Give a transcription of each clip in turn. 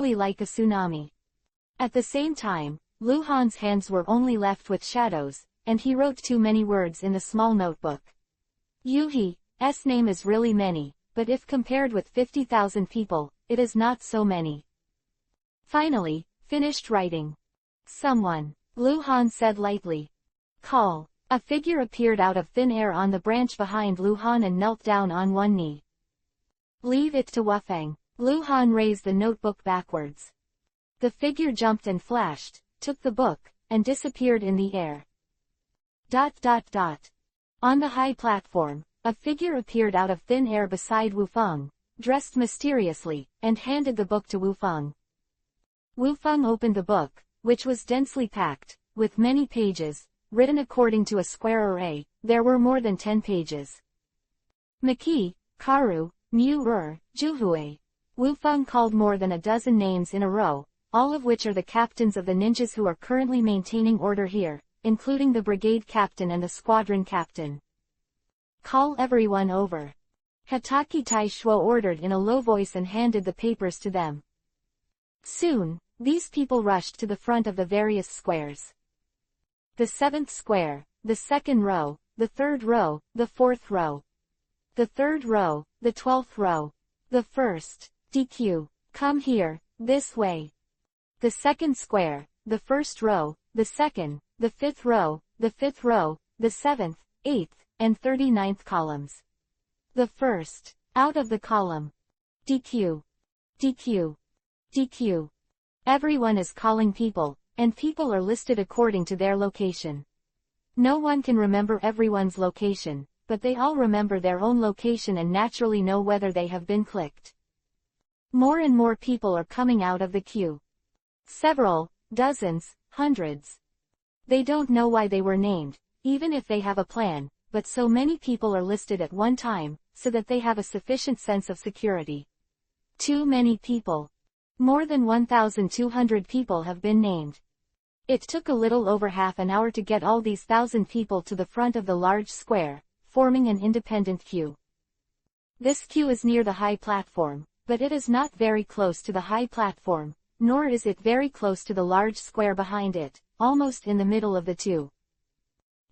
like a tsunami. At the same time, Lu Han's hands were only left with shadows, and he wrote too many words in the small notebook. Yuhi's name is really many, but if compared with 50,000 people, it is not so many. Finally, finished writing. Someone, Lu Han said lightly. Call. A figure appeared out of thin air on the branch behind Lu Han and knelt down on one knee. Leave it to Wufang. Lu Han raised the notebook backwards. The figure jumped and flashed, took the book, and disappeared in the air. On the high platform, a figure appeared out of thin air beside Wufang, dressed mysteriously, and handed the book to Wufang. Wufang opened the book, which was densely packed, with many pages, written according to a square array. There were more than 10 pages. Maki, Karu, Mu Juhui. Wufang called more than a dozen names in a row, all of which are the captains of the ninjas who are currently maintaining order here, including the brigade captain and the squadron captain. Call everyone over. Hitachi Taishuo ordered in a low voice and handed the papers to them. Soon, these people rushed to the front of the various squares. The 7th square, the 2nd row, the 3rd row, the 4th row. The 3rd row, the 12th row. The 1st, DQ, come here, this way. The 2nd square, the 1st row, the 2nd, the 5th row, the 5th row, the 7th, 8th, and 39th columns. The 1st, out of the column. DQ. DQ. DQ. Everyone is calling people, and people are listed according to their location. No one can remember everyone's location, but they all remember their own location and naturally know whether they have been clicked. More and more people are coming out of the queue. Several, dozens, hundreds. They don't know why they were named, even if they have a plan, but so many people are listed at one time, so that they have a sufficient sense of security. Too many people. More than 1,200 people have been named. It took a little over half an hour to get all these 1,000 people to the front of the large square, forming an independent queue. This queue is near the high platform, but it is not very close to the high platform, nor is it very close to the large square behind it, almost in the middle of the two.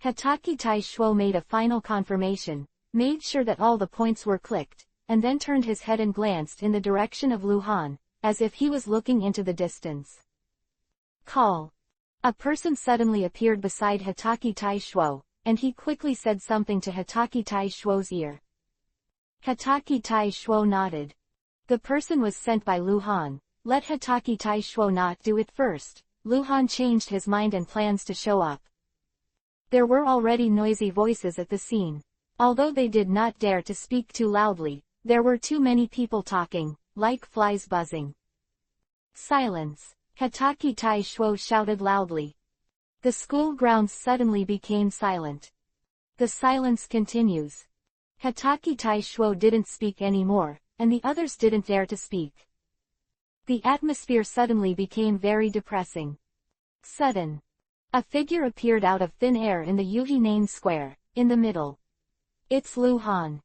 Hitachi Taishuo made a final confirmation, made sure that all the points were clicked, and then turned his head and glanced in the direction of Lu Han, as if he was looking into the distance. Call. A person suddenly appeared beside Hitachi Taishuo, and he quickly said something to Hitachi Taishuo's ear. Hitachi Taishuo nodded. The person was sent by Lu Han. Let Hitachi Taishuo not do it first. Lu Han changed his mind and plans to show up. There were already noisy voices at the scene. Although they did not dare to speak too loudly, there were too many people talking, like flies buzzing. Silence. Hitachi Taishuo shouted loudly. The school grounds suddenly became silent. The silence continues. Hitachi Taishuo didn't speak anymore, and the others didn't dare to speak. The atmosphere suddenly became very depressing. Sudden. A figure appeared out of thin air in the Yuhi square, in the middle. It's Lu Han.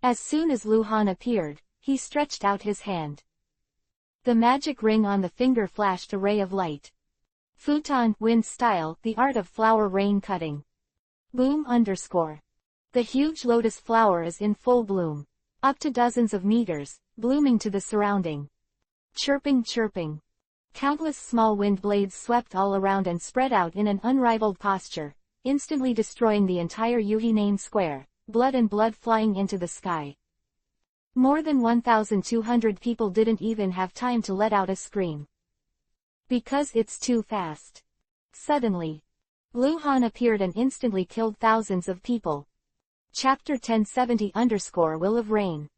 As soon as Lu Han appeared, he stretched out his hand. The magic ring on the finger flashed a ray of light. Futon, wind style, the art of flower rain cutting. Boom _ The huge lotus flower is in full bloom. Up to dozens of meters, blooming to the surrounding. Chirping chirping. Countless small wind blades swept all around and spread out in an unrivaled posture, instantly destroying the entire Yuhi square, blood and blood flying into the sky. More than 1,200 people didn't even have time to let out a scream. Because it's too fast. Suddenly, Lu Han appeared and instantly killed thousands of people. Chapter 1070_Will of Rain.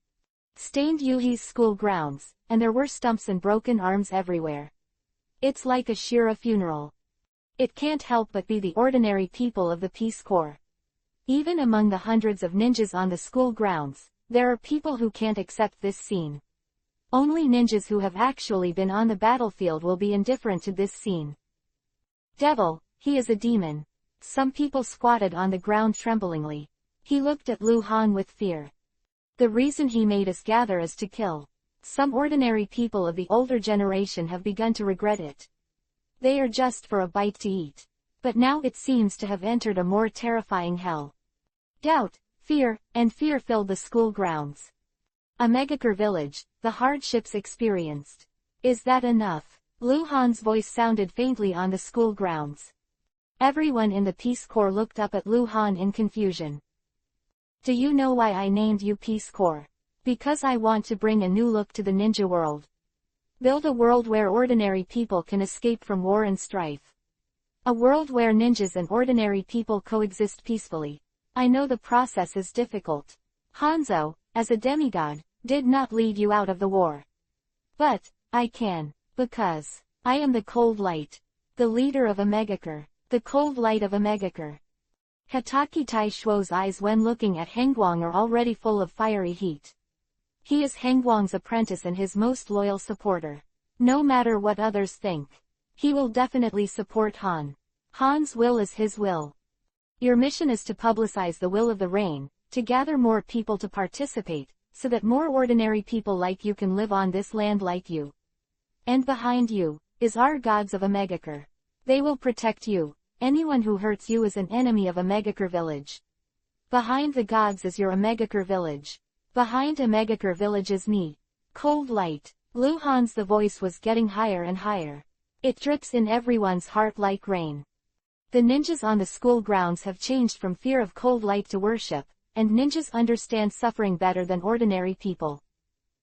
Stained Yuhi's school grounds, and there were stumps and broken arms everywhere. It's like a Shira funeral. It can't help but be the ordinary people of the Peace Corps. Even among the hundreds of ninjas on the school grounds, there are people who can't accept this scene. Only ninjas who have actually been on the battlefield will be indifferent to this scene. Devil, he is a demon. Some people squatted on the ground tremblingly. He looked at Lu Han with fear. The reason he made us gather is to kill. Some ordinary people of the older generation have begun to regret it. They are just for a bite to eat. But now it seems to have entered a more terrifying hell. Doubt, fear, and fear filled the school grounds. A megacre village, the hardships experienced. Is that enough? Lu Han's voice sounded faintly on the school grounds. Everyone in the Peace Corps looked up at Lu Han in confusion. Do you know why I named you Peace Corps? Because I want to bring a new look to the ninja world. Build a world where ordinary people can escape from war and strife. A world where ninjas and ordinary people coexist peacefully. I know the process is difficult. Hanzo, as a demigod, did not lead you out of the war. But, I can, because, I am the cold light. The leader of a megacre. The cold light of a megacre. Hatake Taishuo's eyes when looking at Hengguang are already full of fiery heat. He is Hengguang's apprentice and his most loyal supporter. No matter what others think. He will definitely support Han. Han's will is his will. Your mission is to publicize the will of the rain, to gather more people to participate, so that more ordinary people like you can live on this land like you. And behind you, is our gods of a megacre. They will protect you. Anyone who hurts you is an enemy of a megacre village. Behind the gods is your megacre village. Behind a megacre village is me. Cold light. Lu Han's the voice was getting higher and higher. It drips in everyone's heart like rain. The ninjas on the school grounds have changed from fear of cold light to worship, and ninjas understand suffering better than ordinary people.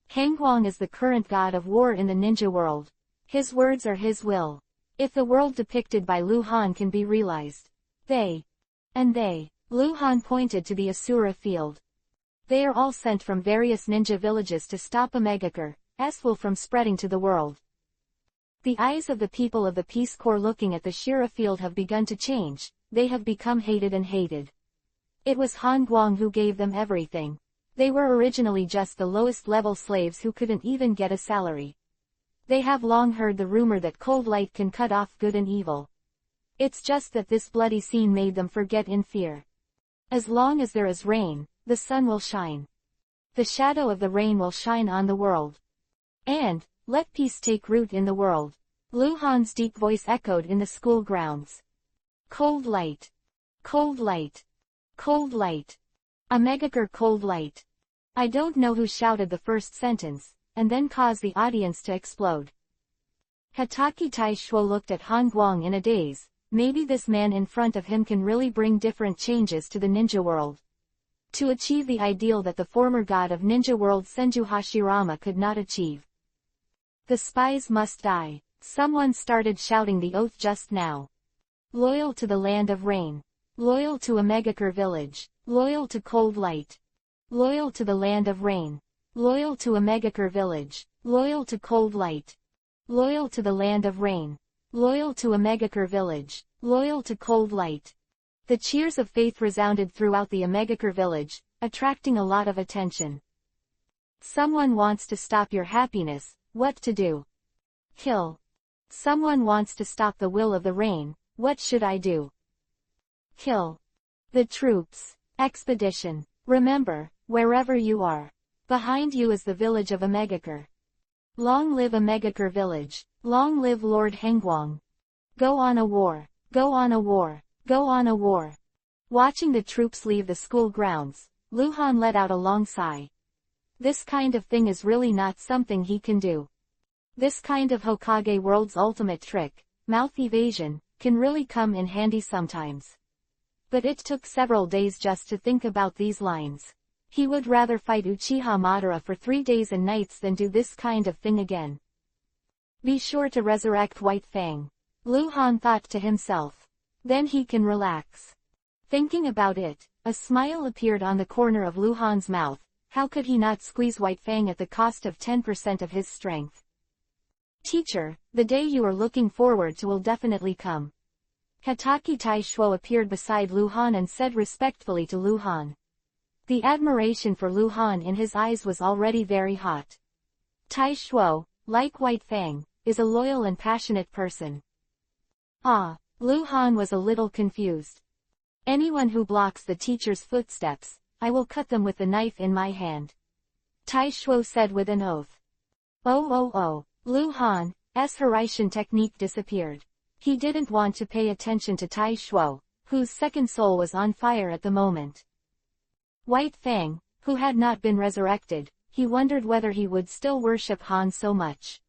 Hengguang is the current god of war in the ninja world. His words are his will. If the world depicted by Lu Han can be realized, they, Lu Han pointed to the Asura field. They are all sent from various ninja villages to stop a megacre, will from spreading to the world. The eyes of the people of the Peace Corps looking at the Shira field have begun to change, they have become hated and hated. It was Hengguang who gave them everything. They were originally just the lowest level slaves who couldn't even get a salary. They have long heard the rumor that cold light can cut off good and evil. It's just that this bloody scene made them forget in fear. As long as there is rain, the sun will shine. The shadow of the rain will shine on the world. And, let peace take root in the world. Lu Han's deep voice echoed in the school grounds. Cold light. Cold light. Cold light. A megacre cold light. I don't know who shouted the first sentence, and then caused the audience to explode. Hatake Taishuo looked at Hengguang in a daze. Maybe this man in front of him can really bring different changes to the ninja world. To achieve the ideal that the former god of ninja world Senju Hashirama could not achieve. The spies must die. Someone started shouting the oath just now. Loyal to the land of rain. Loyal to a megacre village. Loyal to cold light. Loyal to the land of rain. Loyal to a megacre village. Loyal to cold light. Loyal to the land of rain. Loyal to a megacre village. Loyal to cold light. The cheers of faith resounded throughout the megacre village, attracting a lot of attention. Someone wants to stop your happiness, what to do? Kill. Someone wants to stop the will of the rain, what should I do? Kill. The troops. Expedition. Remember, wherever you are. Behind you is the village of a megacre. Long live a megacre village. Long live Lord Hengguang. Go on a war. Go on a war. Go on a war. Watching the troops leave the school grounds, Lu Han let out a long sigh. This kind of thing is really not something he can do. This kind of Hokage world's ultimate trick, mouth evasion, can really come in handy sometimes. But it took several days just to think about these lines. He would rather fight Uchiha Madara for 3 days and nights than do this kind of thing again. Be sure to resurrect White Fang. Lu Han thought to himself. Then he can relax. Thinking about it, a smile appeared on the corner of Lu Han's mouth. How could he not squeeze White Fang at the cost of 10% of his strength? Teacher, the day you are looking forward to will definitely come. Hatake Taishuo appeared beside Lu Han and said respectfully to Lu Han. The admiration for Lu Han in his eyes was already very hot. Taishuo, like White Fang, is a loyal and passionate person. Ah, Lu Han was a little confused. Anyone who blocks the teacher's footsteps, I will cut them with the knife in my hand. Taishuo said with an oath. Lu Han's Hiraishan technique disappeared. He didn't want to pay attention to Tai Shuo, whose second soul was on fire at the moment. White Fang, who had not been resurrected, he wondered whether he would still worship Han so much.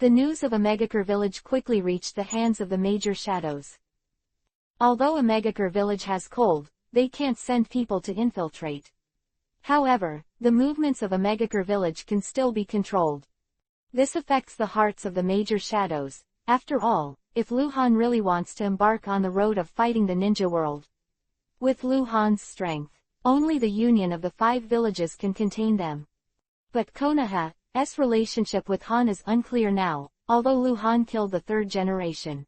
The news of a Megakure village quickly reached the hands of the major shadows. Although a Megakure village has cold, they can't send people to infiltrate. However, the movements of a Megakure village can still be controlled. This affects the hearts of the major shadows. After all, if Lu Han really wants to embark on the road of fighting the ninja world, with Lu Han's strength, only the union of the 5 villages can contain them. But Konoha's relationship with Han is unclear now, although Lu Han killed the 3rd generation.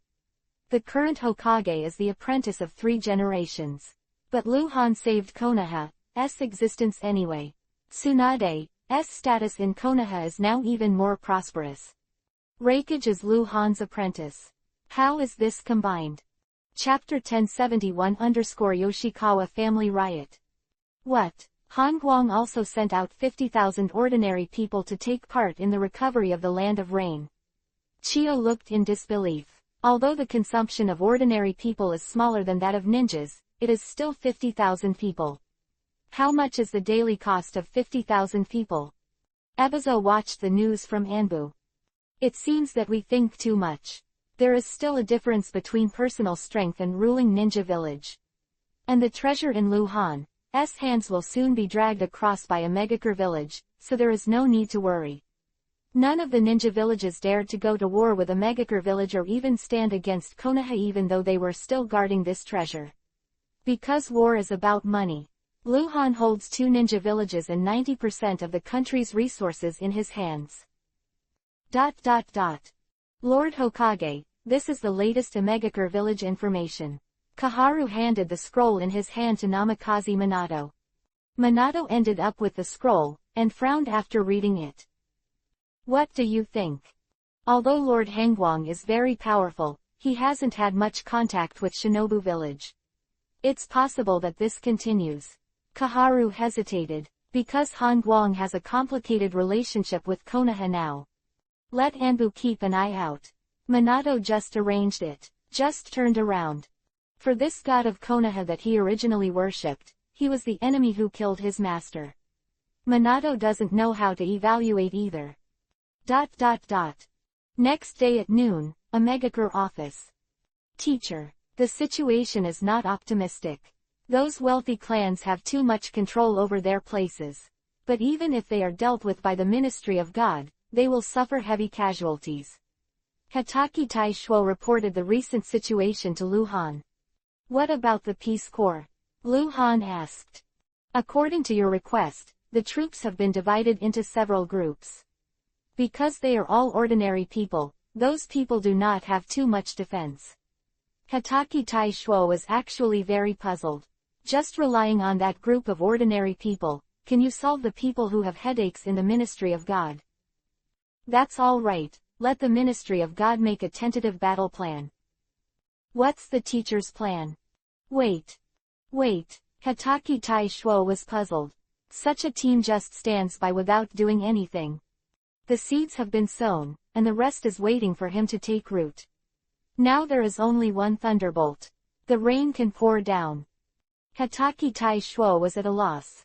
The current Hokage is the apprentice of 3 generations. But Lu Han saved Konoha's existence anyway. Tsunade's status in Konoha is now even more prosperous. Reikage is Lu Han's apprentice. How is this combined? Chapter 1071_Yoshikawa Family Riot. What? Han Guang also sent out 50,000 ordinary people to take part in the recovery of the Land of Rain. Chio looked in disbelief. Although the consumption of ordinary people is smaller than that of ninjas, it is still 50,000 people. How much is the daily cost of 50,000 people? Ebizo watched the news from Anbu. It seems that we think too much. There is still a difference between personal strength and ruling ninja village. And the treasure in Lu Han's hands will soon be dragged across by a Megakure village, so there is no need to worry. None of the ninja villages dared to go to war with a Megakure village or even stand against Konoha even though they were still guarding this treasure. Because war is about money. Lu Han holds 2 ninja villages and 90% of the country's resources in his hands. Lord Hokage, this is the latest Megakure village information. Kaharu handed the scroll in his hand to Namikaze Minato. Minato ended up with the scroll, and frowned after reading it. What do you think? Although Lord Hangguang is very powerful, he hasn't had much contact with Shinobu village. It's possible that this continues. Kaharu hesitated, because Han Guang has a complicated relationship with Konoha now. Let Anbu keep an eye out. Minato just arranged it, just turned around. For this god of Konoha that he originally worshipped, he was the enemy who killed his master. Minato doesn't know how to evaluate either. Next day at noon, a Megakure office. Teacher, the situation is not optimistic. Those wealthy clans have too much control over their places. But even if they are dealt with by the Ministry of God, they will suffer heavy casualties. Hitachi Tai Shuo reported the recent situation to Lu Han. What about the Peace Corps? Lu Han asked. According to your request, the troops have been divided into several groups. Because they are all ordinary people, those people do not have too much defense. Hitachi Tai Shuo was actually very puzzled. Just relying on that group of ordinary people, can you solve the people who have headaches in the Ministry of God? That's all right, let the Ministry of God make a tentative battle plan. What's the teacher's plan? Wait. Hitachi Tai Shuo was puzzled. Such a team just stands by without doing anything. The seeds have been sown, and the rest is waiting for him to take root. Now there is only one thunderbolt. The rain can pour down. Hitachi Tai Shuo was at a loss.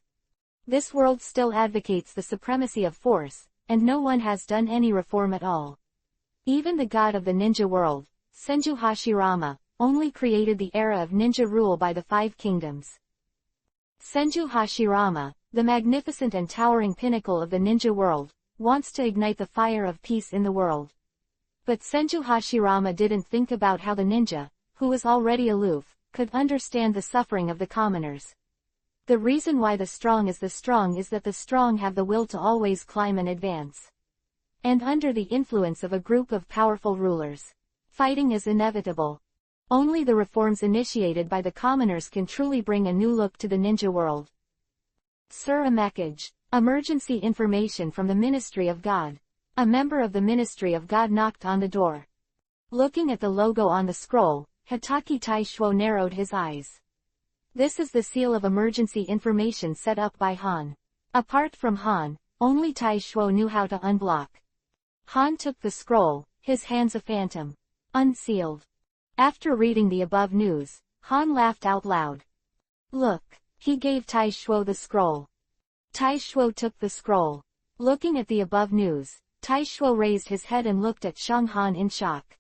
This world still advocates the supremacy of force, and no one has done any reform at all. Even the god of the ninja world, Senju Hashirama, only created the era of ninja rule by the 5 kingdoms. Senju Hashirama, the magnificent and towering pinnacle of the ninja world, wants to ignite the fire of peace in the world. But Senju Hashirama didn't think about how the ninja, who was already aloof, could understand the suffering of the commoners. The reason why the strong is that the strong have the will to always climb and advance. And under the influence of a group of powerful rulers, fighting is inevitable. Only the reforms initiated by the commoners can truly bring a new look to the ninja world. Sir Amekage, emergency information from the Ministry of God. A member of the Ministry of God knocked on the door. Looking at the logo on the scroll, Hitachi Tai Shuo narrowed his eyes. This is the seal of emergency information set up by Han. Apart from Han, only Tai Shuo knew how to unblock. Han took the scroll, his hands a phantom. Unsealed. After reading the above news, Han laughed out loud. Look, he gave Tai Shuo the scroll. Tai Shuo took the scroll. Looking at the above news, Tai Shuo raised his head and looked at Shang Han in shock.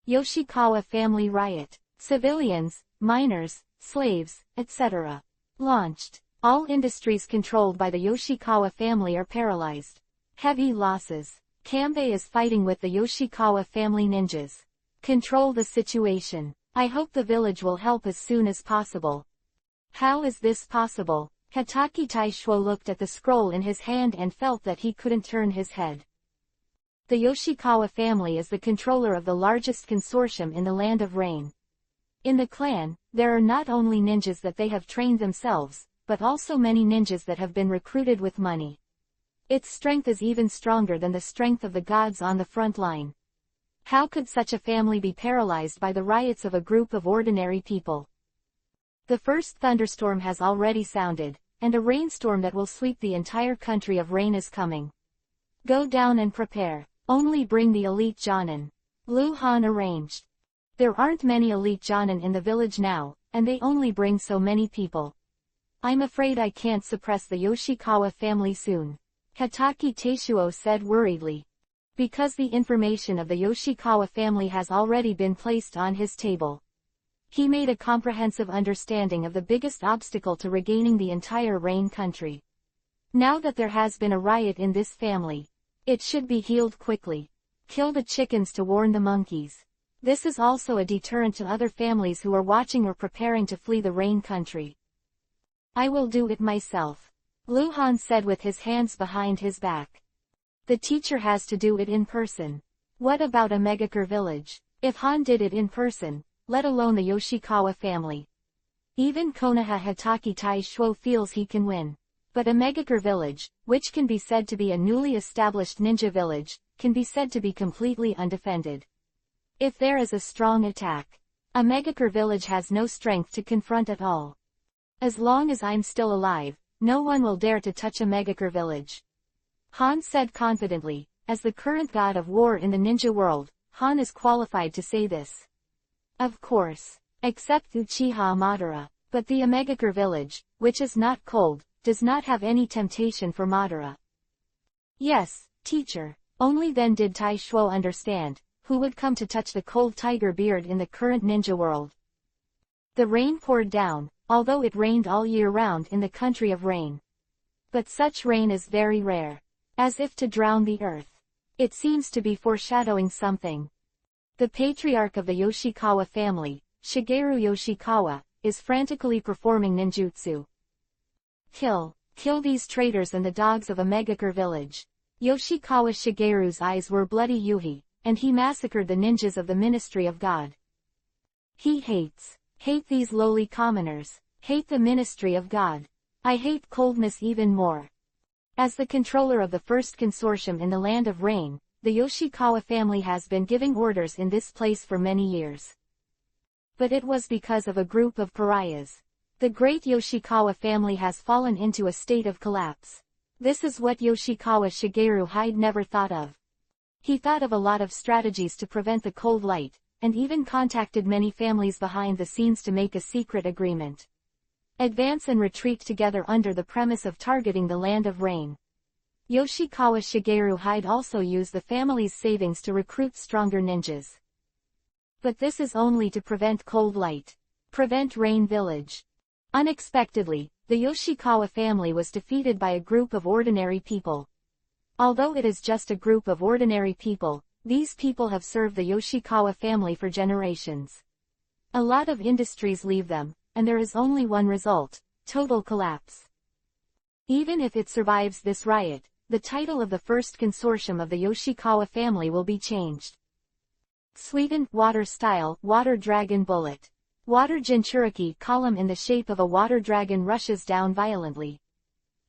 Yoshikawa family riot. Civilians, miners, slaves, etc. Launched. All industries controlled by the Yoshikawa family are paralyzed. Heavy losses. Kanbei is fighting with the Yoshikawa family ninjas. Control the situation. I hope the village will help as soon as possible. How is this possible? Hatake Taishuo looked at the scroll in his hand and felt that he couldn't turn his head. The Yoshikawa family is the controller of the largest consortium in the Land of Rain. In the clan, there are not only ninjas that they have trained themselves, but also many ninjas that have been recruited with money. Its strength is even stronger than the strength of the gods on the front line. How could such a family be paralyzed by the riots of a group of ordinary people? The first thunderstorm has already sounded, and a rainstorm that will sweep the entire country of Rain is coming. Go down and prepare. Only bring the elite Jonin. Lu Han arranged. There aren't many elite Jonin in the village now, and they only bring so many people. I'm afraid I can't suppress the Yoshikawa family soon. Hatake Taishuo said worriedly. Because the information of the Yoshikawa family has already been placed on his table. He made a comprehensive understanding of the biggest obstacle to regaining the entire Rain country. Now that there has been a riot in this family, it should be healed quickly. Kill the chickens to warn the monkeys. This is also a deterrent to other families who are watching or preparing to flee the Rain country. I will do it myself. Lu Han said with his hands behind his back. The teacher has to do it in person. What about a Megakure village? If Han did it in person, let alone the Yoshikawa family. Even Konoha Hatake Taishuo feels he can win. But a Megakure village, which can be said to be a newly established ninja village, can be said to be completely undefended. If there is a strong attack, a Megakure village has no strength to confront at all. As long as I'm still alive, no one will dare to touch a Megakure village. Han said confidently. As the current god of war in the ninja world, Han is qualified to say this. Of course. Except Uchiha Madara. But the Megakure village, which is not cold, does not have any temptation for Madara. Yes, teacher. Only then did Taishuo understand, who would come to touch the cold tiger beard in the current ninja world. The rain poured down, although it rained all year round in the country of Rain. But such rain is very rare. As if to drown the earth. It seems to be foreshadowing something. The patriarch of the Yoshikawa family, Shigeru Yoshikawa, is frantically performing ninjutsu. Kill these traitors and the dogs of a Megakure village. Yoshikawa Shigeru's eyes were bloody yuhi, and he massacred the ninjas of the Ministry of God. He hate these lowly commoners, hate the Ministry of God. I hate coldness even more. As the controller of the first consortium in the Land of Rain, the Yoshikawa family has been giving orders in this place for many years. But it was because of a group of pariahs. The great Yoshikawa family has fallen into a state of collapse. This is what Yoshikawa Shigeru had never thought of. He thought of a lot of strategies to prevent the cold light, and even contacted many families behind the scenes to make a secret agreement. Advance and retreat together under the premise of targeting the Land of Rain. Yoshikawa Shigeru had also used the family's savings to recruit stronger ninjas. But this is only to prevent cold light. Prevent Rain Village. Unexpectedly, the Yoshikawa family was defeated by a group of ordinary people. Although it is just a group of ordinary people, these people have served the Yoshikawa family for generations. A lot of industries leave them, and there is only one result: total collapse. Even if it survives this riot, the title of the first consortium of the Yoshikawa family will be changed. Sweetened water style water dragon bullet. Water Jinchuriki column in the shape of a water dragon rushes down violently.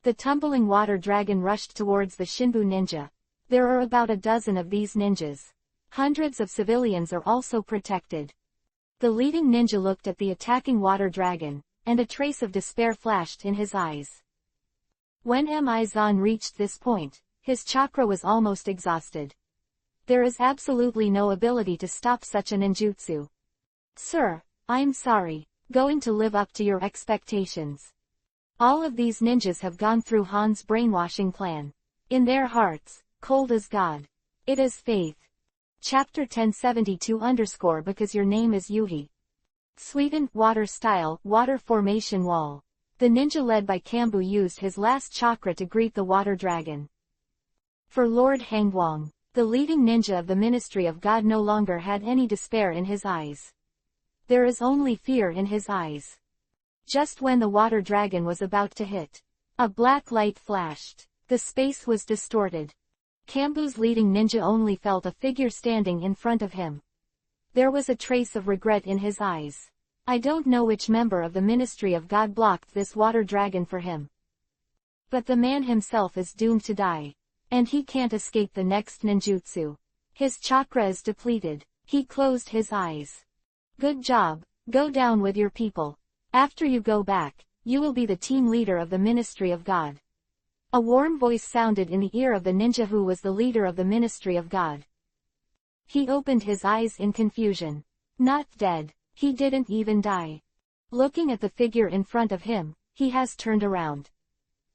The tumbling water dragon rushed towards the Shinbu ninja. There are about a dozen of these ninjas. Hundreds of civilians are also protected. The leading ninja looked at the attacking water dragon, and a trace of despair flashed in his eyes. When Mizan reached this point, His chakra was almost exhausted. There is absolutely no ability to stop such a ninjutsu. Sir, I'm sorry, going to live up to your expectations. All of these ninjas have gone through Han's brainwashing plan. In their hearts, cold as God. It is faith. Chapter 1072 because your name is Yuhi. Sweden, water style, water formation wall. The ninja led by Kambu used his last chakra to greet the water dragon. For Lord Hangwang, the leading ninja of the Ministry of God no longer had any despair in his eyes. There is only fear in his eyes. Just when the water dragon was about to hit, a black light flashed. The space was distorted. Kambu's leading ninja only felt a figure standing in front of him. There was a trace of regret in his eyes. I don't know which member of the Ministry of God blocked this water dragon for him. But the man himself is doomed to die. And he can't escape the next ninjutsu. His chakra is depleted. He closed his eyes. Good job, go down with your people. After you go back, you will be the team leader of the Ministry of God. A warm voice sounded in the ear of the ninja who was the leader of the Ministry of God. He opened his eyes in confusion. Not dead, he didn't even die. Looking at the figure in front of him, he has turned around.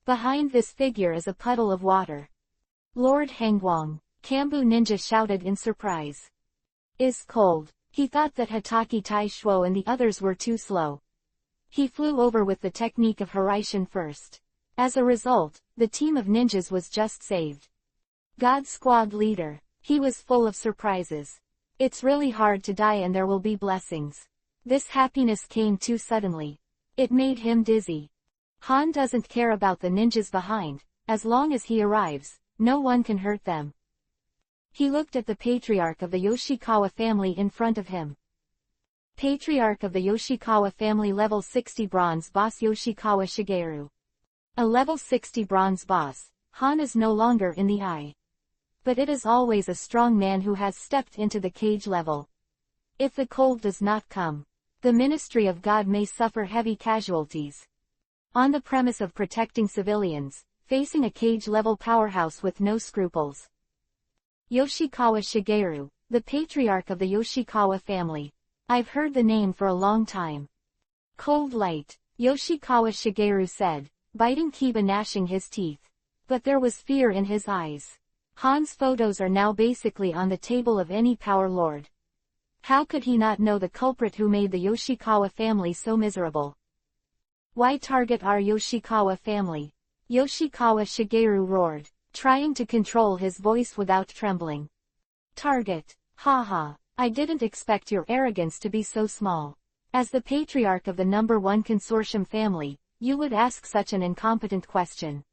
Behind this figure is a puddle of water. Lord Hangwang, Kambu ninja shouted in surprise. Is cold. He thought that Hokage Tai Shuo and the others were too slow. He flew over with the technique of Hiraishin first. As a result, the team of ninjas was just saved. God Squad leader. He was full of surprises. It's really hard to die and there will be blessings. This happiness came too suddenly. It made him dizzy. Han doesn't care about the ninjas behind. As long as he arrives, no one can hurt them. He looked at the patriarch of the Yoshikawa family in front of him. Patriarch of the Yoshikawa family level 60 bronze boss Yoshikawa Shigeru. A level 60 bronze boss, Han is no longer in the eye. But it is always a strong man who has stepped into the cage level. If the cold does not come, the Ministry of God may suffer heavy casualties. On the premise of protecting civilians, facing a cage-level powerhouse with no scruples. Yoshikawa Shigeru, the patriarch of the Yoshikawa family. I've heard the name for a long time. Cold light, Yoshikawa Shigeru said, biting Kiba gnashing his teeth. But there was fear in his eyes. Han's photos are now basically on the table of any power lord. How could he not know the culprit who made the Yoshikawa family so miserable? Why target our Yoshikawa family? Yoshikawa Shigeru roared, trying to control his voice without trembling. Target, haha, I didn't expect your arrogance to be so small. As the patriarch of the #1 consortium family, you would ask such an incompetent question.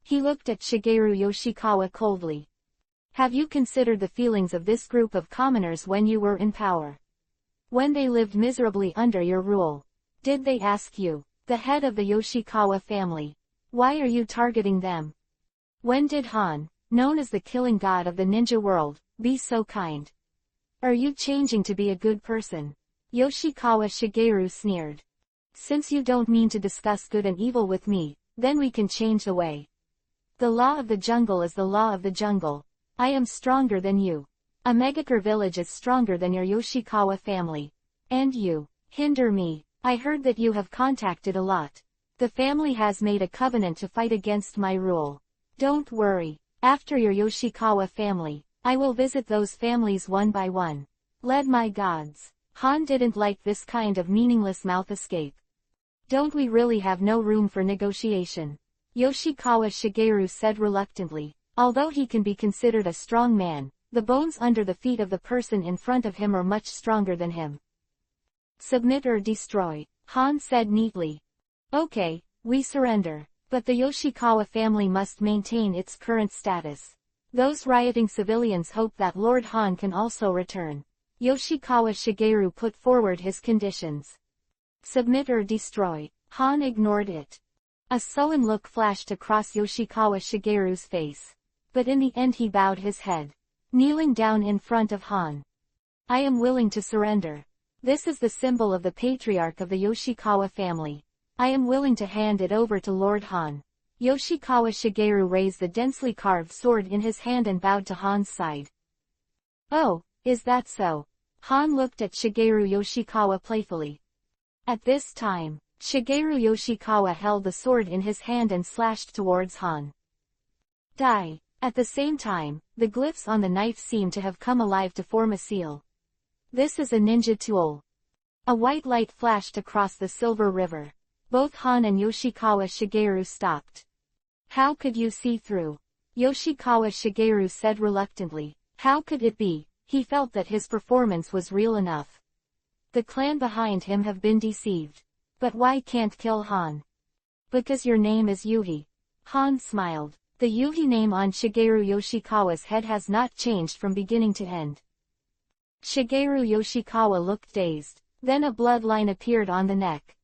He looked at Shigeru Yoshikawa coldly. Have you considered the feelings of this group of commoners when you were in power? When they lived miserably under your rule? Did they ask you, the head of the Yoshikawa family, why are you targeting them? When did Han, known as the killing god of the ninja world, be so kind? Are you changing to be a good person? Yoshikawa Shigeru sneered. Since you don't mean to discuss good and evil with me, then we can change the way. The law of the jungle is the law of the jungle. I am stronger than you. A Megakure village is stronger than your Yoshikawa family. And you, hinder me. I heard that you have contacted a lot. The family has made a covenant to fight against my rule. Don't worry. After your Yoshikawa family, I will visit those families one by one. Led my gods. Han didn't like this kind of meaningless mouth escape. Don't we really have no room for negotiation? Yoshikawa Shigeru said reluctantly. Although he can be considered a strong man, the bones under the feet of the person in front of him are much stronger than him. Submit or destroy, Han said neatly. Okay, we surrender. But the Yoshikawa family must maintain its current status. Those rioting civilians hope that Lord Han can also return. Yoshikawa Shigeru put forward his conditions. Submit or destroy. Han ignored it. A sullen look flashed across Yoshikawa Shigeru's face. But in the end he bowed his head, kneeling down in front of Han. I am willing to surrender. This is the symbol of the patriarch of the Yoshikawa family. I am willing to hand it over to Lord Han. Yoshikawa Shigeru raised the densely carved sword in his hand and bowed to Han's side. "Oh, is that so?" Han looked at Shigeru Yoshikawa playfully. At this time, Shigeru Yoshikawa held the sword in his hand and slashed towards Han. Die. At the same time, the glyphs on the knife seemed to have come alive to form a seal. "This is a ninja tool." A white light flashed across the Silver River. Both Han and Yoshikawa Shigeru stopped. "How could you see through?" Yoshikawa Shigeru said reluctantly. How could it be? He felt that his performance was real enough. The clan behind him have been deceived. But why can't kill Han? Because your name is Yuhi. Han smiled. The Yuhi name on Shigeru Yoshikawa's head has not changed from beginning to end. Shigeru Yoshikawa looked dazed. Then a bloodline appeared on the neck.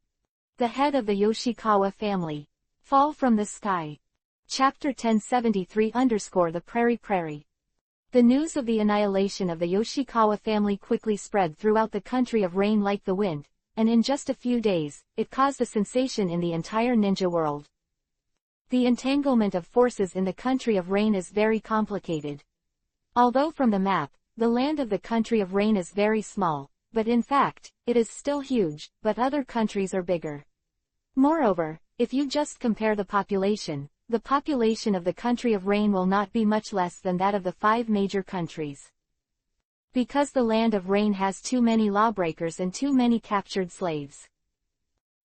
The head of the Yoshikawa family. Fall from the sky. Chapter 1073 _ The Prairie. The news of the annihilation of the Yoshikawa family quickly spread throughout the country of rain like the wind, and in just a few days, it caused a sensation in the entire ninja world. The entanglement of forces in the country of rain is very complicated. Although from the map, the land of the country of rain is very small, but in fact, it is still huge, but other countries are bigger. Moreover, if you just compare the population of the country of rain will not be much less than that of the 5 major countries. Because the land of rain has too many lawbreakers and too many captured slaves.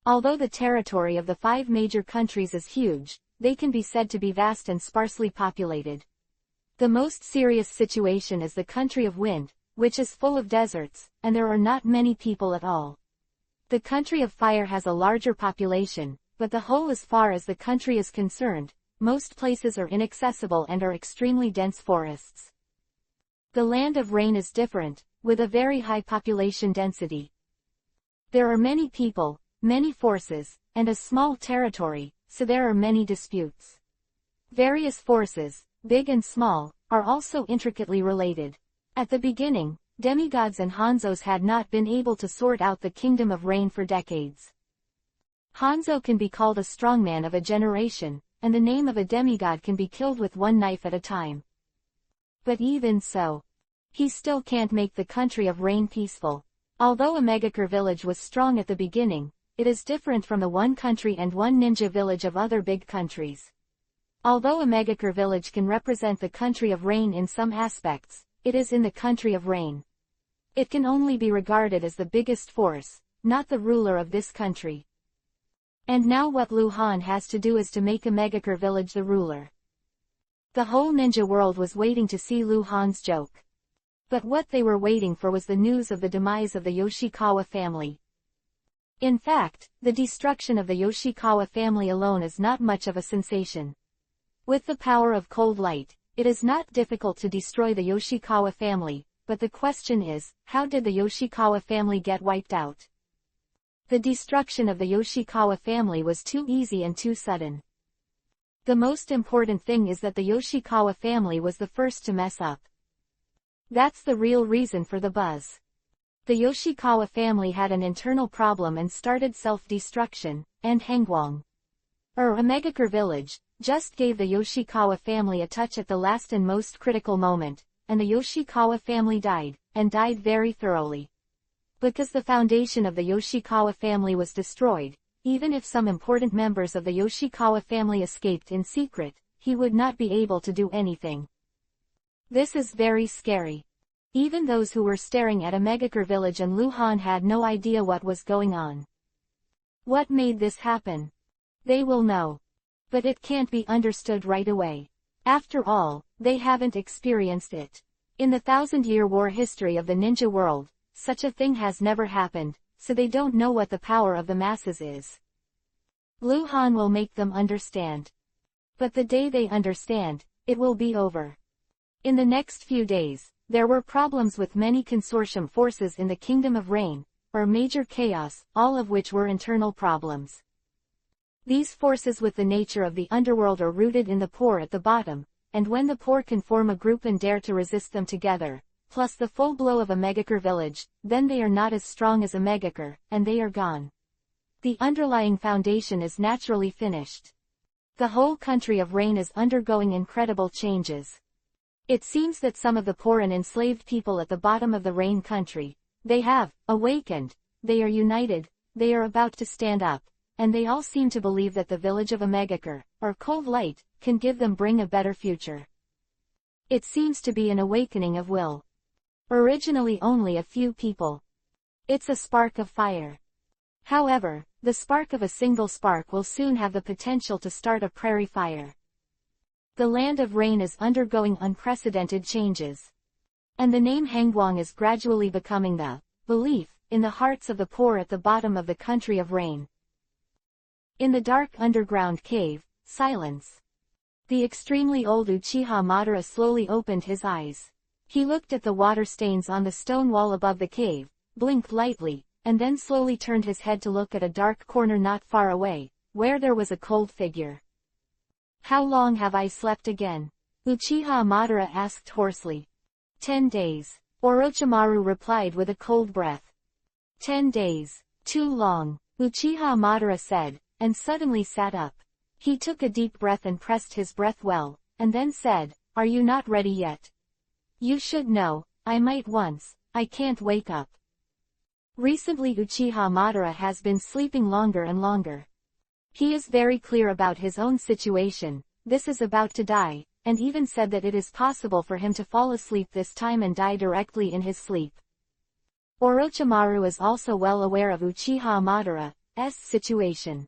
Although the territory of the 5 major countries is huge, they can be said to be vast and sparsely populated. The most serious situation is the country of wind, which is full of deserts, and there are not many people at all. The country of fire has a larger population, but the whole as far as the country is concerned, most places are inaccessible and are extremely dense forests. The land of rain is different, with a very high population density. There are many people, many forces, and a small territory, so there are many disputes. Various forces, big and small, are also intricately related. At the beginning, demigods and Hanzos had not been able to sort out the kingdom of rain for decades. Hanzo can be called a strongman of a generation, and the name of a demigod can be killed with one knife at a time. But even so, he still can't make the country of rain peaceful. Although a Megakure village was strong at the beginning, it is different from the one country and one ninja village of other big countries. Although a Megakure village can represent the country of rain in some aspects, it is in the country of rain. It can only be regarded as the biggest force, not the ruler of this country. And now what Lu Han has to do is to make a Megakure village the ruler. The whole ninja world was waiting to see Lu Han's joke. But what they were waiting for was the news of the demise of the Yoshikawa family. In fact, the destruction of the Yoshikawa family alone is not much of a sensation. With the power of cold light, it is not difficult to destroy the Yoshikawa family, but the question is, how did the Yoshikawa family get wiped out? The destruction of the Yoshikawa family was too easy and too sudden. The most important thing is that the Yoshikawa family was the first to mess up. That's the real reason for the buzz. The Yoshikawa family had an internal problem and started self-destruction, and Hangwang, a Megakure village, just gave the Yoshikawa family a touch at the last and most critical moment, and the Yoshikawa family died, and died very thoroughly. Because the foundation of the Yoshikawa family was destroyed, even if some important members of the Yoshikawa family escaped in secret, he would not be able to do anything. This is very scary. Even those who were staring at a Megakure village and Lu Han had no idea what was going on. What made this happen? They will know. But it can't be understood right away. After all, they haven't experienced it. In the 1000-year war history of the ninja world, such a thing has never happened, so they don't know what the power of the masses is. Lu Han will make them understand. But the day they understand, it will be over. In the next few days, there were problems with many consortium forces in the Kingdom of Rain, or major chaos, all of which were internal problems. These forces with the nature of the underworld are rooted in the poor at the bottom, and when the poor can form a group and dare to resist them together, plus the full blow of a Megakure village, then they are not as strong as a Megakure, and they are gone. The underlying foundation is naturally finished. The whole country of Rain is undergoing incredible changes. It seems that some of the poor and enslaved people at the bottom of the Rain country, they have awakened, they are united, they are about to stand up, and they all seem to believe that the village of Omegakure, or Cold Light, can bring a better future. It seems to be an awakening of will. Originally only a few people. It's a spark of fire. However, the spark of a single spark will soon have the potential to start a prairie fire. The land of Rain is undergoing unprecedented changes. And the name Hangguang is gradually becoming the belief in the hearts of the poor at the bottom of the country of Rain. In the dark underground cave, silence. The extremely old Uchiha Madara slowly opened his eyes. He looked at the water stains on the stone wall above the cave, blinked lightly, and then slowly turned his head to look at a dark corner not far away, where there was a cold figure. "How long have I slept again?" Uchiha Madara asked hoarsely. 10 days. Orochimaru replied with a cold breath. 10 days. Too long, Uchiha Madara said, and suddenly sat up. He took a deep breath and pressed his breath well, and then said, "Are you not ready yet? You should know, I might once, I can't wake up." Recently Uchiha Madara has been sleeping longer and longer. He is very clear about his own situation, this is about to die, and even said that it is possible for him to fall asleep this time and die directly in his sleep. Orochimaru is also well aware of Uchiha Madara's situation.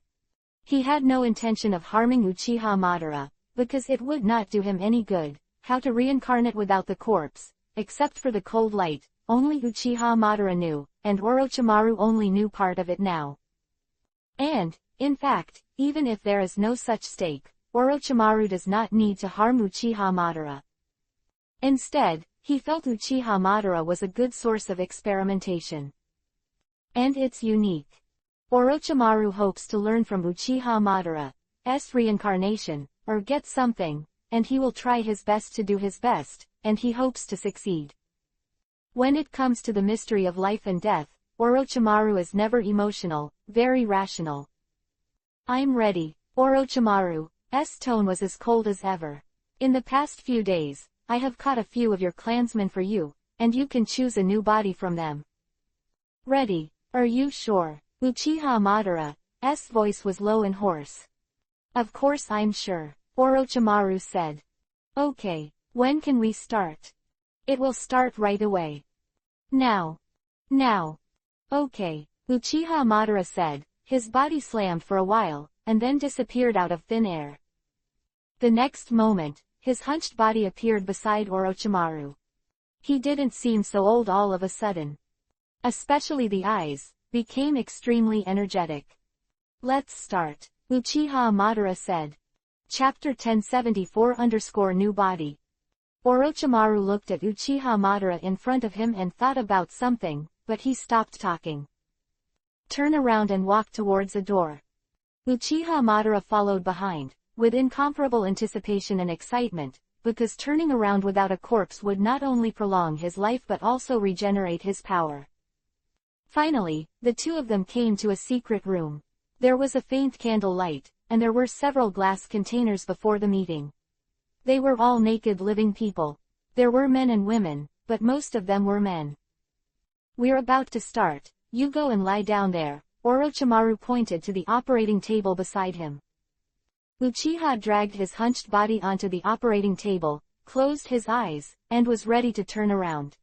He had no intention of harming Uchiha Madara, because it would not do him any good. How to reincarnate without the corpse, except for the cold light, only Uchiha Madara knew, and Orochimaru only knew part of it now. And, in fact, even if there is no such stake, Orochimaru does not need to harm Uchiha Madara. Instead, he felt Uchiha Madara was a good source of experimentation. And it's unique. Orochimaru hopes to learn from Uchiha Madara's reincarnation, or get something, and he will try his best to do his best, and he hopes to succeed. When it comes to the mystery of life and death, Orochimaru is never emotional, very rational. "I'm ready." Orochimaru's tone was as cold as ever. "In the past few days, I have caught a few of your clansmen for you, and you can choose a new body from them." "Ready, are you sure?" Uchiha Madara's voice was low and hoarse. "Of course I'm sure," Orochimaru said. "Okay, when can we start?" "It will start right away. Now. Now." "Okay," Uchiha Madara said, his body slammed for a while, and then disappeared out of thin air. The next moment, his hunched body appeared beside Orochimaru. He didn't seem so old all of a sudden. Especially the eyes became extremely energetic. "Let's start," Uchiha Madara said. Chapter 1074-New Body. Orochimaru looked at Uchiha Madara in front of him and thought about something, but he stopped talking. "Turn around and walk towards a door." Uchiha Madara followed behind, with incomparable anticipation and excitement, because turning around without a corpse would not only prolong his life but also regenerate his power. Finally, the two of them came to a secret room. There was a faint candle light, and there were several glass containers before the meeting. They were all naked living people. There were men and women, but most of them were men. "We're about to start, you go and lie down there," Orochimaru pointed to the operating table beside him. Uchiha dragged his hunched body onto the operating table, closed his eyes, and was ready to turn around.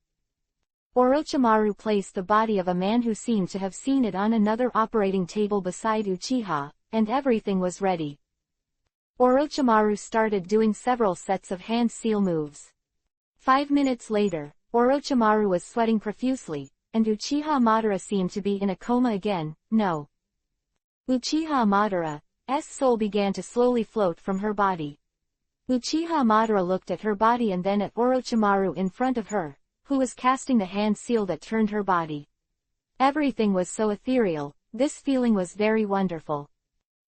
Orochimaru placed the body of a man who seemed to have seen it on another operating table beside Uchiha, and everything was ready. Orochimaru started doing several sets of hand seal moves. 5 minutes later, Orochimaru was sweating profusely, and Uchiha Madara seemed to be in a coma again. "No." Uchiha Madara's soul began to slowly float from her body. Uchiha Madara looked at her body and then at Orochimaru in front of her, who was casting the hand seal that turned her body. Everything was so ethereal, this feeling was very wonderful.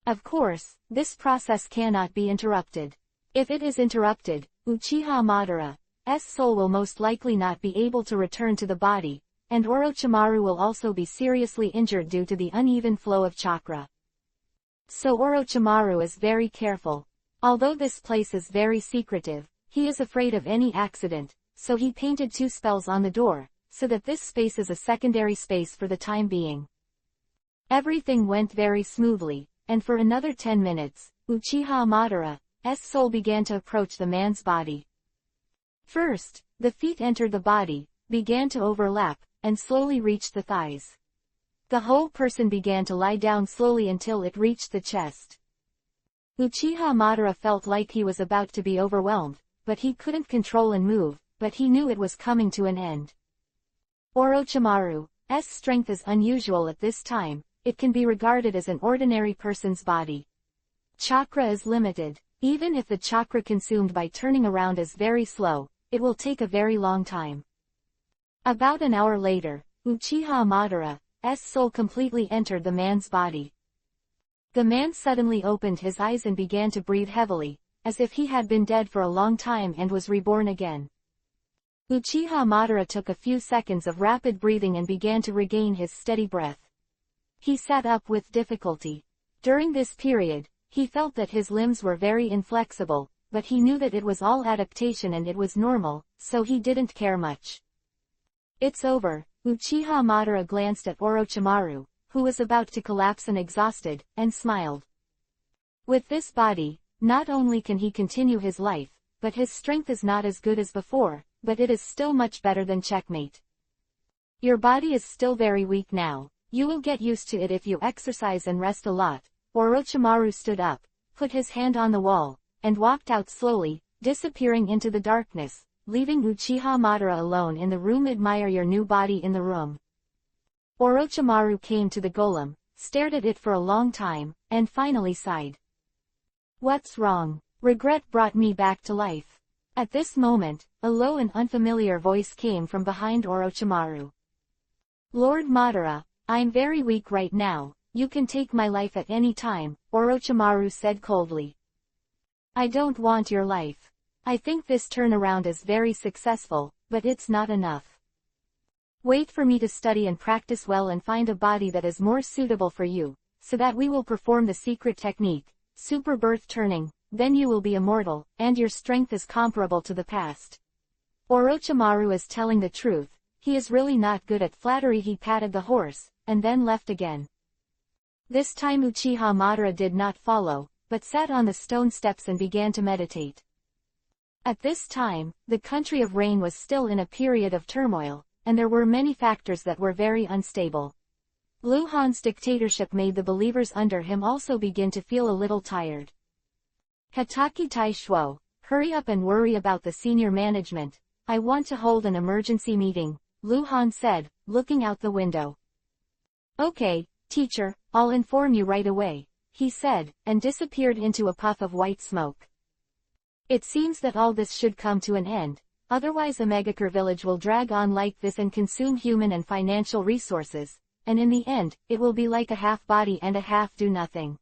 Of course, this process cannot be interrupted. If it is interrupted, Uchiha Madara's soul will most likely not be able to return to the body, and Orochimaru will also be seriously injured due to the uneven flow of chakra. So Orochimaru is very careful. Although this place is very secretive, he is afraid of any accident, so he painted 2 spells on the door, so that this space is a secondary space for the time being. Everything went very smoothly, and for another 10 minutes, Uchiha Madara's soul began to approach the man's body. First, the feet entered the body, began to overlap, and slowly reached the thighs. The whole person began to lie down slowly until it reached the chest. Uchiha Madara felt like he was about to be overwhelmed, but he couldn't control and move, but he knew it was coming to an end. Orochimaru's strength is unusual at this time. It can be regarded as an ordinary person's body. Chakra is limited. Even if the chakra consumed by turning around is very slow, it will take a very long time. About an hour later, Uchiha Madara's soul completely entered the man's body. The man suddenly opened his eyes and began to breathe heavily, as if he had been dead for a long time and was reborn again. Uchiha Madara took a few seconds of rapid breathing and began to regain his steady breath. He sat up with difficulty. During this period, he felt that his limbs were very inflexible, but he knew that it was all adaptation and it was normal, so he didn't care much. It's over. Uchiha Madara glanced at Orochimaru, who was about to collapse and exhausted, and smiled. With this body, not only can he continue his life, but his strength is not as good as before, but it is still much better than checkmate. Your body is still very weak now. You will get used to it if you exercise and rest a lot. Orochimaru stood up, put his hand on the wall, and walked out slowly, disappearing into the darkness, leaving Uchiha Madara alone in the room. Admire your new body in the room. Orochimaru came to the golem, stared at it for a long time, and finally sighed. What's wrong? Regret brought me back to life. At this moment, a low and unfamiliar voice came from behind Orochimaru. Lord Madara, I'm very weak right now. You can take my life at any time, Orochimaru said coldly. I don't want your life. I think this turnaround is very successful, but it's not enough. Wait for me to study and practice well and find a body that is more suitable for you, so that we will perform the secret technique, super birth turning, then you will be immortal, and your strength is comparable to the past. Orochimaru is telling the truth, he is really not good at flattery. He patted the horse, and then left again. This time Uchiha Madara did not follow, but sat on the stone steps and began to meditate. At this time, the country of Rain was still in a period of turmoil, and there were many factors that were very unstable. Luhan's dictatorship made the believers under him also begin to feel a little tired. Hitachi Taishuo, hurry up and worry about the senior management. I want to hold an emergency meeting, Luhan said, looking out the window. Okay, teacher, I'll inform you right away, he said, and disappeared into a puff of white smoke. It seems that all this should come to an end, otherwise the Megakure village will drag on like this and consume human and financial resources, and in the end, it will be like a half body and a half do nothing.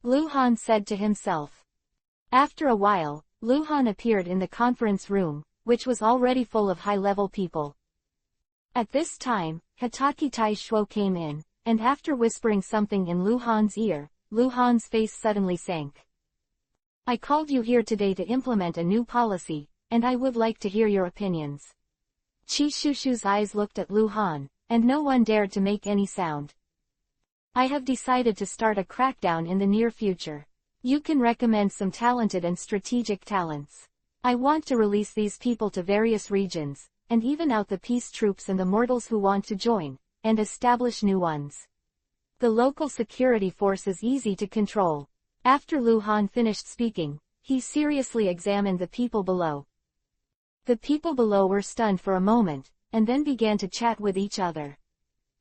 Luhan said to himself. After a while, Luhan appeared in the conference room, which was already full of high-level people. At this time, Hitachi Taishuo came in, and after whispering something in Luhan's ear, Luhan's face suddenly sank. I called you here today to implement a new policy, and I would like to hear your opinions. Chishushu's eyes looked at Luhan, and no one dared to make any sound. I have decided to start a crackdown in the near future. You can recommend some talented and strategic talents. I want to release these people to various regions, and even out the peace troops and the mortals who want to join, and establish new ones. The local security force is easy to control. After Luhan finished speaking, he seriously examined the people below. The people below were stunned for a moment, and then began to chat with each other.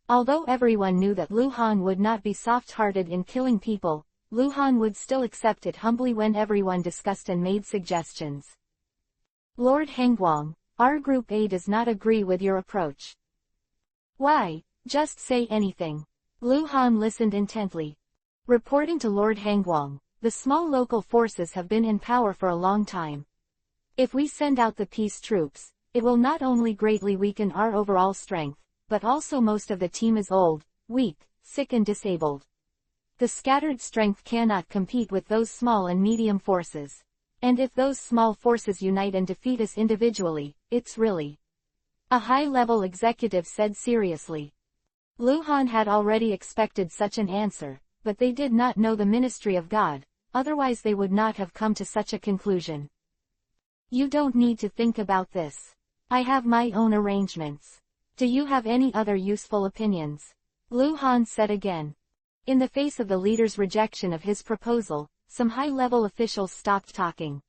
Although everyone knew that Luhan would not be soft-hearted in killing people, Luhan would still accept it humbly when everyone discussed and made suggestions. Lord Hengguang, our Group A does not agree with your approach. Why? Just say anything. Luhan listened intently. Reporting to Lord Hengguang, the small local forces have been in power for a long time. If we send out the peace troops, it will not only greatly weaken our overall strength, but also most of the team is old, weak, sick and disabled. The scattered strength cannot compete with those small and medium forces. And if those small forces unite and defeat us individually, it's really. A high-level executive said seriously. Luhan had already expected such an answer, but they did not know the ministry of God, otherwise they would not have come to such a conclusion. You don't need to think about this. I have my own arrangements. Do you have any other useful opinions? Luhan said again. In the face of the leader's rejection of his proposal, some high-level officials stopped talking.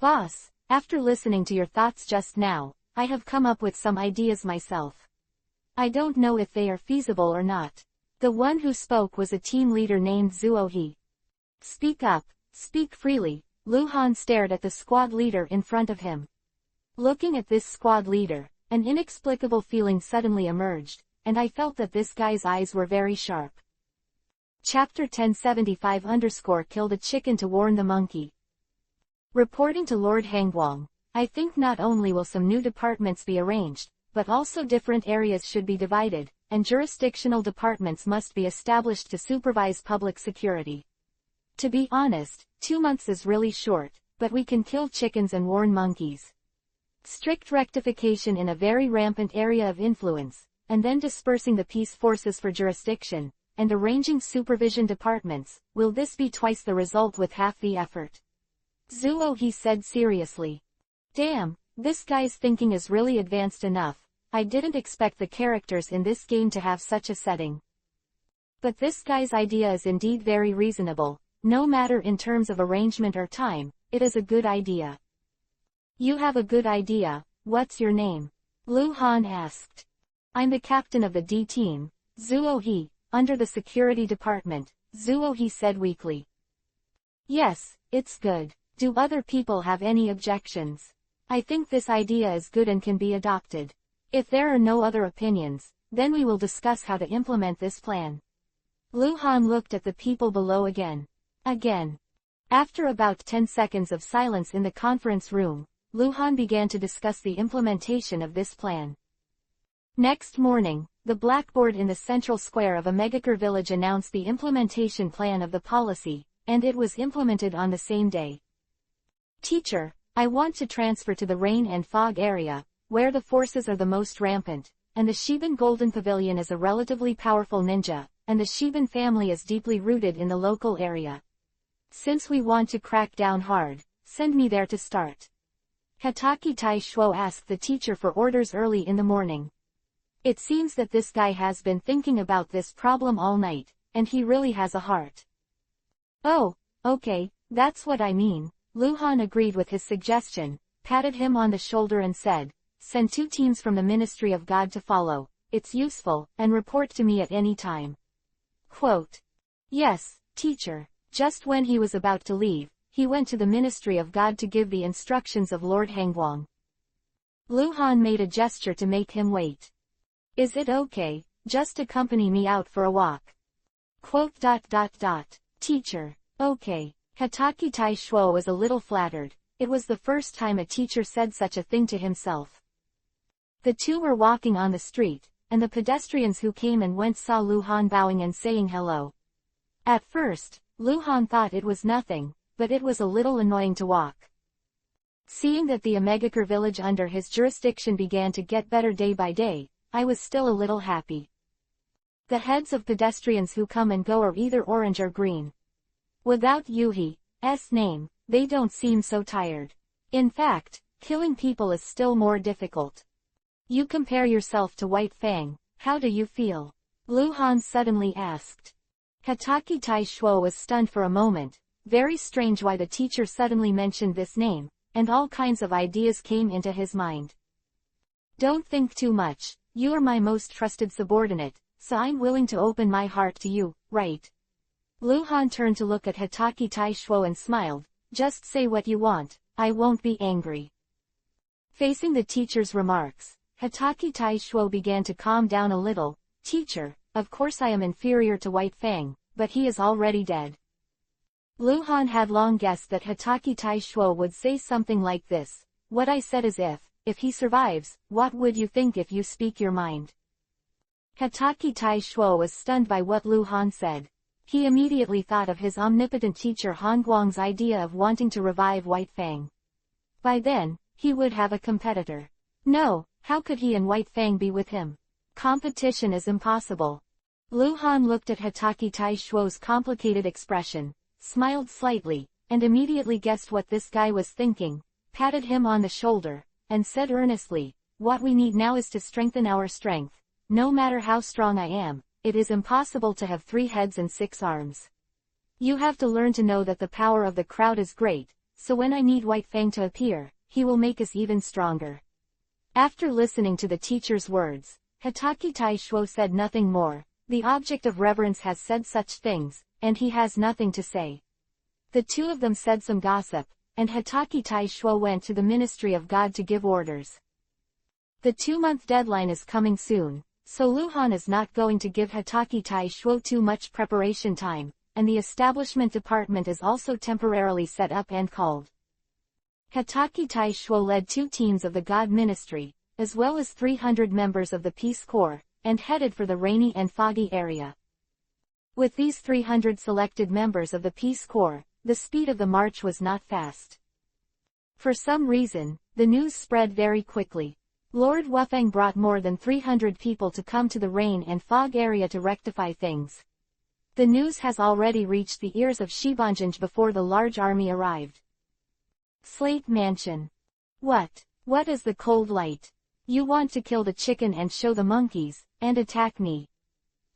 Boss, after listening to your thoughts just now, I have come up with some ideas myself. I don't know if they are feasible or not. The one who spoke was a team leader named Zuohi. Speak up, speak freely. Luhan stared at the squad leader in front of him. Looking at this squad leader, an inexplicable feeling suddenly emerged, and I felt that this guy's eyes were very sharp. Chapter 1075 _ killed a chicken to warn the monkey. Reporting to Lord Hangwang, I think not only will some new departments be arranged, but also different areas should be divided, and jurisdictional departments must be established to supervise public security. To be honest, 2 months is really short, but we can kill chickens and warn monkeys. Strict rectification in a very rampant area of influence, and then dispersing the peace forces for jurisdiction, and arranging supervision departments, will this be twice the result with half the effort? Zuohi said seriously. Damn, this guy's thinking is really advanced enough. I didn't expect the characters in this game to have such a setting. But this guy's idea is indeed very reasonable, no matter in terms of arrangement or time, it is a good idea. You have a good idea, what's your name? Luhan asked. I'm the captain of the D team, Zuohi, under the security department, Zuohi said weakly. Yes, it's good. Do other people have any objections? I think this idea is good and can be adopted. If there are no other opinions, then we will discuss how to implement this plan. Luhan looked at the people below again. After about 10 seconds of silence in the conference room, Luhan began to discuss the implementation of this plan. Next morning, the blackboard in the central square of a Megakure village announced the implementation plan of the policy, and it was implemented on the same day. Teacher, I want to transfer to the rain and fog area, where the forces are the most rampant, and the Shiban Golden Pavilion is a relatively powerful ninja, and the Shiban family is deeply rooted in the local area. Since we want to crack down hard, send me there to start. Hataki Tai Shuo asked the teacher for orders early in the morning. It seems that this guy has been thinking about this problem all night, and he really has a heart. Oh, okay, that's what I mean. Luhan agreed with his suggestion, patted him on the shoulder and said, send 2 teams from the Ministry of God to follow, it's useful, and report to me at any time. Quote. Yes, teacher. Just when he was about to leave, he went to the Ministry of God to give the instructions of Lord Hangwang. Luhan made a gesture to make him wait. Is it okay, just accompany me out for a walk? Quote. Teacher. Okay. Hataki Tai Shuo was a little flattered. It was the first time a teacher said such a thing to himself. The two were walking on the street, and the pedestrians who came and went saw Luhan bowing and saying hello. At first, Luhan thought it was nothing, but it was a little annoying to walk. Seeing that the Megakure village under his jurisdiction began to get better day by day, I was still a little happy. The heads of pedestrians who come and go are either orange or green. Without Yuhi's name, they don't seem so tired. In fact, killing people is still more difficult. You compare yourself to White Fang, how do you feel? Luhan suddenly asked. Hataki Tai Shuo was stunned for a moment, very strange why the teacher suddenly mentioned this name, and all kinds of ideas came into his mind. Don't think too much, you are my most trusted subordinate, so I'm willing to open my heart to you, right? Luhan turned to look at Hataki Tai Shuo and smiled, just say what you want, I won't be angry. Facing the teacher's remarks, Hataki Tai Shuo began to calm down a little. Teacher, of course I am inferior to White Fang, but he is already dead. Luhan had long guessed that Hataki Tai Shuo would say something like this. What I said is if he survives, what would you think if you speak your mind? Hataki Tai Shuo was stunned by what Luhan said. He immediately thought of his omnipotent teacher Han Guang's idea of wanting to revive White Fang. By then, he would have a competitor. No, how could he and White Fang be with him? Competition is impossible. Lu Han looked at Hitachi Taishuo's complicated expression, smiled slightly, and immediately guessed what this guy was thinking, patted him on the shoulder, and said earnestly, "What we need now is to strengthen our strength. No matter how strong I am, it is impossible to have 3 heads and 6 arms. You have to learn to know that the power of the crowd is great, so when I need White Fang to appear, he will make us even stronger." After listening to the teacher's words, Hitachi Taishuo said nothing more. The object of reverence has said such things, and he has nothing to say. The two of them said some gossip, and Hitachi Taishuo went to the Ministry of God to give orders. The 2-month deadline is coming soon, so Lu Han is not going to give Hitachi Taishuo too much preparation time, and the establishment department is also temporarily set up and called. Hitachi Taishuo led 2 teams of the God Ministry, as well as 300 members of the Peace Corps, and headed for the rainy and foggy area. With these 300 selected members of the Peace Corps, the speed of the march was not fast. For some reason, the news spread very quickly. Lord Wufang brought more than 300 people to come to the rain and fog area to rectify things. The news has already reached the ears of Shibanjanj before the large army arrived. Slate Mansion. What is the cold light? You want to kill the chicken and show the monkeys, and attack me.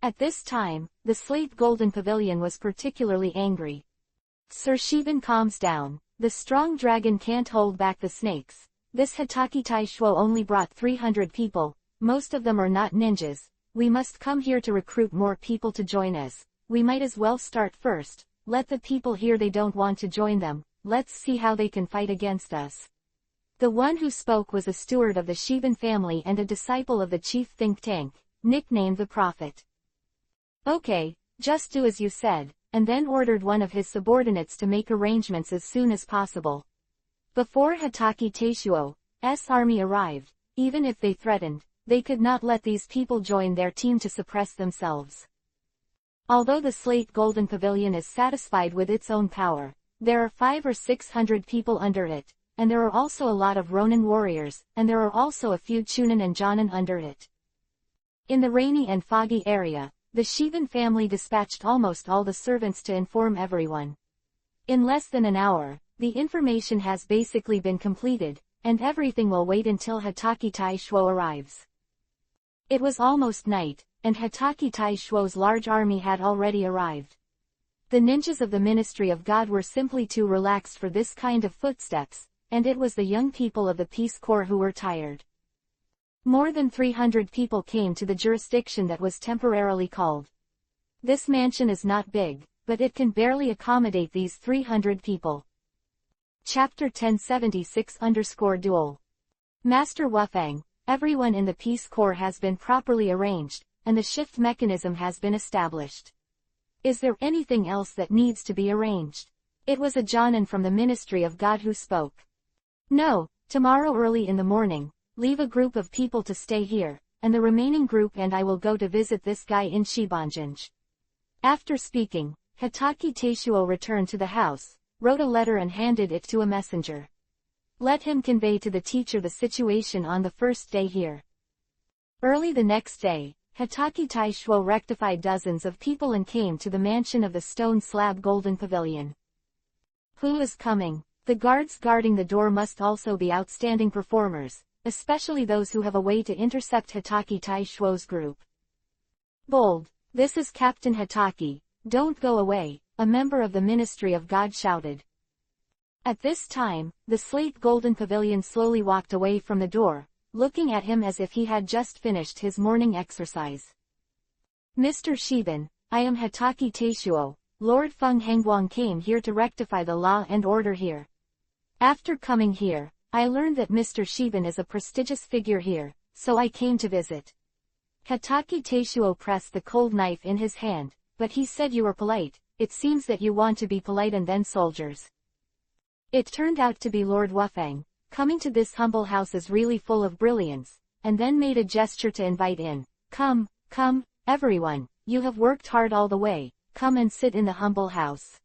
At this time, the Slate Golden Pavilion was particularly angry. Sir Shiban calms down, the strong dragon can't hold back the snakes. This Hitachi Taishuo only brought 300 people, most of them are not ninjas. We must come here to recruit more people to join us. We might as well start first, let the people here they don't want to join them, let's see how they can fight against us. The one who spoke was a steward of the Shiban family and a disciple of the chief think tank, nicknamed the Prophet. Okay, just do as you said, and then ordered one of his subordinates to make arrangements as soon as possible. Before Hitachi Taishuo's army arrived, even if they threatened, they could not let these people join their team to suppress themselves. Although the Slate Golden Pavilion is satisfied with its own power, there are 500 or 600 people under it, and there are also a lot of Ronin warriors, and there are also a few Chunin and Jonin under it. In the rainy and foggy area, the Shiban family dispatched almost all the servants to inform everyone. In less than an hour, the information has basically been completed, and everything will wait until Hitachi Taishuo arrives. It was almost night, and Hitachi Taishuo's large army had already arrived. The ninjas of the Ministry of God were simply too relaxed for this kind of footsteps, and it was the young people of the Peace Corps who were tired. More than 300 people came to the jurisdiction that was temporarily called. This mansion is not big, but it can barely accommodate these 300 people. Chapter 1076_Duel. Master Wufang, everyone in the Peace Corps has been properly arranged, and the shift mechanism has been established. Is there anything else that needs to be arranged? It was a Jonin from the Ministry of God who spoke. No, tomorrow early in the morning, leave a group of people to stay here, and the remaining group and I will go to visit this guy in Shibanjanj. After speaking, Hitachi Taishuo returned to the house, wrote a letter and handed it to a messenger. Let him convey to the teacher the situation on the first day here. Early the next day, Hitachi Taishuo rectified dozens of people and came to the mansion of the stone slab Golden Pavilion. Who is coming? The guards guarding the door must also be outstanding performers, especially those who have a way to intercept Hitachi Taishuo's group. Bold, this is Captain Hitachi, don't go away, a member of the Ministry of God shouted. At this time, the Slate Golden Pavilion slowly walked away from the door, looking at him as if he had just finished his morning exercise. Mr. Shiban, I am Hitachi Taishuo. Lord Feng Hengguang came here to rectify the law and order here. After coming here, I learned that Mr. Shiban is a prestigious figure here, so I came to visit. Hitachi Taishuo pressed the cold knife in his hand, but he said you were polite. It seems that you want to be polite and then soldiers. It turned out to be Lord Wufang. Coming to this humble house is really full of brilliance, and then made a gesture to invite in. Come, everyone, you have worked hard all the way, come and sit in the humble house."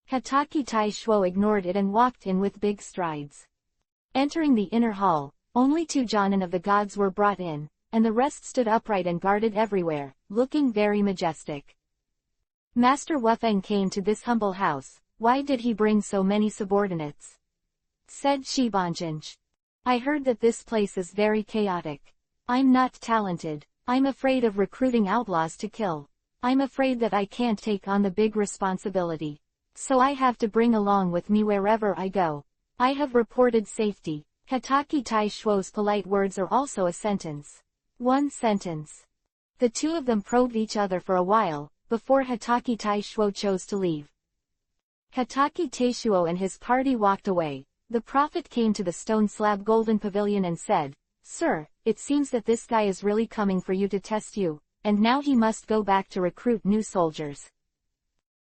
Hitachi Taishuo ignored it and walked in with big strides. Entering the inner hall, only 2 Jonin of the gods were brought in, and the rest stood upright and guarded everywhere, looking very majestic. "Master Wufeng came to this humble house, why did he bring so many subordinates?" said Shibanjinj. "I heard that this place is very chaotic. I'm not talented. I'm afraid of recruiting outlaws to kill. I'm afraid that I can't take on the big responsibility. So I have to bring along with me wherever I go. I have reported safety." Hitachi Taishuo's polite words are also a sentence. One sentence. The 2 of them probed each other for a while, before Hitachi Taishuo chose to leave. Hitachi Taishuo and his party walked away. The prophet came to the stone slab golden pavilion and said, "Sir, it seems that this guy is really coming for you to test you, and now he must go back to recruit new soldiers."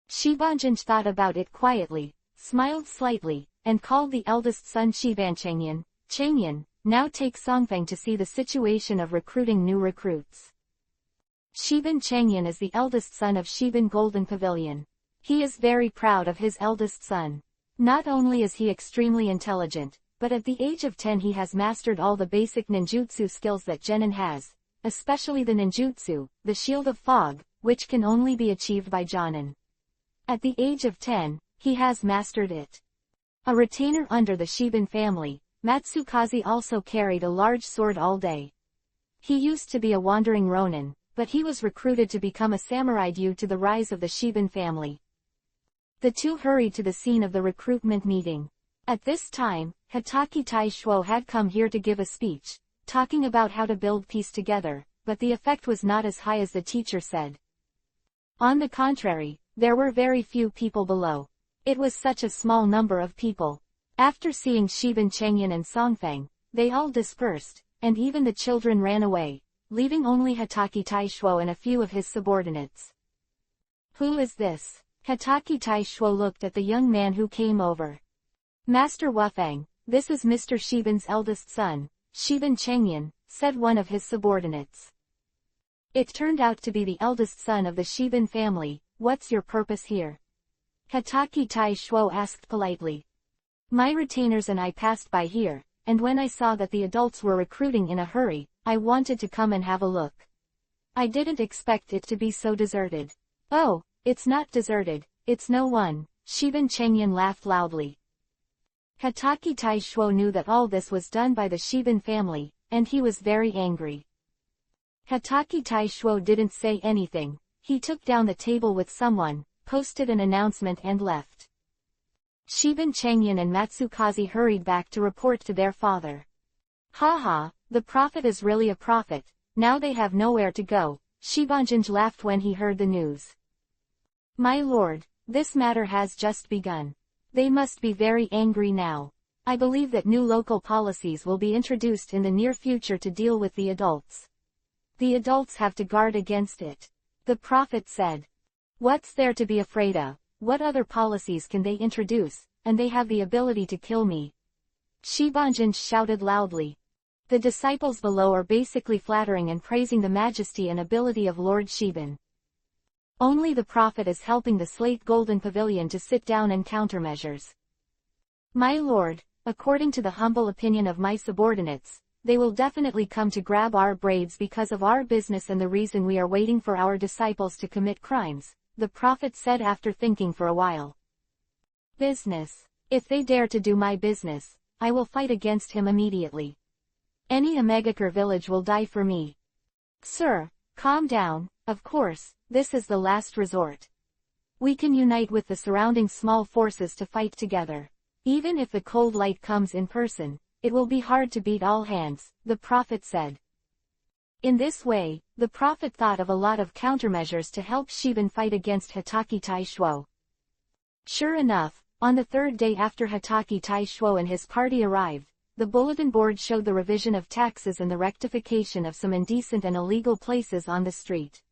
Shibanjinj thought about it quietly, smiled slightly, and called the eldest son Shiban Changyan. "Changyan, now take Songfeng to see the situation of recruiting new recruits." Shiban Changyan is the eldest son of Shiban Golden Pavilion. He is very proud of his eldest son. Not only is he extremely intelligent, but at the age of 10 he has mastered all the basic ninjutsu skills that genin has, especially the ninjutsu, the Shield of Fog, which can only be achieved by jonin. At the age of 10, he has mastered it. A retainer under the Shiban family, Matsukaze also carried a large sword all day. He used to be a wandering ronin, but he was recruited to become a samurai due to the rise of the Shiban family. The 2 hurried to the scene of the recruitment meeting. At this time, Hitachi Taishuo had come here to give a speech, talking about how to build peace together, but the effect was not as high as the teacher said. On the contrary, there were very few people below. It was such a small number of people. After seeing Shiban Changyan and Songfeng, they all dispersed, and even the children ran away, leaving only Hitachi Taishuo and a few of his subordinates. "Who is this?" Hitachi Taishuo looked at the young man who came over. "Master Wufeng, this is Mr. Shiban's eldest son, Shiban Changyan," said one of his subordinates. It turned out to be the eldest son of the Shiban family. "What's your purpose here?" Hitachi Taishuo asked politely. "My retainers and I passed by here, and when I saw that the adults were recruiting in a hurry, I wanted to come and have a look. I didn't expect it to be so deserted." "Oh, it's not deserted, it's no one," Shiban Changyan laughed loudly. Hitachi Taishuo knew that all this was done by the Shiban family, and he was very angry. Hitachi Taishuo didn't say anything. He took down the table with someone, posted an announcement and left. Shiban Changyan and Matsukaze hurried back to report to their father. "Haha, the prophet is really a prophet, now they have nowhere to go," Shibanjinj laughed when he heard the news. "My lord, this matter has just begun. They must be very angry now. I believe that new local policies will be introduced in the near future to deal with the adults. The adults have to guard against it," the prophet said. "What's there to be afraid of? What other policies can they introduce, and they have the ability to kill me?" Shibanjin shouted loudly. The disciples below are basically flattering and praising the majesty and ability of Lord Shiban. Only the prophet is helping the slate golden pavilion to sit down and countermeasures. "My lord, according to the humble opinion of my subordinates, they will definitely come to grab our braids because of our business and the reason we are waiting for our disciples to commit crimes," the prophet said after thinking for a while. "Business. If they dare to do my business, I will fight against him immediately. Any Omegakure village will die for me." "Sir, calm down, of course, this is the last resort. We can unite with the surrounding small forces to fight together. Even if the cold light comes in person, it will be hard to beat all hands," the prophet said. In this way, the prophet thought of a lot of countermeasures to help Shiban fight against Hitachi Taishuo. Sure enough, on the 3rd day after Hitachi Taishuo and his party arrived, the bulletin board showed the revision of taxes and the rectification of some indecent and illegal places on the street.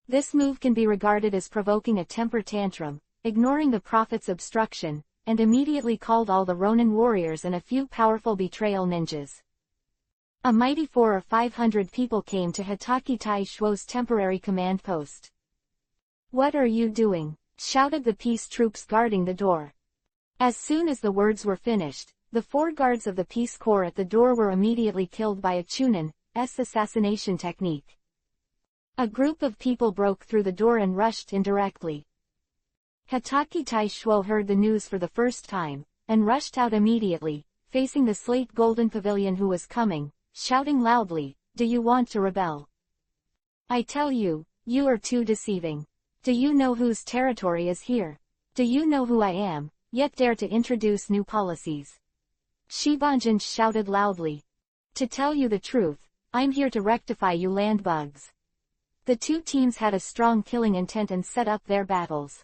This move can be regarded as provoking a temper tantrum, ignoring the prophet's obstruction, and immediately called all the Ronin warriors and a few powerful betrayal ninjas. A mighty 400 or 500 people came to Hitachi Taishuo's temporary command post. "What are you doing?" shouted the peace troops guarding the door. As soon as the words were finished, the 4 guards of the Peace Corps at the door were immediately killed by a Chunin's assassination technique. A group of people broke through the door and rushed in directly. Hitoki Taishuo heard the news for the first time, and rushed out immediately, facing the slate golden pavilion who was coming, shouting loudly, "Do you want to rebel? I tell you, you are too deceiving. Do you know whose territory is here? Do you know who I am, yet dare to introduce new policies?" Shibanjin shouted loudly. "To tell you the truth, I'm here to rectify you land bugs." The 2 teams had a strong killing intent and set up their battles.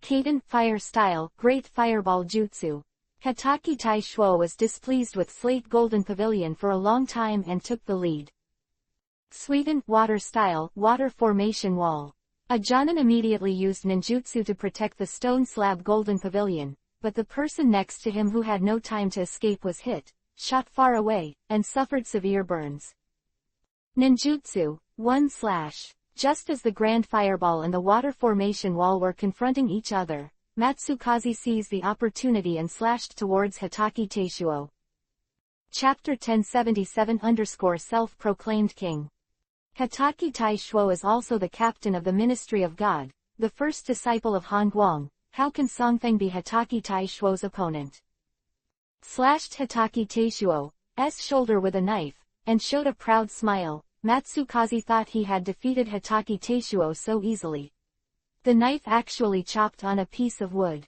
Kaden, Fire Style, Great Fireball Jutsu. Hitoki Taishuo was displeased with Slate Golden Pavilion for a long time and took the lead. Sweden, Water Style, Water Formation Wall. A Jonin immediately used ninjutsu to protect the stone slab Golden Pavilion, but the person next to him who had no time to escape was hit, shot far away, and suffered severe burns. Ninjutsu, 1/. Just as the Grand Fireball and the Water Formation Wall were confronting each other, Matsukaze seized the opportunity and slashed towards Hitoki Taishuo. Chapter 1077_Self-Proclaimed King. Hitoki Taishuo is also the captain of the Ministry of God, the first disciple of Han Guang. How can Songfeng be Hitoki Taishuo's opponent? Slashed Hitoki Taishuo's shoulder with a knife, and showed a proud smile. Matsukaze thought he had defeated Hitoki Taishuo so easily. The knife actually chopped on a piece of wood.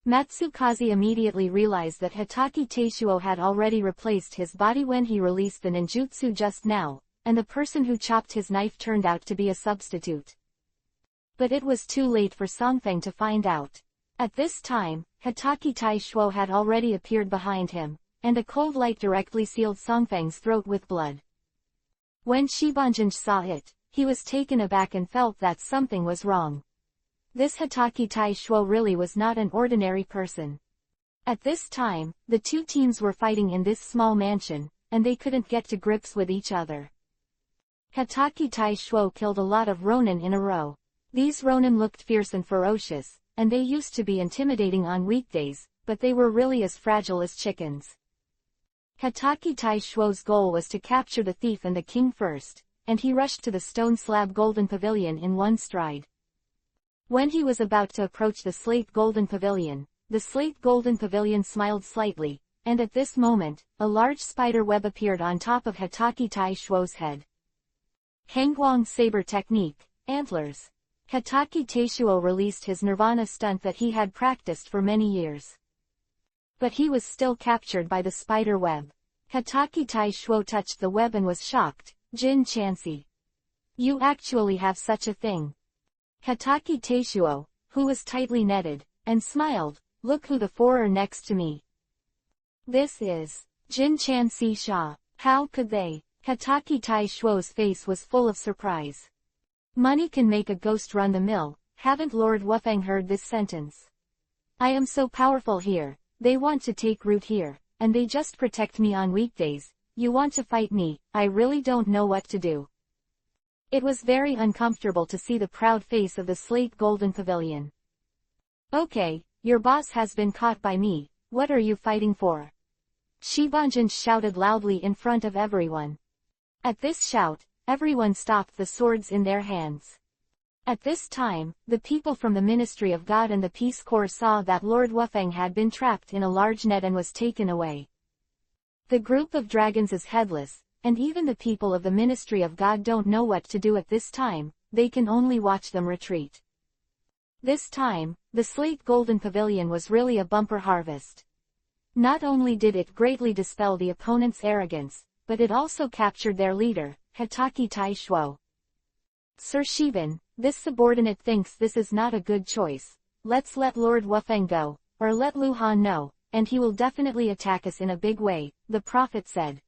Matsukaze immediately realized that Hitoki Taishuo had already replaced his body when he released the ninjutsu just now, and the person who chopped his knife turned out to be a substitute. But it was too late for Songfeng to find out. At this time, Hitoki Taishuo had already appeared behind him, and a cold light directly sealed Songfeng's throat with blood. When Shibanjin saw it, he was taken aback and felt that something was wrong. This Hitoki Taishuo really was not an ordinary person. At this time, the 2 teams were fighting in this small mansion, and they couldn't get to grips with each other. Hitoki Taishuo killed a lot of Ronin in a row. These Ronin looked fierce and ferocious, and they used to be intimidating on weekdays, but they were really as fragile as chickens. Hitoki Taishuo's goal was to capture the thief and the king first, and he rushed to the stone slab Golden Pavilion in one stride. When he was about to approach the slate Golden Pavilion, the slate Golden Pavilion smiled slightly, and at this moment, a large spider web appeared on top of Hitoki Taishuo's head. Hangguang Saber Technique, Antlers. Hitoki Taishuo released his Nirvana stunt that he had practiced for many years. But he was still captured by the spider web. Hitoki Taishuo touched the web and was shocked. "Jin Chansi. You actually have such a thing." Hitoki Taishuo, who was tightly netted, and smiled, "Look who the 4 are next to me. This is Jin Chansi Sha. How could they?" Hitoki Taishuo's face was full of surprise. Money can make a ghost run the mill. Haven't Lord Wufeng heard this sentence? I am so powerful here, they want to take root here, and they just protect me on weekdays. You want to fight me, I really don't know what to do. It was very uncomfortable to see the proud face of the slate Golden Pavilion. Okay, your boss has been caught by me, what are you fighting for? Shibanjin shouted loudly in front of everyone. At this shout, everyone stopped the swords in their hands. At this time, the people from the Ministry of God and the Peace Corps saw that Lord Wufeng had been trapped in a large net and was taken away. The group of dragons is headless, and even the people of the Ministry of God don't know what to do at this time, they can only watch them retreat. This time, the slate Golden Pavilion was really a bumper harvest. Not only did it greatly dispel the opponent's arrogance, but it also captured their leader, Hitoki Taishuo. Sir Shiban, this subordinate thinks this is not a good choice. Let's let Lord Wufeng go, or let Lu Han know, and he will definitely attack us in a big way, the prophet said.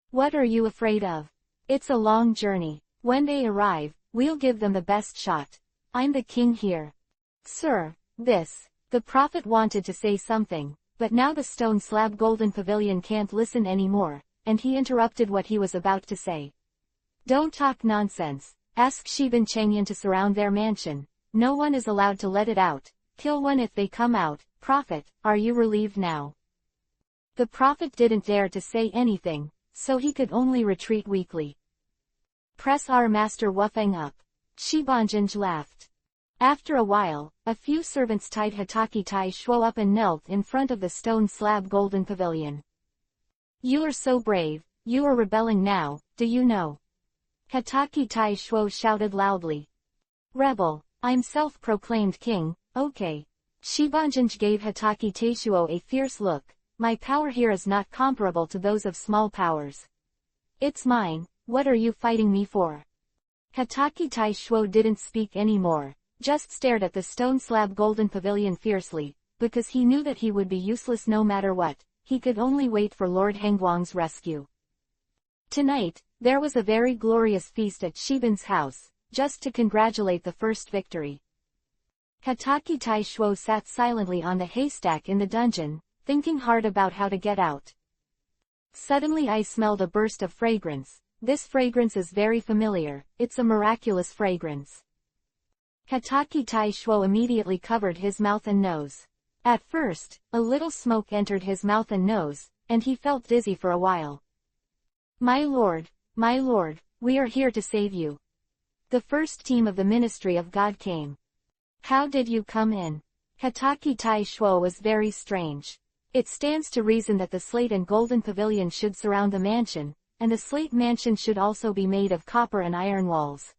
What are you afraid of? It's a long journey. When they arrive, we'll give them the best shot. I'm the king here. Sir, the prophet wanted to say something, but now the stone slab Golden Pavilion can't listen anymore, and he interrupted what he was about to say. Don't talk nonsense. Ask Shiban Changyan to surround their mansion. No one is allowed to let it out. Kill one if they come out. Prophet, are you relieved now? The prophet didn't dare to say anything, so he could only retreat weakly. Press our master Wufeng up. Shibanjanj laughed. After a while, a few servants tied Hotake Tai Shuo up and knelt in front of the stone slab golden pavilion. You are so brave, you are rebelling now, do you know? Hotake Tai Shuo shouted loudly. Rebel, I'm self-proclaimed king, okay. Shibanjanj gave Hotake Tai Shuo a fierce look. My power here is not comparable to those of small powers. It's mine, what are you fighting me for? Hotake Tai Shuo didn't speak anymore, just stared at the stone slab golden pavilion fiercely, because he knew that he would be useless no matter what. He could only wait for Lord Hengguang's rescue. Tonight, there was a very glorious feast at Shiban's house, just to congratulate the first victory. Hotake Tai Shuo sat silently on the haystack in the dungeon, thinking hard about how to get out. Suddenly I smelled a burst of fragrance. This fragrance is very familiar, it's a miraculous fragrance. Hotake Tai Shuo immediately covered his mouth and nose. At first, a little smoke entered his mouth and nose, and he felt dizzy for a while. My lord, we are here to save you. The first team of the Ministry of God came. How did you come in? Hotake Tai Shuo was very strange. It stands to reason that the slate and golden pavilion should surround the mansion, and the slate mansion should also be made of copper and iron walls.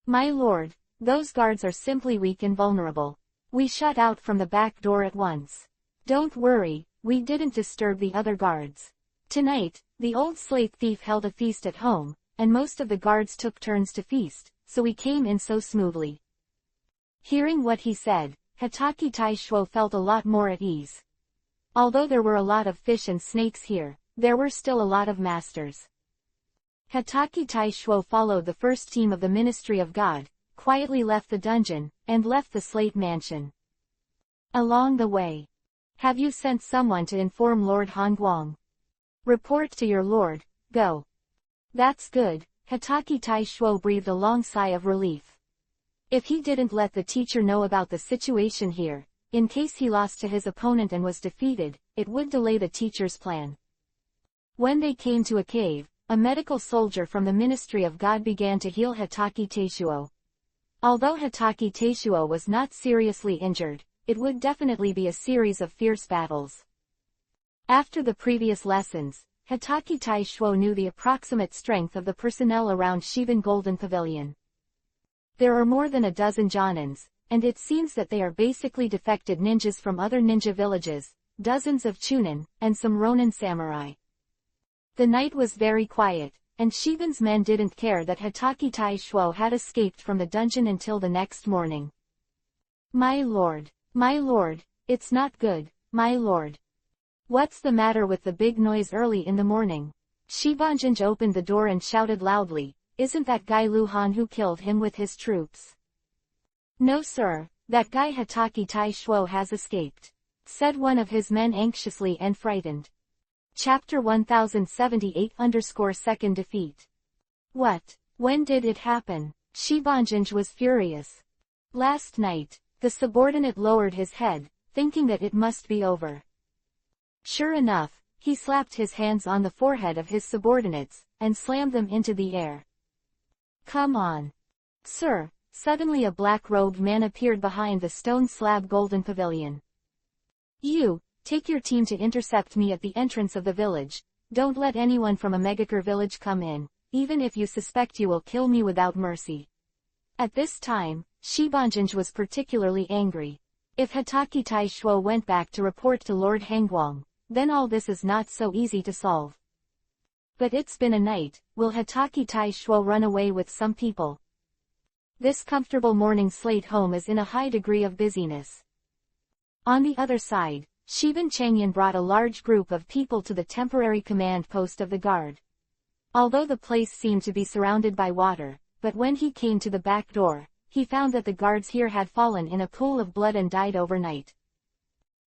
My lord, those guards are simply weak and vulnerable. We shut out from the back door at once. Don't worry, we didn't disturb the other guards. Tonight, the old slate thief held a feast at home, and most of the guards took turns to feast, so we came in so smoothly. Hearing what he said, Hotake Tai Shuo felt a lot more at ease. Although there were a lot of fish and snakes here, there were still a lot of masters. Hotake Tai Shuo followed the first team of the Ministry of God, quietly left the dungeon, and left the slate mansion. Along the way. Have you sent someone to inform Lord Hongguang? Report to your lord, go. That's good, Hotake Tai Shuo breathed a long sigh of relief. If he didn't let the teacher know about the situation here, in case he lost to his opponent and was defeated, it would delay the teacher's plan. When they came to a cave, a medical soldier from the Ministry of God began to heal Hotake Tai Shuo. Although Hotake Tai Shuo was not seriously injured, it would definitely be a series of fierce battles. After the previous lessons, Hotake Tai Shuo knew the approximate strength of the personnel around Shiban Golden Pavilion. There are more than a dozen Jonins, and it seems that they are basically defected ninjas from other ninja villages, dozens of Chunin, and some Ronin samurai. The night was very quiet, and Shiban's men didn't care that Hotake Tai Shuo had escaped from the dungeon until the next morning. My lord, it's not good, my lord. What's the matter with the big noise early in the morning? Shibanjanj opened the door and shouted loudly, isn't that guy Lu Han who killed him with his troops? No sir, that guy Hotake Tai Shuo has escaped, said one of his men anxiously and frightened. Chapter 1078-Second Defeat. What? When did it happen? Shibanjanj was furious. Last night, the subordinate lowered his head, thinking that it must be over. Sure enough, he slapped his hands on the forehead of his subordinates, and slammed them into the air. Come on. Sir, suddenly a black-robed man appeared behind the stone slab golden pavilion. You, take your team to intercept me at the entrance of the village. Don't let anyone from a Megakure village come in, even if you suspect you will kill me without mercy. At this time, Shibanjanj was particularly angry. If Hotake Tai Shuo went back to report to Lord Hengguang, then all this is not so easy to solve. But it's been a night, will Hotake Tai Shuo run away with some people? This comfortable morning slate home is in a high degree of busyness. On the other side, Shiban Changyan brought a large group of people to the temporary command post of the guard. Although the place seemed to be surrounded by water, but when he came to the back door, he found that the guards here had fallen in a pool of blood and died overnight.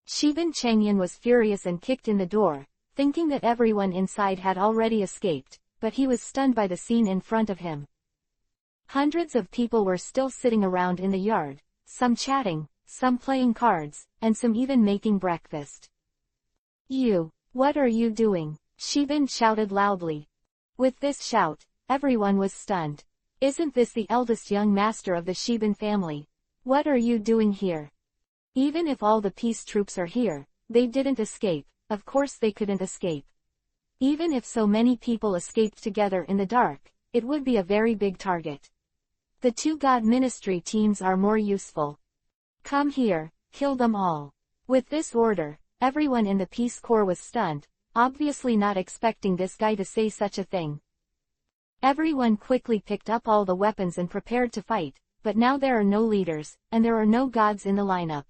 Shiban Changyan was furious and kicked in the door, thinking that everyone inside had already escaped, but he was stunned by the scene in front of him. Hundreds of people were still sitting around in the yard, some chatting, some playing cards, and some even making breakfast. What are you doing? Shibin shouted loudly. With this shout, everyone was stunned. Isn't this the eldest young master of the Shibin family? What are you doing here? Even if all the peace troops are here, they didn't escape. Of course they couldn't escape. Even if so many people escaped together in the dark, it would be a very big target. The two God Ministry teams are more useful. Come here, kill them all. With this order, everyone in the Peace Corps was stunned, obviously not expecting this guy to say such a thing. Everyone quickly picked up all the weapons and prepared to fight, but now there are no leaders, and there are no gods in the lineup.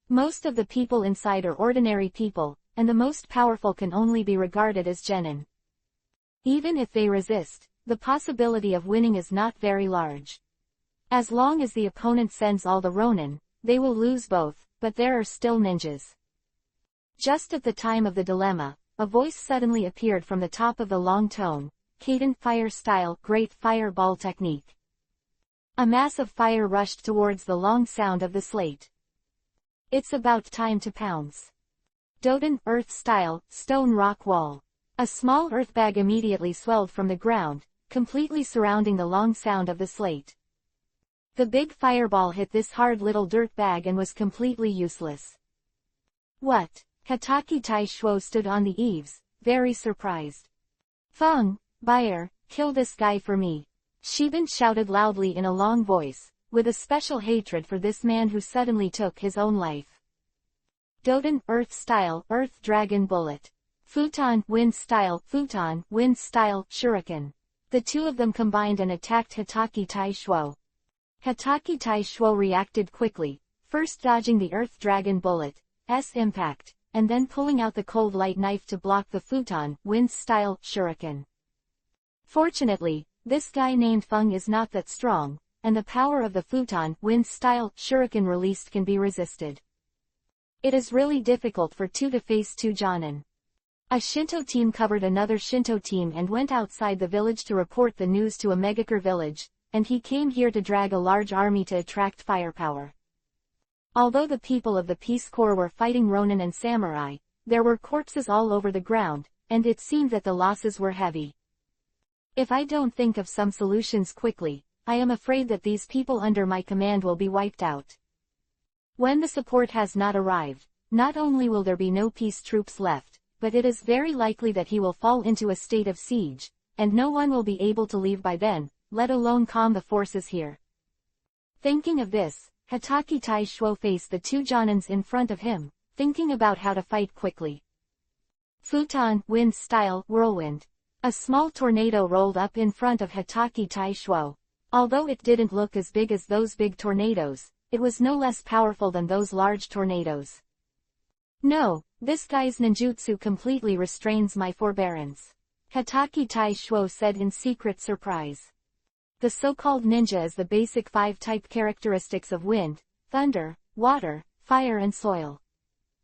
Most of the people inside are ordinary people, and the most powerful can only be regarded as genin. Even if they resist, the possibility of winning is not very large. As long as the opponent sends all the Ronin, they will lose both, but there are still ninjas. Just at the time of the dilemma, a voice suddenly appeared from the top of the long tone, Kaden Fire Style, Great Fireball Technique. A mass of fire rushed towards the long sound of the slate. It's about time to pounce. Doden, Earth Style, Stone Rock Wall. A small earth bag immediately swelled from the ground, completely surrounding the long sound of the slate. The big fireball hit this hard little dirt bag and was completely useless. What? Hataki Tai Shuo stood on the eaves, very surprised. Feng, buyer, kill this guy for me. Shibin shouted loudly in a long voice, with a special hatred for this man who suddenly took his own life. Doden, Earth Style, Earth Dragon Bullet. Futon, Wind Style, Futon, Wind Style, Shuriken. The two of them combined and attacked Hataki Tai Shuo. Hataki Tai Shuo reacted quickly, first dodging the Earth Dragon Bullet's impact, and then pulling out the cold light knife to block the Futon, Wind Style, Shuriken. Fortunately, this guy named Feng is not that strong, and the power of the Futon, Wind Style, Shuriken released can be resisted. It is really difficult for two to face two Jonin. A Shinto team covered another Shinto team and went outside the village to report the news to a Megakure village, and he came here to drag a large army to attract firepower. Although the people of the Peace Corps were fighting Ronin and samurai, there were corpses all over the ground, and it seemed that the losses were heavy. If I don't think of some solutions quickly, I am afraid that these people under my command will be wiped out. When the support has not arrived, not only will there be no peace troops left, but it is very likely that he will fall into a state of siege, and no one will be able to leave by then, let alone calm the forces here. Thinking of this, Hataki Tai Shuo faced the two Jonins in front of him, thinking about how to fight quickly. Futon, Wind Style, Whirlwind. A small tornado rolled up in front of Hataki Tai Shuo. Although it didn't look as big as those big tornadoes, it was no less powerful than those large tornadoes. No, this guy's ninjutsu completely restrains my forbearance. Hataki Tai Shuo said in secret surprise. The so-called ninja is the basic 5-type characteristics of wind, thunder, water, fire and soil.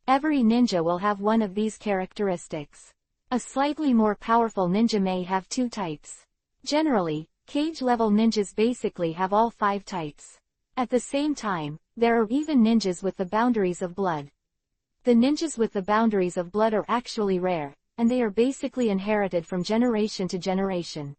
Every ninja will have one of these characteristics. A slightly more powerful ninja may have 2 types. Generally, cage-level ninjas basically have all 5 types. At the same time, there are even ninjas with the boundaries of blood. The ninjas with the boundaries of blood are actually rare, and they are basically inherited from generation to generation.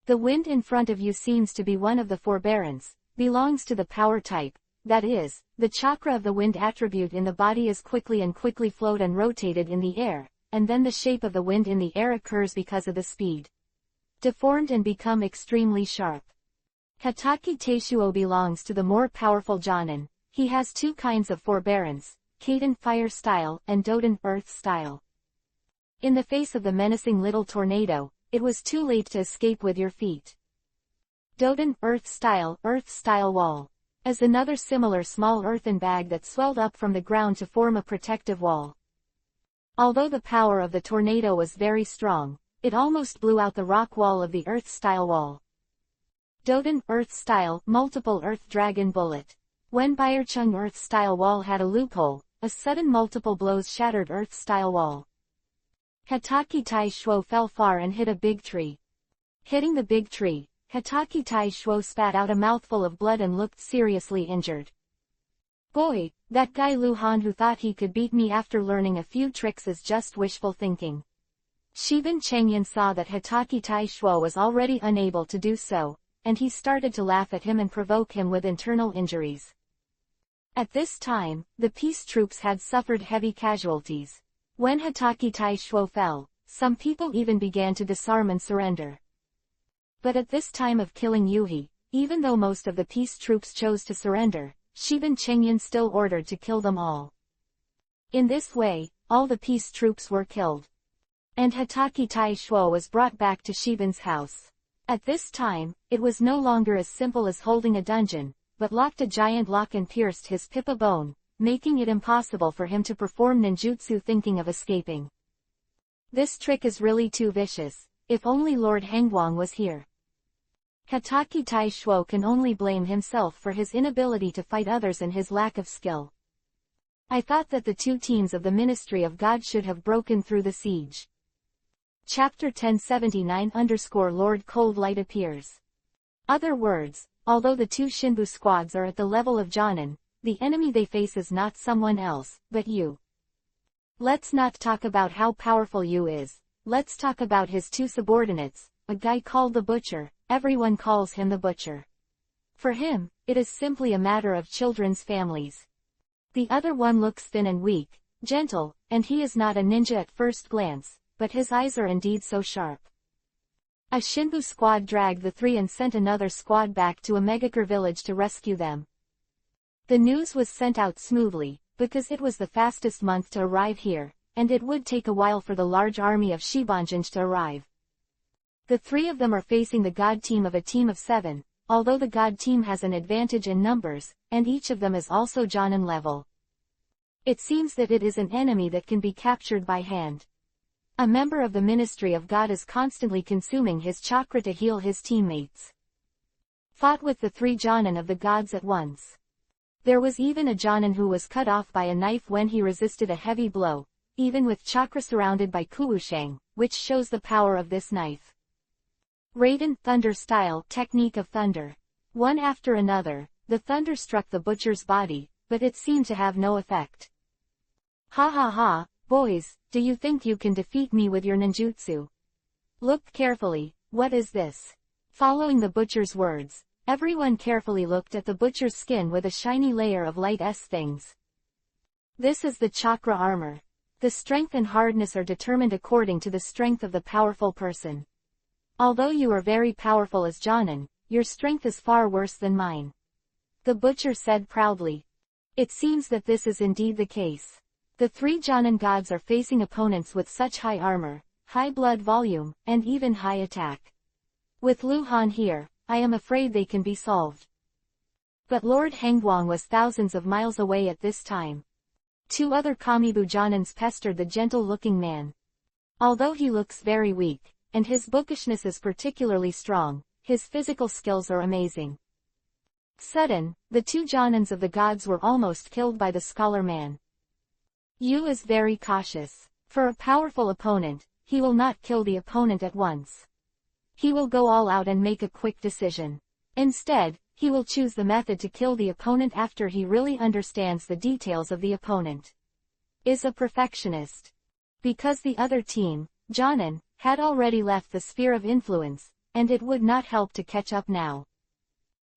The wind in front of you seems to be one of the forbearance, belongs to the power type, that is, the chakra of the wind attribute in the body is quickly flowed and rotated in the air, and then the shape of the wind in the air occurs because of the speed. Deformed and become extremely sharp. Hataki Teishuo belongs to the more powerful Jonin. He has 2 kinds of forbearance, Kaden Fire Style and Doden Earth Style. In the face of the menacing little tornado, it was too late to escape with your feet. Doden Earth Style Wall. As another similar small earthen bag that swelled up from the ground to form a protective wall. Although the power of the tornado was very strong, it almost blew out the rock wall of the Earth Style wall. Doden Earth Style Multiple Earth Dragon Bullet. When Byerchung Earth Style wall had a loophole, a sudden multiple blows shattered Earth Style wall. Hataki Tai Shuo fell far and hit a big tree. Hitting the big tree, Hokage I spat out a mouthful of blood and looked seriously injured. Boy, that guy Lu Han who thought he could beat me after learning a few tricks is just wishful thinking. Shibin Chengyan saw that Hokage I was already unable to do so, and he started to laugh at him and provoke him with internal injuries. At this time, the peace troops had suffered heavy casualties. When Hokage I fell, some people even began to disarm and surrender. But at this time of killing Yuhi, even though most of the peace troops chose to surrender, Shibin Chengyan still ordered to kill them all. In this way, all the peace troops were killed. And Hokage I was brought back to Shibin's house. At this time, it was no longer as simple as holding a dungeon, but locked a giant lock and pierced his pippa bone, making it impossible for him to perform ninjutsu thinking of escaping. This trick is really too vicious. If only Lord Hangguang was here. Hokage I can only blame himself for his inability to fight others and his lack of skill. I thought that the two teams of the Ministry of God should have broken through the siege. Chapter 1079 _ Cold Light appears. Other words, although the two Shinbu squads are at the level of Jonin, the enemy they face is not someone else, but Yu. Let's not talk about how powerful Yu is, let's talk about his two subordinates, a guy called the Butcher, everyone calls him the Butcher. For him, it is simply a matter of children's families. The other one looks thin and weak, gentle, and he is not a ninja at first glance, but his eyes are indeed so sharp. A Shinbu squad dragged the three and sent another squad back to a Megakure village to rescue them. The news was sent out smoothly, because it was the fastest month to arrive here, and it would take a while for the large army of Shibanjinj to arrive. The three of them are facing the God team of a team of 7, although the God team has an advantage in numbers, and each of them is also Jonin level. It seems that it is an enemy that can be captured by hand. A member of the Ministry of God is constantly consuming his chakra to heal his teammates. Fought with the three Jonin of the gods at once. There was even a Jonin who was cut off by a knife when he resisted a heavy blow, even with chakra surrounded by Kuwushang, which shows the power of this knife. Raiden Thunder Style Technique of Thunder. One after another, the thunder struck the Butcher's body, but it seemed to have no effect. Ha ha ha, boys, do you think you can defeat me with your ninjutsu? Look carefully, what is this? Following the Butcher's words, everyone carefully looked at the Butcher's skin with a shiny layer of light things. This is the chakra armor. The strength and hardness are determined according to the strength of the powerful person. Although you are very powerful as Jonin, your strength is far worse than mine. The Butcher said proudly. It seems that this is indeed the case. The three Jonin gods are facing opponents with such high armor, high blood volume, and even high attack. With Lu Han here, I am afraid they can be solved. But Lord Hangguang was thousands of miles away at this time. Two other Kamibu Jonins pestered the gentle-looking man. Although he looks very weak, and his bookishness is particularly strong, his physical skills are amazing. Sudden, the two Jonins of the gods were almost killed by the scholar man. Yu is very cautious. For a powerful opponent, he will not kill the opponent at once. He will go all out and make a quick decision. Instead, he will choose the method to kill the opponent after he really understands the details of the opponent. Is a perfectionist. Because the other team, Jonin, had already left the sphere of influence, and it would not help to catch up now.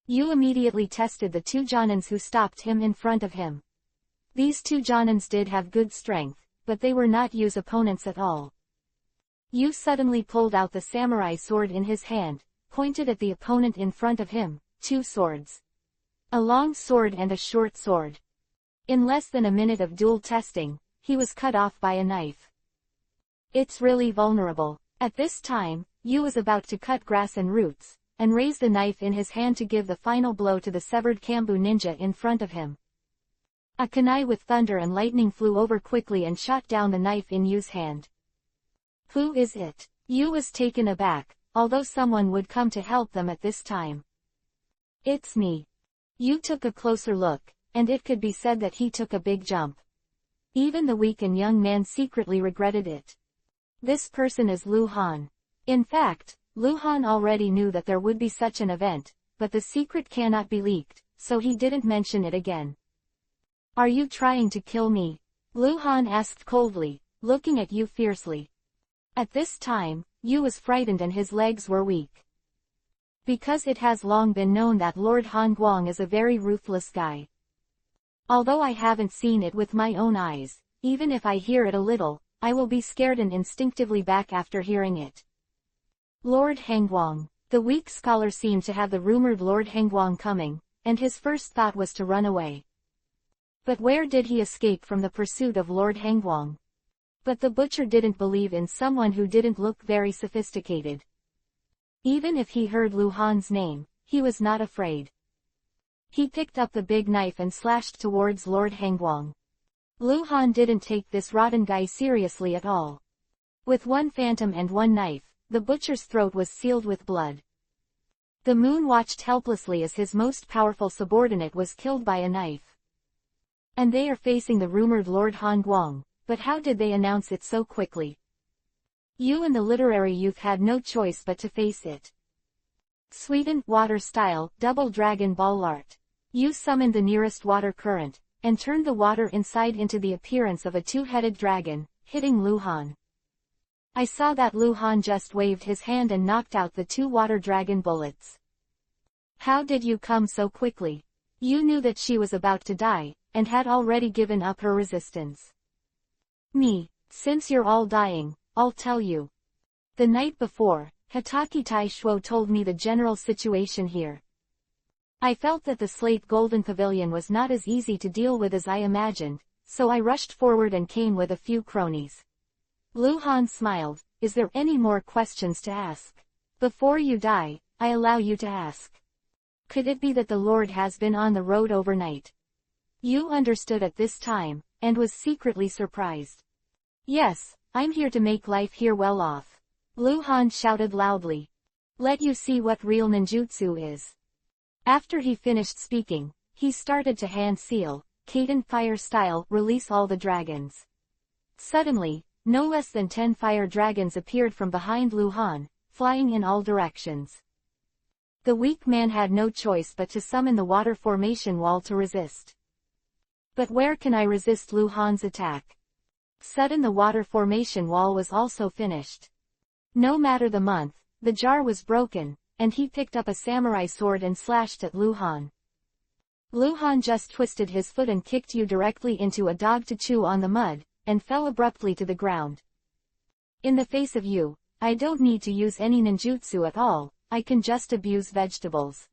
Yu immediately tested the two Jonins who stopped him in front of him. These two Jonins did have good strength, but they were not Yu's opponents at all. Yu suddenly pulled out the samurai sword in his hand, pointed at the opponent in front of him, two swords. A long sword and a short sword. In less than a minute of dual testing, he was cut off by a knife. It's really vulnerable. At this time, Yu was about to cut grass and roots, and raise the knife in his hand to give the final blow to the severed Kambu ninja in front of him. A kunai with thunder and lightning flew over quickly and shot down the knife in Yu's hand. Who is it? Yu was taken aback, although someone would come to help them at this time. It's me. Yu took a closer look, and it could be said that he took a big jump. Even the weak and young man secretly regretted it. This person is Lu Han. In fact, Lu Han already knew that there would be such an event, but the secret cannot be leaked, so he didn't mention it again. Are you trying to kill me? Lu Han asked coldly, looking at Yu fiercely. At this time, Yu was frightened and his legs were weak. Because it has long been known that Lord Han Guang is a very ruthless guy. Although I haven't seen it with my own eyes, even if I hear it a little, I will be scared and instinctively back after hearing it. Lord Hangguang. The weak scholar seemed to have the rumored Lord Hangguang coming, and his first thought was to run away. But where did he escape from the pursuit of Lord Hangguang? But the butcher didn't believe in someone who didn't look very sophisticated. Even if he heard Lu Han's name, he was not afraid. He picked up the big knife and slashed towards Lord Hangguang. Lu Han didn't take this rotten guy seriously at all. With one phantom and one knife, the butcher's throat was sealed with blood. The moon watched helplessly as his most powerful subordinate was killed by a knife. And they are facing the rumored Lord Han Guang, but how did they announce it so quickly? Yu and the literary youth had no choice but to face it. Sweden, water style, double dragon ball art. Yu summoned the nearest water current, and turned the water inside into the appearance of a two-headed dragon, hitting Lu Han. I saw that Lu Han just waved his hand and knocked out the two water dragon bullets. How did you come so quickly? Yu knew that she was about to die, and had already given up her resistance. Me, since you're all dying, I'll tell you. The night before, Hitachi Tai Shuo told me the general situation here. I felt that the slate golden pavilion was not as easy to deal with as I imagined, so I rushed forward and came with a few cronies. Lu Han smiled. Is there any more questions to ask? Before you die, I allow you to ask. Could it be that the Lord has been on the road overnight? Yu understood at this time, and was secretly surprised. Yes, I'm here to make life here well off. Lu Han shouted loudly. Let you see what real ninjutsu is. After he finished speaking, he started to hand seal, Kaden fire style, release all the dragons. Suddenly, no less than 10 fire dragons appeared from behind Lu Han, flying in all directions. The weak man had no choice but to summon the water formation wall to resist. But where can I resist Lu Han's attack? Sudden the water formation wall was also finished. No matter the month, the jar was broken, and he picked up a samurai sword and slashed at Lu Han. Lu Han just twisted his foot and kicked Yu directly into a dog to chew on the mud, and fell abruptly to the ground. In the face of Yu, I don't need to use any ninjutsu at all, I can just abuse vegetables.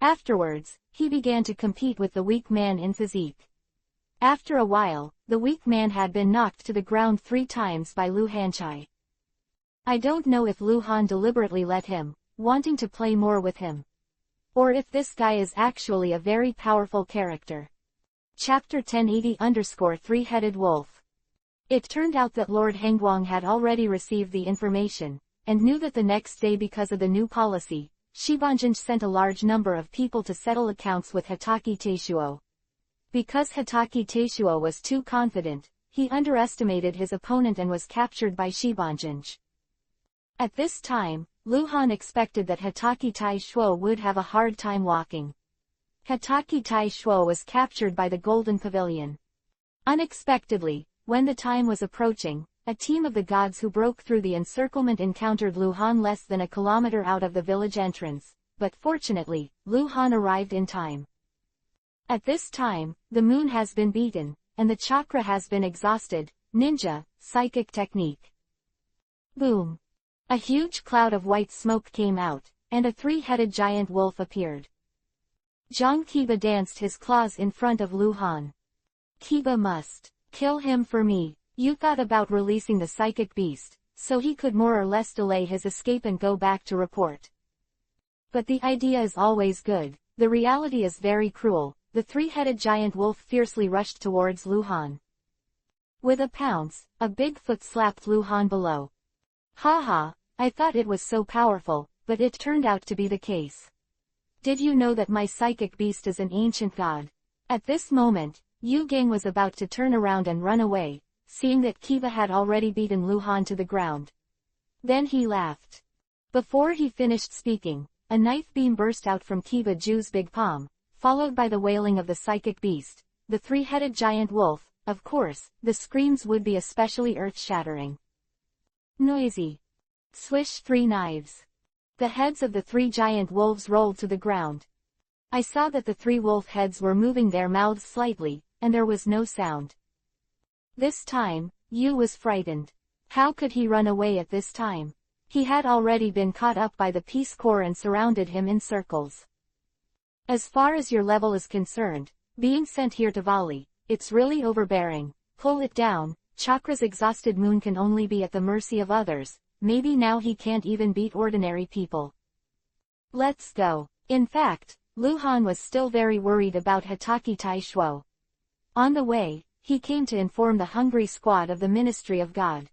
Afterwards, he began to compete with the weak man in physique. After a while, the weak man had been knocked to the ground 3 times by Lu Hanchai. I don't know if Lu Han deliberately let him, wanting to play more with him. Or if this guy is actually a very powerful character. Chapter 1080_3-Headed Wolf. It turned out that Lord Hangguang had already received the information, and knew that the next day because of the new policy, Shibanjin sent a large number of people to settle accounts with Hitachi Taishuo. Because Hitachi Taishuo was too confident, he underestimated his opponent and was captured by Shibanjin. At this time, Lu Han expected that Hitachi Taishuo would have a hard time walking. Hitachi Taishuo was captured by the Golden Pavilion. Unexpectedly, when the time was approaching, a team of the gods who broke through the encirclement encountered Lu Han less than a kilometer out of the village entrance, but fortunately, Lu Han arrived in time. At this time, the moon has been beaten, and the chakra has been exhausted. Ninja, psychic technique. Boom. A huge cloud of white smoke came out, and a 3-headed giant wolf appeared. Zhang Qiba danced his claws in front of Lu Han. Qiba must kill him for me. You thought about releasing the psychic beast, so he could more or less delay his escape and go back to report. But the idea is always good, the reality is very cruel. The 3-headed giant wolf fiercely rushed towards Lu Han. With a pounce, a big foot slapped Lu Han below. Haha, I thought it was so powerful, but it turned out to be the case. Did you know that my psychic beast is an ancient god? At this moment, Yu Gang was about to turn around and run away, seeing that Qiba had already beaten Lu Han to the ground. Then he laughed. Before he finished speaking, a knife beam burst out from Kiba Ju's big palm, followed by the wailing of the psychic beast, the three-headed giant wolf. Of course, the screams would be especially earth-shattering. Noisy. Swish 3 knives. The heads of the 3 giant wolves rolled to the ground. I saw that the 3 wolf heads were moving their mouths slightly, and there was no sound. This time, Yu was frightened. How could he run away at this time? He had already been caught up by the Peace Corps and surrounded him in circles. As far as your level is concerned, being sent here to volley, it's really overbearing. Pull it down. Chakra's exhausted moon can only be at the mercy of others. Maybe now he can't even beat ordinary people. Let's go. In fact, Lu Han was still very worried about Hitoki Taishuo. On the way, he came to inform the hungry squad of the Ministry of God.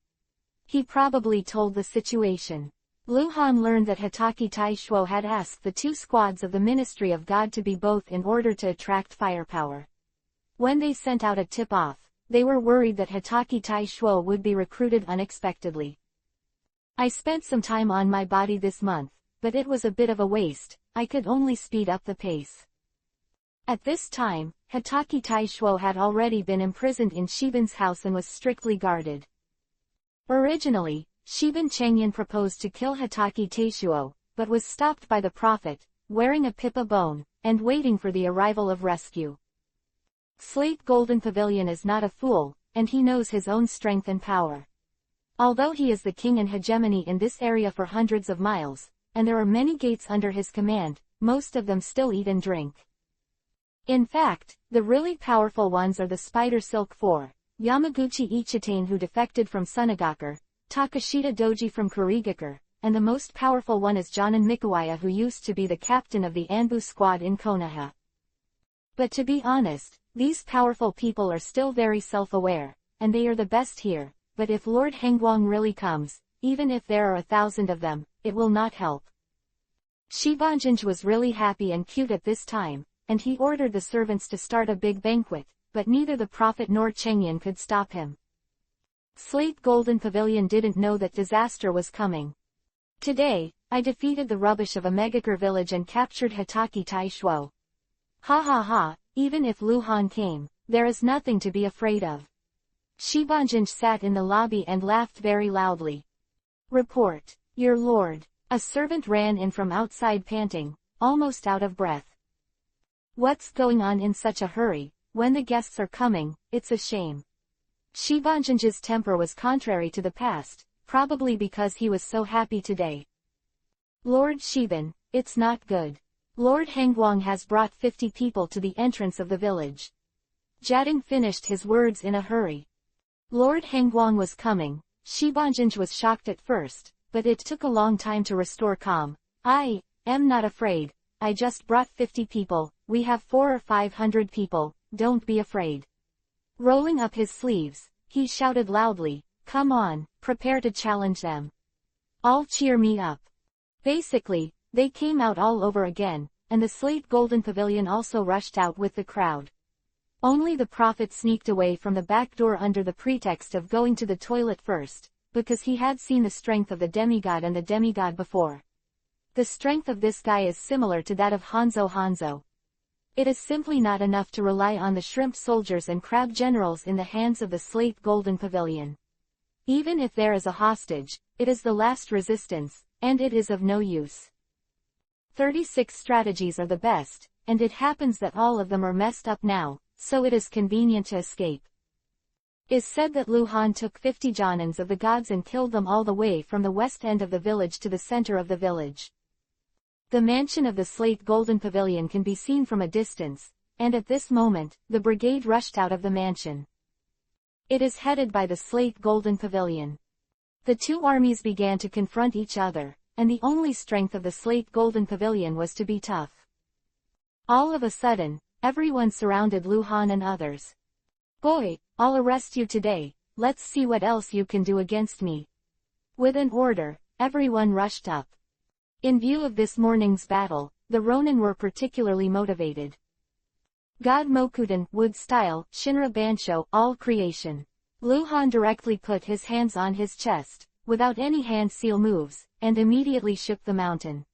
He probably told the situation. Lu Han learned that Hitoki Taishuo had asked the 2 squads of the Ministry of God to be both in order to attract firepower. When they sent out a tip-off, they were worried that Hitoki Taishuo would be recruited unexpectedly. I spent some time on my body this month, but it was a bit of a waste. I could only speed up the pace. At this time, Hitoki Taishuo had already been imprisoned in Shiban's house and was strictly guarded. Originally, Shiban Changyan proposed to kill Hitoki Taishuo, but was stopped by the prophet, wearing a pipa bone, and waiting for the arrival of rescue. Slate Golden Pavilion is not a fool, and he knows his own strength and power. Although he is the king and hegemony in this area for hundreds of miles, and there are many gates under his command, most of them still eat and drink. In fact, the really powerful ones are the Spider Silk 4, Yamaguchi Ichitane who defected from Sunagakure, Takashita Doji from Kurigakure, and the most powerful one is Jonan Mikuwaya who used to be the captain of the Anbu squad in Konoha. But to be honest, these powerful people are still very self-aware, and they are the best here, but if Lord Hengguang really comes, even if there are 1,000 of them, it will not help. Shibanjinj was really happy and cute at this time, and he ordered the servants to start a big banquet, but neither the prophet nor Chengyan could stop him. Slate Golden Pavilion didn't know that disaster was coming. Today, I defeated the rubbish of a Megakure village and captured Hitoki Taishuo. Ha ha ha, even if Lu Han came, there is nothing to be afraid of. Shibanjinj sat in the lobby and laughed very loudly. Report, your lord. A servant ran in from outside panting, almost out of breath. What's going on in such a hurry? When the guests are coming, it's a shame. Shibanjinj's temper was contrary to the past, probably because he was so happy today. Lord Shiban, it's not good. Lord Hengguang has brought 50 people to the entrance of the village. Jading finished his words in a hurry. Lord Hengguang was coming. Shibanjinj was shocked at first, but it took a long time to restore calm. I am not afraid. I just brought 50 people. We have 400 or 500 people. Don't be afraid. Rolling up his sleeves, he shouted loudly, come on, prepare to challenge them. All cheer me up. Basically, they came out all over again, and the Slate Golden Pavilion also rushed out with the crowd. Only the prophet sneaked away from the back door under the pretext of going to the toilet first, because he had seen the strength of the demigod and the demigod before. The strength of this guy is similar to that of Hanzo. It is simply not enough to rely on the shrimp soldiers and crab generals in the hands of the Slate Golden Pavilion. Even if there is a hostage, it is the last resistance, and it is of no use. 36 strategies are the best, and it happens that all of them are messed up now, so it is convenient to escape. Is said that Lu Han took 50 Jonins of the gods and killed them all the way from the west end of the village to the center of the village. The mansion of the Slate Golden Pavilion can be seen from a distance, and at this moment, the brigade rushed out of the mansion. It is headed by the Slate Golden Pavilion. The 2 armies began to confront each other, and the only strength of the Slate Golden Pavilion was to be tough. All of a sudden, everyone surrounded Lu Han and others. Boy, I'll arrest you today, let's see what else you can do against me. With an order, everyone rushed up. In view of this morning's battle, the Ronin were particularly motivated. God Mokudan, wood style, Shinra Bansho, all creation. Lu Han directly put his hands on his chest, without any hand seal moves, and immediately shook the mountain.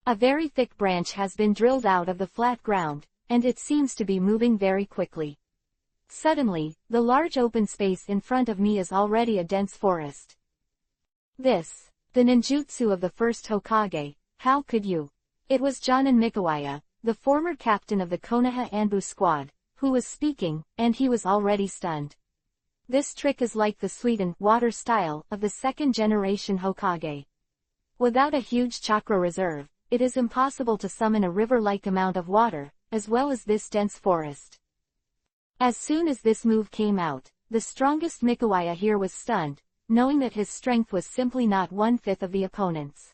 A very thick branch has been drilled out of the flat ground, and it seems to be moving very quickly. Suddenly, the large open space in front of me is already a dense forest. This, the ninjutsu of the first Hokage, how could you? It was Jonin Mikawaya, the former captain of the Konoha Anbu squad, who was speaking, and he was already stunned. This trick is like the sweetened water style of the second-generation Hokage. Without a huge chakra reserve, it is impossible to summon a river-like amount of water, as well as this dense forest. As soon as this move came out, the strongest Mikawaya here was stunned, knowing that his strength was simply not one-fifth of the opponent's.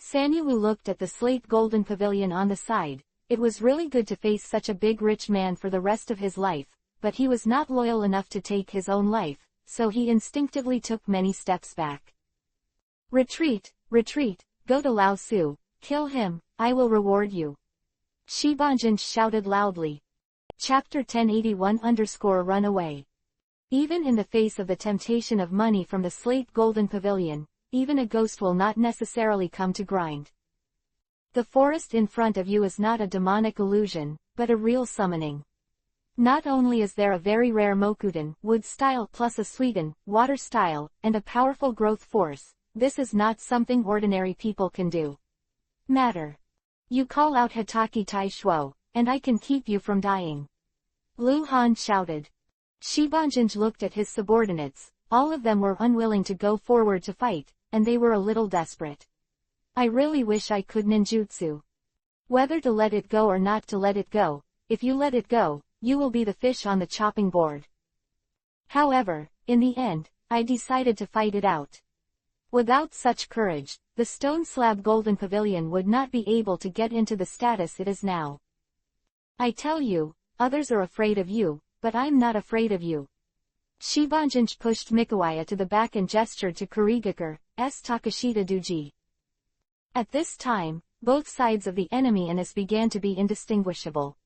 Sanyuwu looked at the slate golden pavilion on the side. It was really good to face such a big rich man for the rest of his life, but he was not loyal enough to take his own life, so he instinctively took many steps back. Retreat, retreat, go to Lao Su, kill him, I will reward you. Shibanjin shouted loudly. Chapter 1081-Run Away. Even in the face of the temptation of money from the slate golden pavilion, even a ghost will not necessarily come to grind. The forest in front of you is not a demonic illusion, but a real summoning. Not only is there a very rare Mokuden wood style plus a sweeten water style, and a powerful growth force, this is not something ordinary people can do. Matter. You call out Hitaki Tai Shuo, and I can keep you from dying. Lu Han shouted. Shibanjin looked at his subordinates, all of them were unwilling to go forward to fight, and they were a little desperate. I really wish I could ninjutsu. Whether to let it go or not to let it go, if you let it go, you will be the fish on the chopping board. However, in the end, I decided to fight it out. Without such courage, the stone slab golden pavilion would not be able to get into the status it is now. I tell you, others are afraid of you, but I'm not afraid of you. Shibanjin pushed Mikawaya to the back and gestured to Kurigakur's Takashita Duji. At this time, both sides of the enemy and us began to be indistinguishable.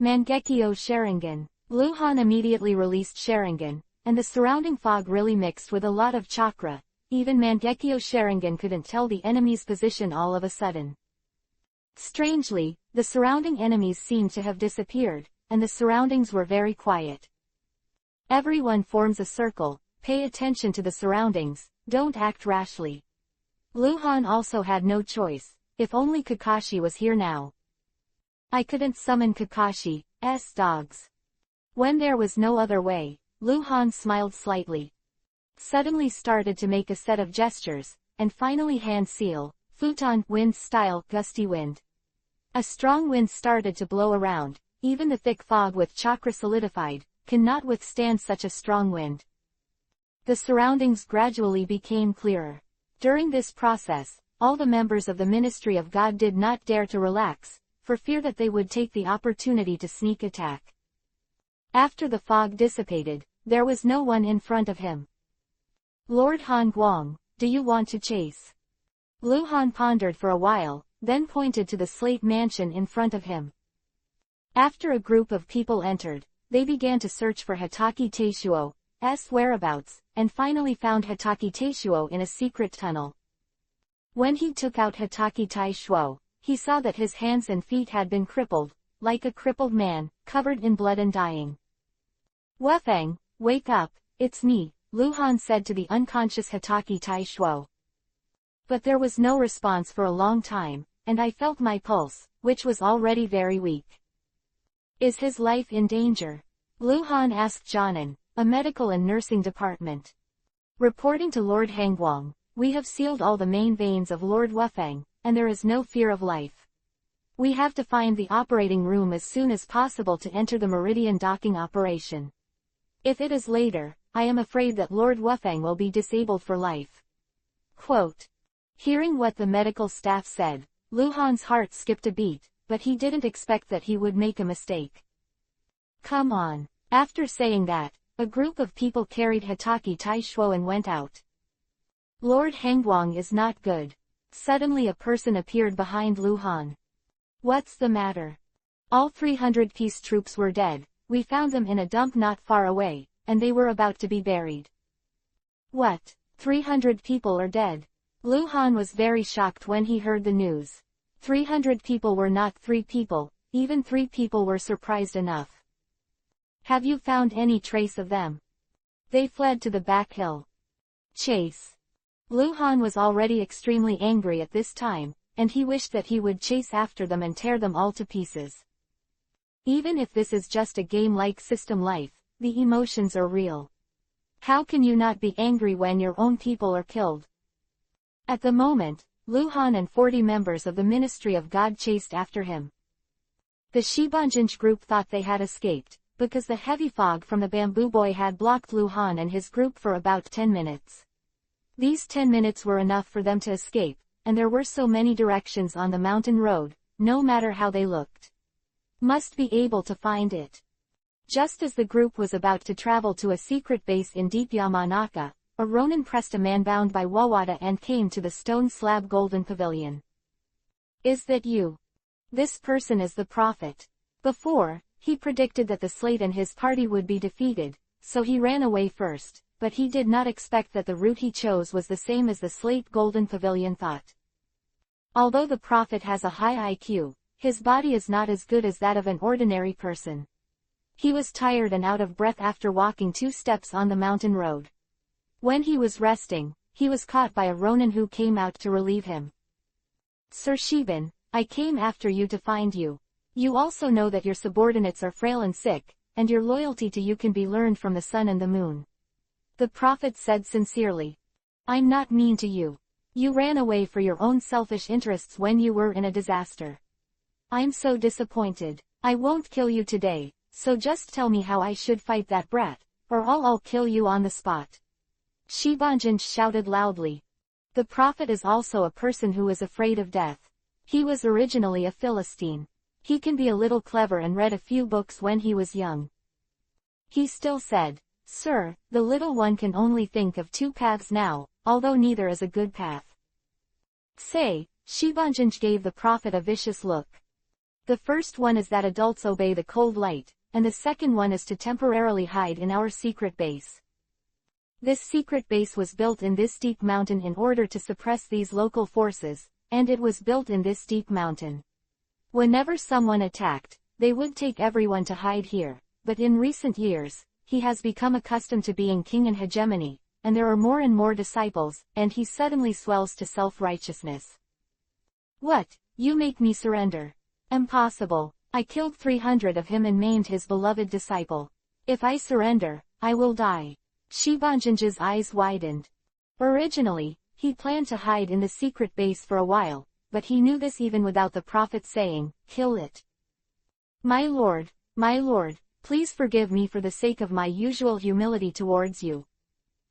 Mangekyo Sharingan. Lu Han immediately released Sharingan, and the surrounding fog really mixed with a lot of chakra. Even Mangekyo Sharingan couldn't tell the enemy's position all of a sudden. Strangely, the surrounding enemies seemed to have disappeared, and the surroundings were very quiet. Everyone forms a circle, pay attention to the surroundings, don't act rashly. Lu Han also had no choice, if only Kakashi was here now. I couldn't summon Kakashi's dogs. When there was no other way, Lu Han smiled slightly. Suddenly started to make a set of gestures, and finally hand seal, futon wind style gusty wind. A strong wind started to blow around, even the thick fog with chakra solidified, cannot withstand such a strong wind. The surroundings gradually became clearer. During this process, all the members of the Ministry of God did not dare to relax, for fear that they would take the opportunity to sneak attack. After the fog dissipated, there was no one in front of him. Lord Han Guang, do you want to chase? Lu Han pondered for a while, then pointed to the slate mansion in front of him. After a group of people entered, they began to search for Hitaki Taishuo's whereabouts, and finally found Hitaki Taishuo in a secret tunnel. When he took out Hitaki Taishuo, he saw that his hands and feet had been crippled, like a crippled man, covered in blood and dying. Wufeng, wake up, it's me, Lu Han said to the unconscious Hitaki Taishuo. But there was no response for a long time, and I felt my pulse, which was already very weak. Is his life in danger? Lu Han asked Jonin, a medical and nursing department. Reporting to Lord Hangguang, we have sealed all the main veins of Lord Wufeng, and there is no fear of life. We have to find the operating room as soon as possible to enter the meridian docking operation. If it is later, I am afraid that Lord Wufeng will be disabled for life. Quote. Hearing what the medical staff said, Lu Han's heart skipped a beat, but he didn't expect that he would make a mistake. Come on. After saying that, a group of people carried Hitaki Taishuo and went out. Lord Hangguang is not good. Suddenly a person appeared behind Lu Han. What's the matter? All 300 peace troops were dead, we found them in a dump not far away, and they were about to be buried. What? 300 people are dead. Lu Han was very shocked when he heard the news. 300 people were not 3 people, even 3 people were surprised enough. Have you found any trace of them? They fled to the back hill. Chase. Lu Han was already extremely angry at this time, and he wished that he would chase after them and tear them all to pieces. Even if this is just a game-like system life, the emotions are real. How can you not be angry when your own people are killed? At the moment, Lu Han and 40 members of the Ministry of God chased after him. The Shibanjinj group thought they had escaped, because the heavy fog from the bamboo boy had blocked Lu Han and his group for about 10 minutes. These 10 minutes were enough for them to escape, and there were so many directions on the mountain road, no matter how they looked. Must be able to find it. Just as the group was about to travel to a secret base in deep Yamanaka, a Ronin pressed a man bound by Wawada and came to the stone slab golden pavilion. Is that you? This person is the prophet. Before, he predicted that the Slate and his party would be defeated, so he ran away first, but he did not expect that the route he chose was the same as the Slate golden pavilion thought. Although the prophet has a high IQ, his body is not as good as that of an ordinary person. He was tired and out of breath after walking 2 steps on the mountain road. When he was resting, he was caught by a Ronin who came out to relieve him. Sir Shiban, I came after you to find you. You also know that your subordinates are frail and sick, and your loyalty to you can be learned from the sun and the moon. The prophet said sincerely. I'm not mean to you. You ran away for your own selfish interests when you were in a disaster. I'm so disappointed. I won't kill you today, so just tell me how I should fight that brat, or I'll kill you on the spot. Shibanjin shouted loudly. The prophet is also a person who is afraid of death. He was originally a Philistine. He can be a little clever and read a few books when he was young. He still said, Sir, the little one can only think of 2 paths now, although neither is a good path. Say, Shibanjin gave the prophet a vicious look. The first one is that adults obey the cold light, and the second one is to temporarily hide in our secret base. This secret base was built in this deep mountain in order to suppress these local forces, and it was built in this deep mountain. Whenever someone attacked, they would take everyone to hide here, but in recent years, he has become accustomed to being king and hegemony, and there are more and more disciples, and he suddenly swells to self-righteousness. What, you make me surrender? Impossible. I killed 300 of him and maimed his beloved disciple. If I surrender, I will die. Shibanjin's eyes widened. Originally, he planned to hide in the secret base for a while, but he knew this even without the prophet saying, kill it. My lord, please forgive me for the sake of my usual humility towards you.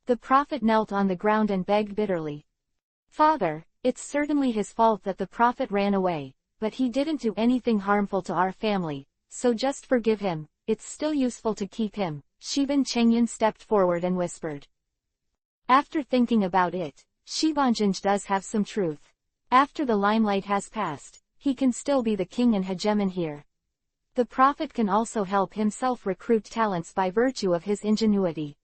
The prophet knelt on the ground and begged bitterly. Father, it's certainly his fault that the prophet ran away, but he didn't do anything harmful to our family, so just forgive him, it's still useful to keep him. Shiban Chengyun stepped forward and whispered. After thinking about it, Shibanjin does have some truth. After the limelight has passed, he can still be the king and hegemon here. The prophet can also help himself recruit talents by virtue of his ingenuity.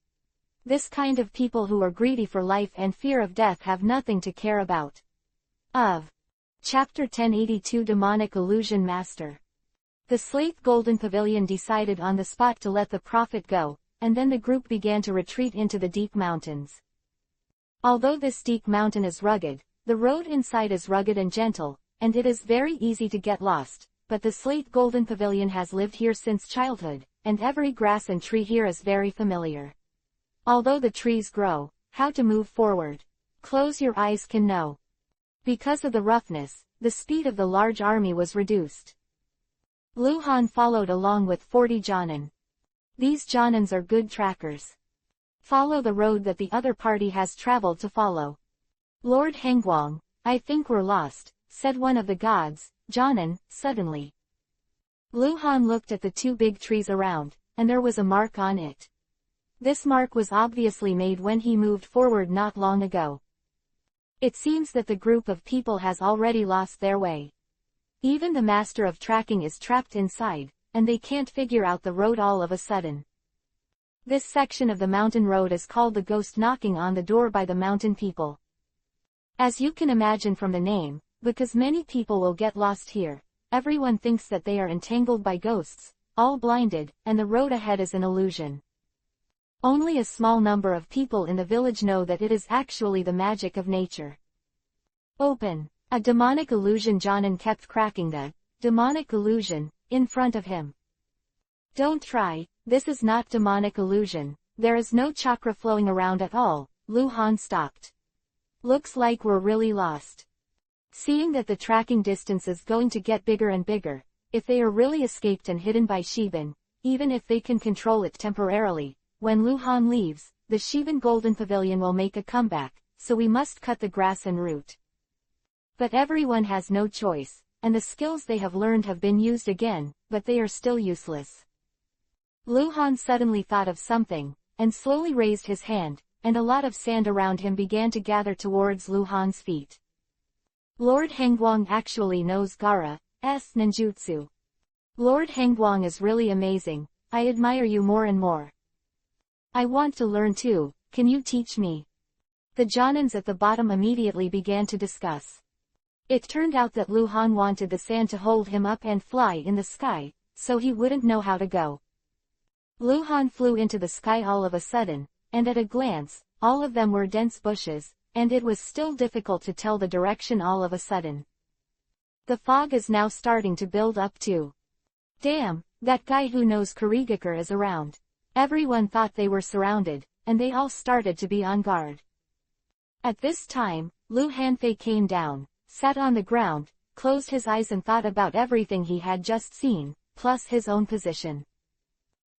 This kind of people who are greedy for life and fear of death have nothing to care about. Chapter 1082 Demonic Illusion Master. The Slate Golden Pavilion decided on the spot to let the prophet go, and then the group began to retreat into the deep mountains. Although this deep mountain is rugged, the road inside is rugged and gentle, and it is very easy to get lost, but the Slate Golden Pavilion has lived here since childhood, and every grass and tree here is very familiar. Although the trees grow, how to move forward. Close your eyes can know. Because of the roughness, the speed of the large army was reduced. Lu Han followed along with 40 Jonin. These Jonins are good trackers. Follow the road that the other party has traveled to follow. Lord Hengguang, I think we're lost, said one of the gods, Jonin, suddenly. Lu Han looked at the 2 big trees around, and there was a mark on it. This mark was obviously made when he moved forward not long ago. It seems that the group of people has already lost their way. Even the master of tracking is trapped inside, and they can't figure out the road all of a sudden. This section of the mountain road is called the ghost knocking on the door by the mountain people. As you can imagine from the name, because many people will get lost here, everyone thinks that they are entangled by ghosts, all blinded, and the road ahead is an illusion. Only a small number of people in the village know that it is actually the magic of nature. Open. A demonic illusion. Jonan kept cracking the demonic illusion in front of him. Don't try, this is not demonic illusion, there is no chakra flowing around at all. Lu Han stopped. Looks like we're really lost. Seeing that the tracking distance is going to get bigger and bigger, if they are really escaped and hidden by Shiban, even if they can control it temporarily, when Lu Han leaves, the Shiban Golden Pavilion will make a comeback, so we must cut the grass en route. But everyone has no choice, and the skills they have learned have been used again, but they are still useless. Lu Han suddenly thought of something, and slowly raised his hand, and a lot of sand around him began to gather towards Lu Han's feet. Lord Hengguang actually knows Gaara's ninjutsu. Lord Hengguang is really amazing, I admire you more and more. I want to learn too, can you teach me? The Jonins at the bottom immediately began to discuss. It turned out that Lu Han wanted the sand to hold him up and fly in the sky, so he wouldn't know how to go. Lu Han flew into the sky all of a sudden, and at a glance, all of them were dense bushes, and it was still difficult to tell the direction all of a sudden. The fog is now starting to build up too. Damn, that guy who knows Kurigakure is around. Everyone thought they were surrounded, and they all started to be on guard. At this time, Lu Hanfei came down, sat on the ground, closed his eyes and thought about everything he had just seen, plus his own position.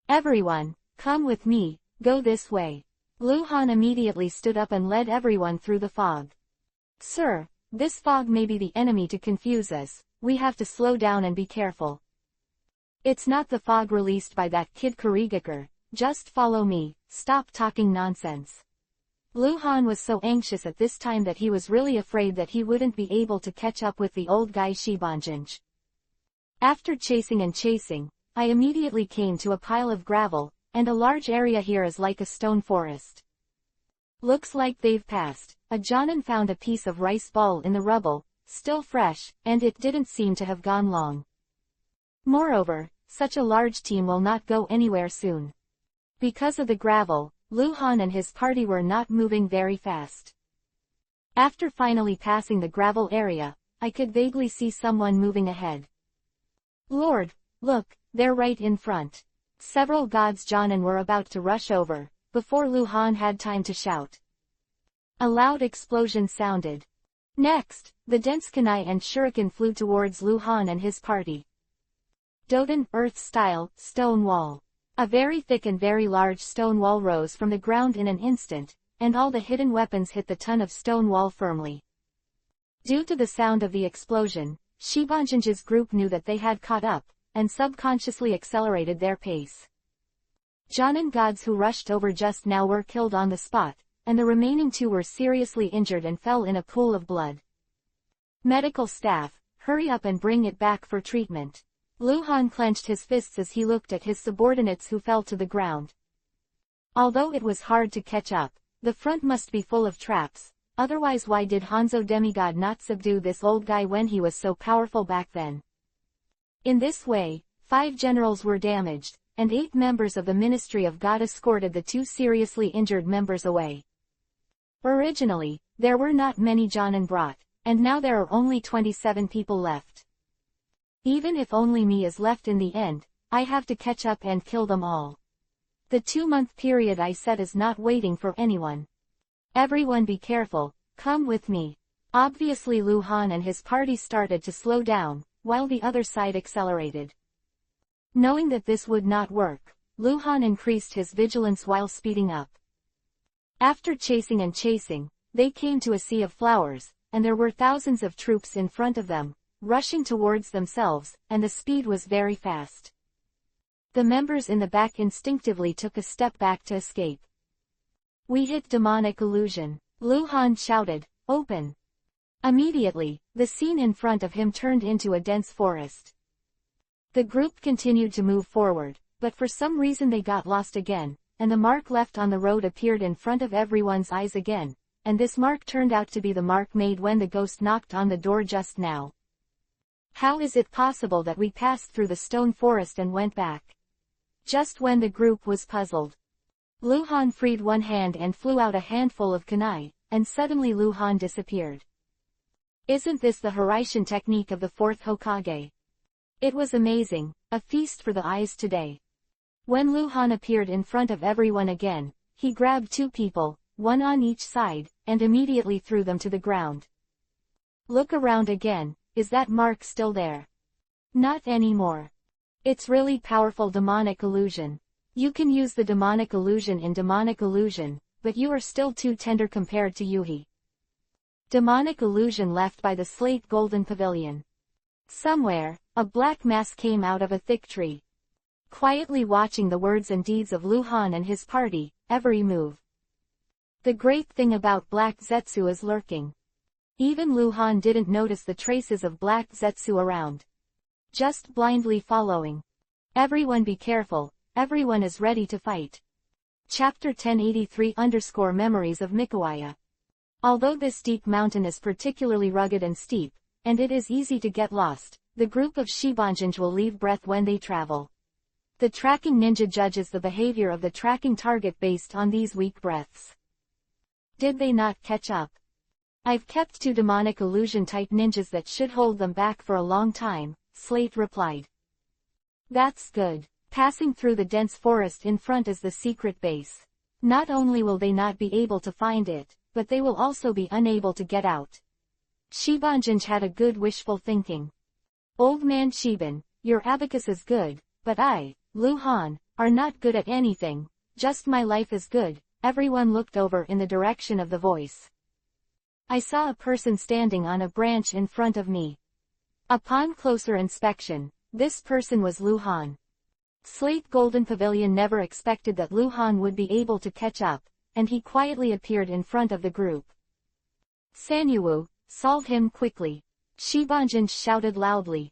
Everyone, come with me, go this way. Lu Han immediately stood up and led everyone through the fog. Sir, this fog may be the enemy to confuse us, we have to slow down and be careful. It's not the fog released by that kid Kurigakure, just follow me, stop talking nonsense. Lu Han was so anxious at this time that he was really afraid that he wouldn't be able to catch up with the old guy Shibanjanj. After chasing and chasing, I immediately came to a pile of gravel, and a large area here is like a stone forest. Looks like they've passed. A Jonin found a piece of rice ball in the rubble, still fresh, and it didn't seem to have gone long. Moreover, such a large team will not go anywhere soon. Because of the gravel, Lu Han and his party were not moving very fast. After finally passing the gravel area, I could vaguely see someone moving ahead. Lord, look, they're right in front. Several gods Jonin were about to rush over, before Lu Han had time to shout. A loud explosion sounded. Next, the dense kunai and shuriken flew towards Lu Han and his party. Doden, Earth-style, stone wall. A very thick and very large stone wall rose from the ground in an instant, and all the hidden weapons hit the ton of stone wall firmly. Due to the sound of the explosion, Shibanjanj's group knew that they had caught up, and subconsciously accelerated their pace. Jonin gods who rushed over just now were killed on the spot, and the remaining two were seriously injured and fell in a pool of blood. Medical staff, hurry up and bring it back for treatment. Lu Han clenched his fists as he looked at his subordinates who fell to the ground. Although it was hard to catch up, the front must be full of traps, otherwise why did Hanzo Demigod not subdue this old guy when he was so powerful back then? In this way, 5 generals were damaged, and 8 members of the Ministry of God escorted the 2 seriously injured members away. Originally, there were not many Jonin brought, and now there are only 27 people left. Even if only me is left in the end, I have to catch up and kill them all. The 2-month period I set is not waiting for anyone. Everyone be careful, come with me. Obviously Lu Han and his party started to slow down, while the other side accelerated. Knowing that this would not work, Lu Han increased his vigilance while speeding up. After chasing and chasing, they came to a sea of flowers, and there were thousands of troops in front of them, rushing towards themselves, and the speed was very fast. The members in the back instinctively took a step back to escape. We hit demonic illusion. Lu Han shouted, open. Immediately, the scene in front of him turned into a dense forest. The group continued to move forward, but for some reason they got lost again, and the mark left on the road appeared in front of everyone's eyes again, and this mark turned out to be the mark made when the ghost knocked on the door just now. How is it possible that we passed through the stone forest and went back? Just when the group was puzzled, Luhan freed one hand and flew out a handful of kunai, and suddenly Luhan disappeared. Isn't this the Hiraishin technique of the fourth Hokage? It was amazing, a feast for the eyes today. When Luhan appeared in front of everyone again, he grabbed two people, one on each side, and immediately threw them to the ground. Look around again, is that mark still there? Not anymore. It's really powerful demonic illusion. You can use the demonic illusion in demonic illusion, but you are still too tender compared to Yuhi. Demonic illusion left by the slate golden pavilion. Somewhere, a black mass came out of a thick tree, quietly watching the words and deeds of Luhan and his party, every move. The great thing about Black Zetsu is lurking. Even Luhan didn't notice the traces of Black Zetsu around. Just blindly following. Everyone be careful, everyone is ready to fight. Chapter 1083_Memories of Mikawaya. Although this deep mountain is particularly rugged and steep, and it is easy to get lost, the group of Shibanjinj will leave breath when they travel. The tracking ninja judges the behavior of the tracking target based on these weak breaths. Did they not catch up? I've kept two demonic illusion type ninjas that should hold them back for a long time, Slate replied. That's good. Passing through the dense forest in front is the secret base. Not only will they not be able to find it, but they will also be unable to get out. Shibanjinj had a good wishful thinking. Old man Shiban, your abacus is good, but I, Luhan, are not good at anything, just my life is good. Everyone looked over in the direction of the voice. I saw a person standing on a branch in front of me. Upon closer inspection, this person was Luhan. Slate Golden Pavilion never expected that Luhan would be able to catch up, and he quietly appeared in front of the group. Sanyuwu, solve him quickly. Shibanjin shouted loudly.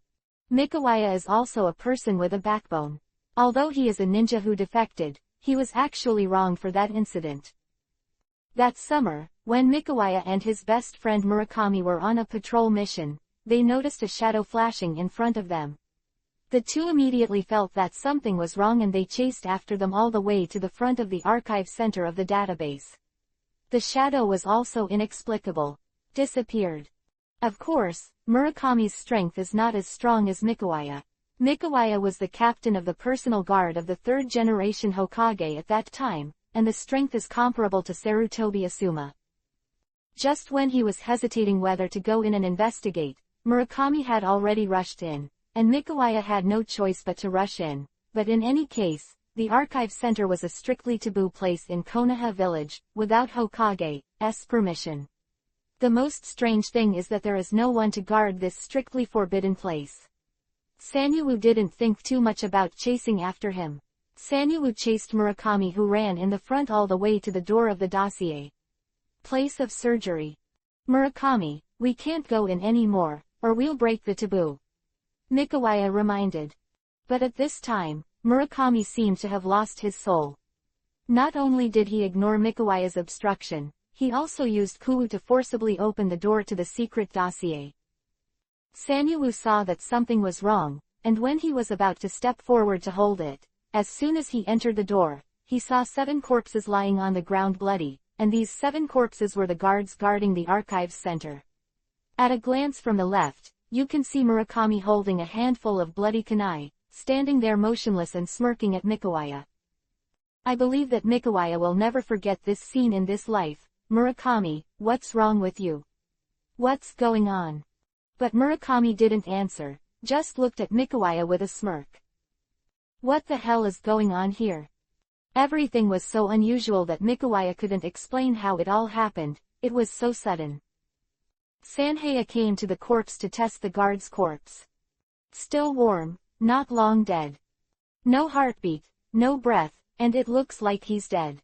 Mikawaya is also a person with a backbone. Although he is a ninja who defected, he was actually wronged for that incident. That summer, when Mikawaya and his best friend Murakami were on a patrol mission, they noticed a shadow flashing in front of them. The two immediately felt that something was wrong and they chased after them all the way to the front of the archive center of the database. The shadow was also inexplicable. Disappeared. Of course, Murakami's strength is not as strong as Mikawaya. Mikawaya was the captain of the personal guard of the third-generation Hokage at that time, and the strength is comparable to Sarutobi Asuma. Just when he was hesitating whether to go in and investigate, Murakami had already rushed in, and Mikawaya had no choice but to rush in. But in any case, the archive center was a strictly taboo place in Konoha village, without Hokage's permission. The most strange thing is that there is no one to guard this strictly forbidden place. Sanyuwu didn't think too much about chasing after him. Sanyuwu chased Murakami, who ran in the front all the way to the door of the dossier. Place of surgery. Murakami, we can't go in anymore, or we'll break the taboo. Mikawaya reminded. But at this time, Murakami seemed to have lost his soul. Not only did he ignore Mikawaya's obstruction, he also used Kuwu to forcibly open the door to the secret dossier. Sanyuwu saw that something was wrong, and when he was about to step forward to hold it, as soon as he entered the door, he saw 7 corpses lying on the ground bloody, and these 7 corpses were the guards guarding the archives center. At a glance from the left, you can see Murakami holding a handful of bloody kunai, standing there motionless and smirking at Mikawaya. I believe that Mikawaya will never forget this scene in this life. Murakami, what's wrong with you? What's going on? But Murakami didn't answer, just looked at Mikawaya with a smirk. What the hell is going on here? Everything was so unusual that Mikawaya couldn't explain how it all happened, it was so sudden. Sanheya came to the corpse to test the guard's corpse. Still warm, not long dead. No heartbeat, no breath, and it looks like he's dead.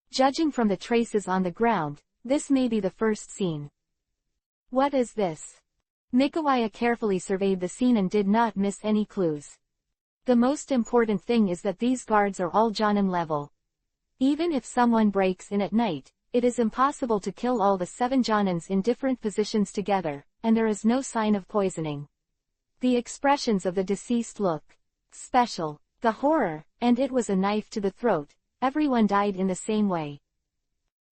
Judging from the traces on the ground, this may be the first scene. What is this? Mikawaya carefully surveyed the scene and did not miss any clues. The most important thing is that these guards are all Jonin level. Even if someone breaks in at night, it is impossible to kill all the 7 Jonins in different positions together, and there is no sign of poisoning. The expressions of the deceased look special. The horror, and it was a knife to the throat. Everyone died in the same way.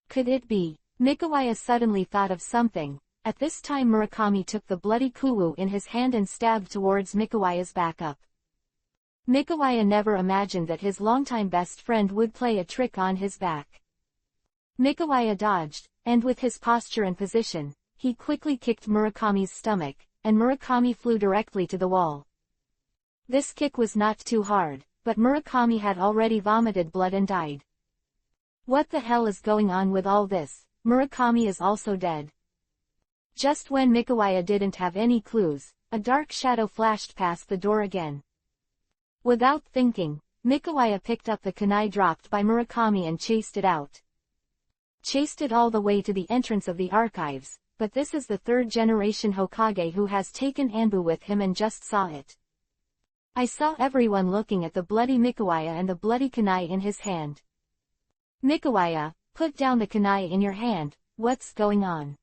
Could it be? Mikawaya suddenly thought of something. At this time Murakami took the bloody kuwu in his hand and stabbed towards Mikawaya's backup. Mikawaya never imagined that his longtime best friend would play a trick on his back. Mikawaya dodged, and with his posture and position, he quickly kicked Murakami's stomach, and Murakami flew directly to the wall. This kick was not too hard, but Murakami had already vomited blood and died. What the hell is going on with all this? Murakami is also dead. Just when Mikawaya didn't have any clues, a dark shadow flashed past the door again. Without thinking, Mikawaya picked up the kunai dropped by Murakami and chased it out. Chased it all the way to the entrance of the archives, but this is the 3rd generation Hokage who has taken Anbu with him and just saw it. I saw everyone looking at the bloody Mikawaya and the bloody kunai in his hand. Mikawaya, put down the kunai in your hand, what's going on?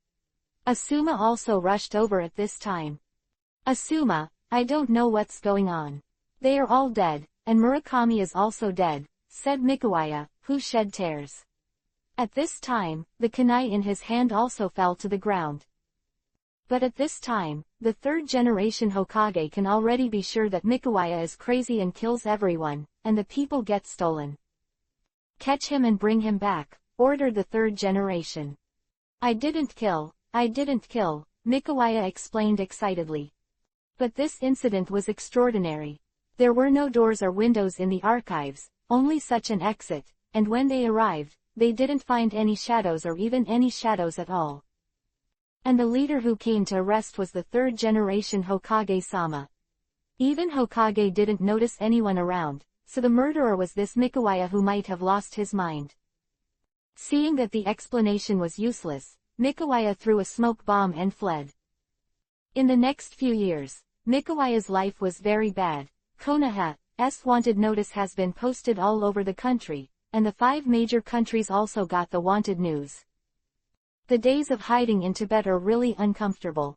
Asuma also rushed over at this time. Asuma, I don't know what's going on. They are all dead, and Murakami is also dead, said Mikawaya, who shed tears. At this time, the kunai in his hand also fell to the ground. But at this time, the 3rd generation Hokage can already be sure that Mikawaya is crazy and kills everyone, and the people get stolen. Catch him and bring him back, ordered the 3rd generation. I didn't kill, Mikawaya explained excitedly. But this incident was extraordinary. There were no doors or windows in the archives, only such an exit, and when they arrived, they didn't find any shadows or even any shadows at all. And the leader who came to arrest was the 3rd generation Hokage-sama. Even Hokage didn't notice anyone around, so the murderer was this Mikawaya who might have lost his mind. Seeing that the explanation was useless, Mikawaya threw a smoke bomb and fled. In the next few years, Mikawaya's life was very bad. Konoha's wanted notice has been posted all over the country, and the 5 major countries also got the wanted news. The days of hiding in Tibet are really uncomfortable.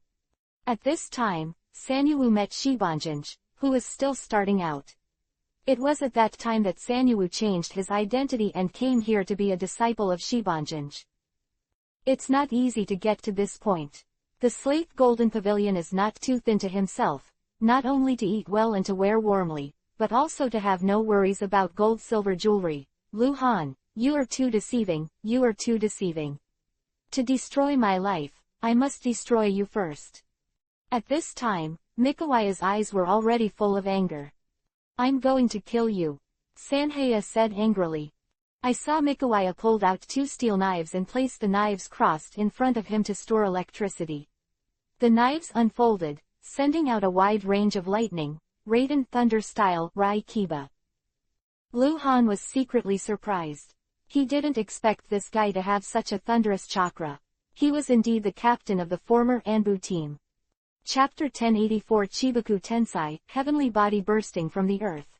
At this time, Sanyuwu met Shibanjinj, who was still starting out. It was at that time that Sanyuwu changed his identity and came here to be a disciple of Shibanjinj. It's not easy to get to this point. The slate golden pavilion is not too thin to himself, not only to eat well and to wear warmly, but also to have no worries about gold-silver jewelry. Lu Han, you are too deceiving, you are too deceiving. To destroy my life, I must destroy you first. At this time, Mikawaya's eyes were already full of anger. I'm going to kill you, Sanhaya said angrily. I saw Mikawaya pulled out 2 steel knives and placed the knives crossed in front of him to store electricity. The knives unfolded, sending out a wide range of lightning, Raiden Thunder style, Rai Kiba. Lu Han was secretly surprised. He didn't expect this guy to have such a thunderous chakra. He was indeed the captain of the former Anbu team. Chapter 1084 Chibaku Tensai, Heavenly Body Bursting from the Earth.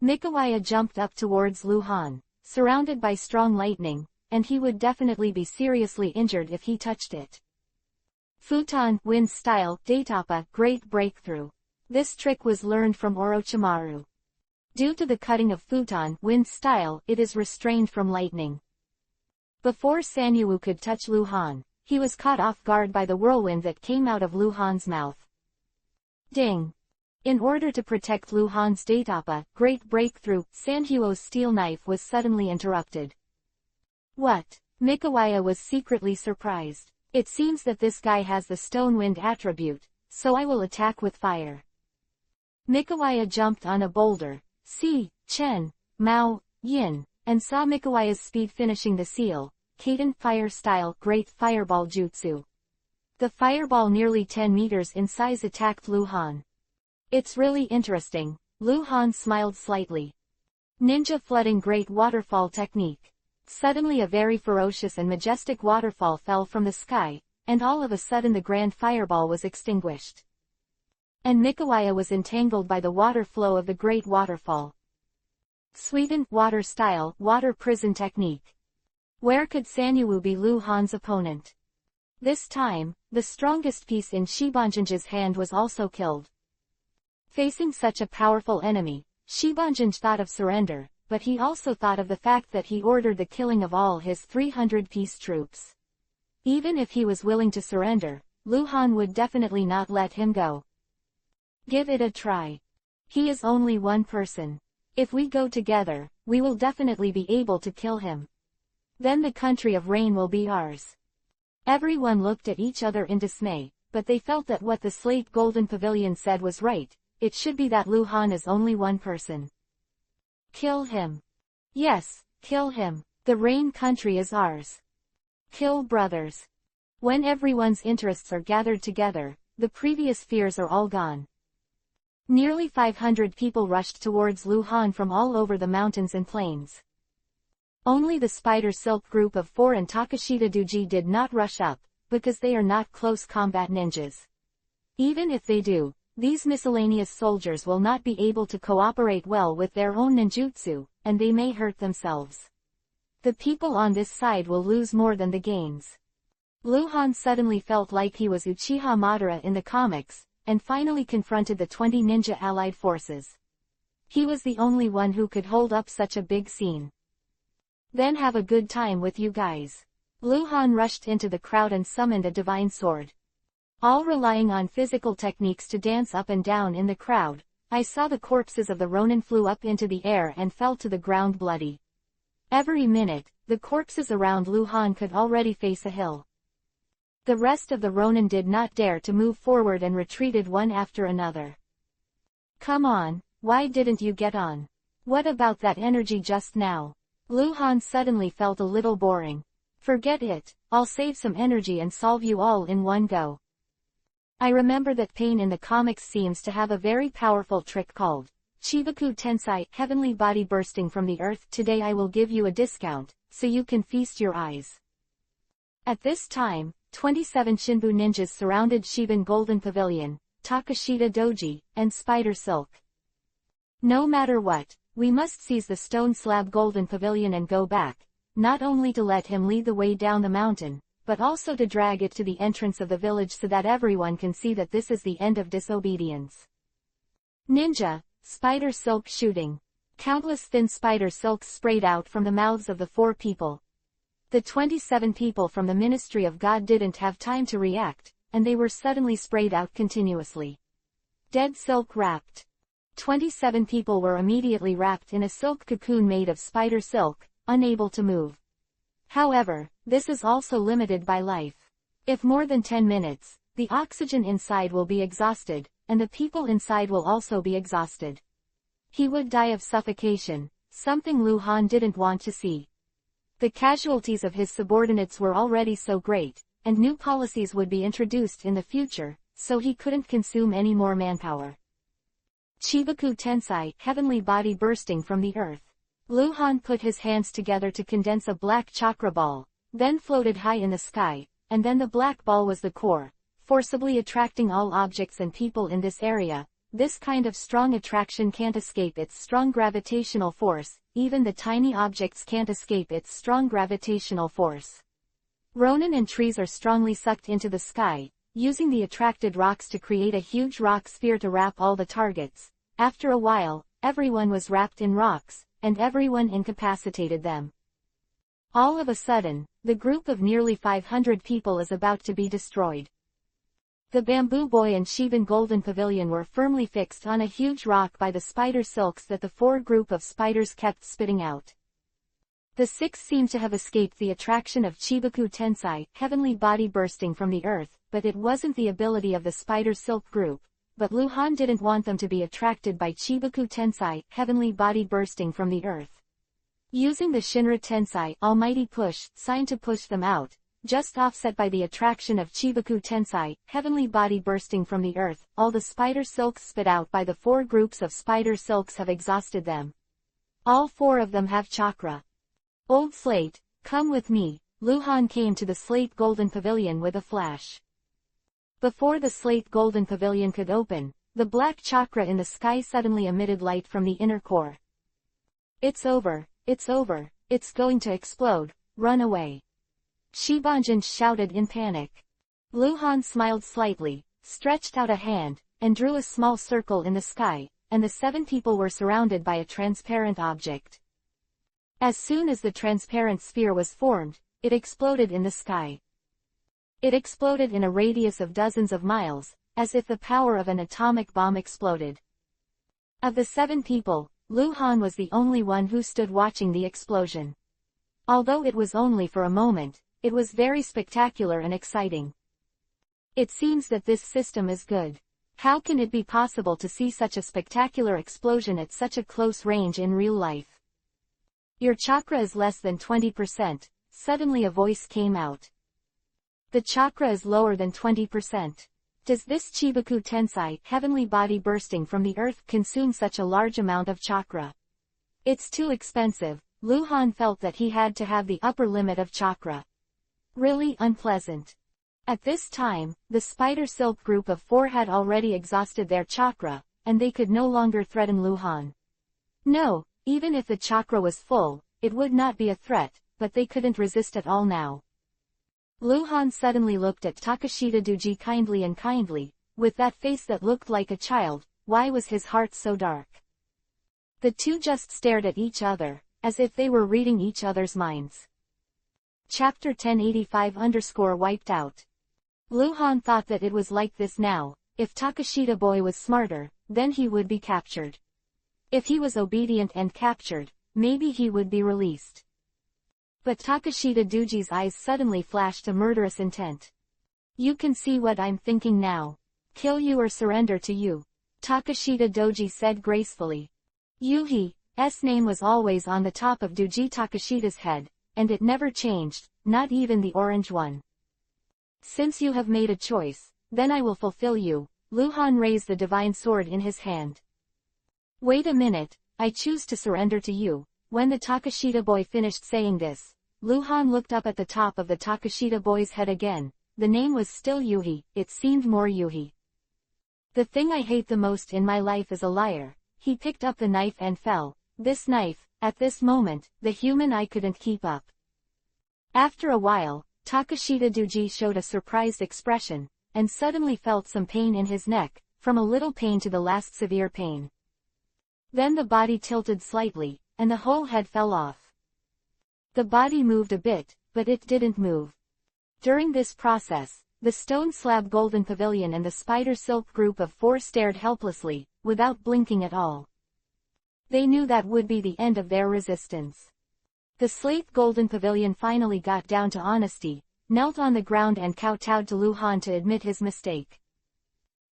Mikawaya jumped up towards Lu Han, surrounded by strong lightning, and he would definitely be seriously injured if he touched it. Futon, Wind Style, Daitapa, Great Breakthrough. This trick was learned from Orochimaru. Due to the cutting of Futon, Wind Style, it is restrained from lightning. Before Sanyuwu could touch Lu Han, he was caught off guard by the whirlwind that came out of Lu Han's mouth. Ding! In order to protect Lu Han's Daitapa, Great Breakthrough, Sanyuwo's steel knife was suddenly interrupted. What? Mikawaya was secretly surprised. It seems that this guy has the stone wind attribute, so I will attack with fire. Mikawaya jumped on a boulder, Chen, Mao, Yin, and saw Mikawaya's speed finishing the seal, Kaden Fire Style, Great Fireball Jutsu. The fireball nearly 10 meters in size attacked Lu Han. It's really interesting, Lu Han smiled slightly. Ninja flooding Great Waterfall technique. Suddenly a very ferocious and majestic waterfall fell from the sky, and all of a sudden the grand fireball was extinguished. And Mikawaya was entangled by the water flow of the great waterfall. Sweden, water style, water prison technique. Where could Sanyuwu be Lu Han's opponent? This time, the strongest piece in Shibanjan's hand was also killed. Facing such a powerful enemy, Shibanjan thought of surrender, but he also thought of the fact that he ordered the killing of all his 300-piece troops. Even if he was willing to surrender, Lu Han would definitely not let him go. Give it a try. He is only one person. If we go together, we will definitely be able to kill him. Then the country of rain will be ours. Everyone looked at each other in dismay, but they felt that what the Slate Golden Pavilion said was right. It should be that Lu Han is only one person. Kill him. Yes, kill him. The rain country is ours. Kill brothers. When everyone's interests are gathered together, the previous fears are all gone. Nearly 500 people rushed towards Lu Han from all over the mountains and plains. Only the Spider Silk Group of 4 and Takashita Duji did not rush up, because they are not close combat ninjas. Even if they do, these miscellaneous soldiers will not be able to cooperate well with their own ninjutsu, and they may hurt themselves. The people on this side will lose more than the gains. Lu Han suddenly felt like he was Uchiha Madara in the comics, and finally confronted the 20 ninja allied forces. He was the only one who could hold up such a big scene. Then have a good time with you guys. Lu Han rushed into the crowd and summoned a divine sword. All relying on physical techniques to dance up and down in the crowd, I saw the corpses of the Ronin flew up into the air and fell to the ground bloody. Every minute, the corpses around Lu Han could already face a hill. The rest of the Ronin did not dare to move forward and retreated one after another. Come on, why didn't you get on? What about that energy just now? Lu Han suddenly felt a little boring. Forget it, I'll save some energy and solve you all in one go. I remember that pain in the comics seems to have a very powerful trick called Chibaku Tensai, heavenly body bursting from the earth. Today I will give you a discount, so you can feast your eyes. At this time, 27 Shinbu ninjas surrounded Shiban Golden Pavilion, Takashita Doji, and Spider Silk. No matter what, we must seize the stone slab Golden Pavilion and go back, not only to let him lead the way down the mountain, but also to drag it to the entrance of the village so that everyone can see that this is the end of disobedience. Ninja, Spider Silk shooting. Countless thin spider silks sprayed out from the mouths of the 4 people. The 27 people from the Ministry of God didn't have time to react, and they were suddenly sprayed out continuously. Dead silk wrapped. 27 people were immediately wrapped in a silk cocoon made of spider silk, unable to move. However, this is also limited by life. If more than 10 minutes, the oxygen inside will be exhausted, and the people inside will also be exhausted. He would die of suffocation, something Lu Han didn't want to see. The casualties of his subordinates were already so great, and new policies would be introduced in the future, so he couldn't consume any more manpower. Chibaku Tensai, heavenly body bursting from the earth. Lu Han put his hands together to condense a black chakra ball, then floated high in the sky, and then the black ball was the core, forcibly attracting all objects and people in this area. This kind of strong attraction can't escape its strong gravitational force, even the tiny objects can't escape its strong gravitational force. Ronin and trees are strongly sucked into the sky, using the attracted rocks to create a huge rock sphere to wrap all the targets. After a while, everyone was wrapped in rocks, and everyone incapacitated them. All of a sudden, the group of nearly 500 people is about to be destroyed. The Bamboo Boy and Shiban Golden Pavilion were firmly fixed on a huge rock by the spider silks that the 4 group of spiders kept spitting out. The 6 seemed to have escaped the attraction of Chibaku Tensai, heavenly body bursting from the earth, but it wasn't the ability of the spider silk group. But Lu Han didn't want them to be attracted by Chibaku Tensai, heavenly body bursting from the earth. Using the Shinra Tensai, almighty push, sign to push them out, just offset by the attraction of Chibaku Tensai, heavenly body bursting from the earth, all the spider silks spit out by the 4 groups of spider silks have exhausted them. All 4 of them have chakra. Old Slate, come with me. Lu Han came to the Slate Golden Pavilion with a flash. Before the Slate Golden Pavilion could open, the black chakra in the sky suddenly emitted light from the inner core. It's over, it's going to explode, run away. Shibanjan shouted in panic. Luhan smiled slightly, stretched out a hand, and drew a small circle in the sky, and the 7 people were surrounded by a transparent object. As soon as the transparent sphere was formed, it exploded in the sky. It exploded in a radius of dozens of miles, as if the power of an atomic bomb exploded. Of the 7 people, Luhan was the only one who stood watching the explosion. Although it was only for a moment, it was very spectacular and exciting. It seems that this system is good. How can it be possible to see such a spectacular explosion at such a close range in real life? Your chakra is less than 20%, suddenly a voice came out. The chakra is lower than 20%. Does this Chibaku Tensai, heavenly body bursting from the earth, consume such a large amount of chakra? It's too expensive. Luhan felt that he had to have the upper limit of chakra. Really unpleasant. At this time, the Spider Silk group of 4 had already exhausted their chakra, and they could no longer threaten Luhan. No, even if the chakra was full, it would not be a threat, but they couldn't resist at all now. Luhan suddenly looked at Takashita Duji kindly, with that face that looked like a child. Why was his heart so dark? The two just stared at each other, as if they were reading each other's minds. Chapter 1085_wiped out. Luhan thought that it was like this now. If Takashita boy was smarter, then he would be captured. If he was obedient and captured, maybe he would be released. But Takashita Duji's eyes suddenly flashed a murderous intent. You can see what I'm thinking now. Kill you or surrender to you. Takashita Doji said gracefully. Yuhi's name was always on the top of Duji Takashita's head, and it never changed, not even the orange one. Since you have made a choice, then I will fulfill you. Luhan raised the divine sword in his hand. Wait a minute, I choose to surrender to you. When the Takashita boy finished saying this, Luhan looked up at the top of the Takashita boy's head again. The name was still Yuhi, it seemed more Yuhi. The thing I hate the most in my life is a liar. He picked up the knife and fell. This knife, at this moment, the human eye couldn't keep up. After a while, Takashita Duji showed a surprised expression, and suddenly felt some pain in his neck, from a little pain to the last severe pain. Then the body tilted slightly, and the whole head fell off. The body moved a bit, but it didn't move. During this process, the stone slab golden pavilion and the spider silk group of 4 stared helplessly, without blinking at all. They knew that would be the end of their resistance. The slate golden pavilion finally got down to honesty, knelt on the ground and kowtowed to Luhan to admit his mistake.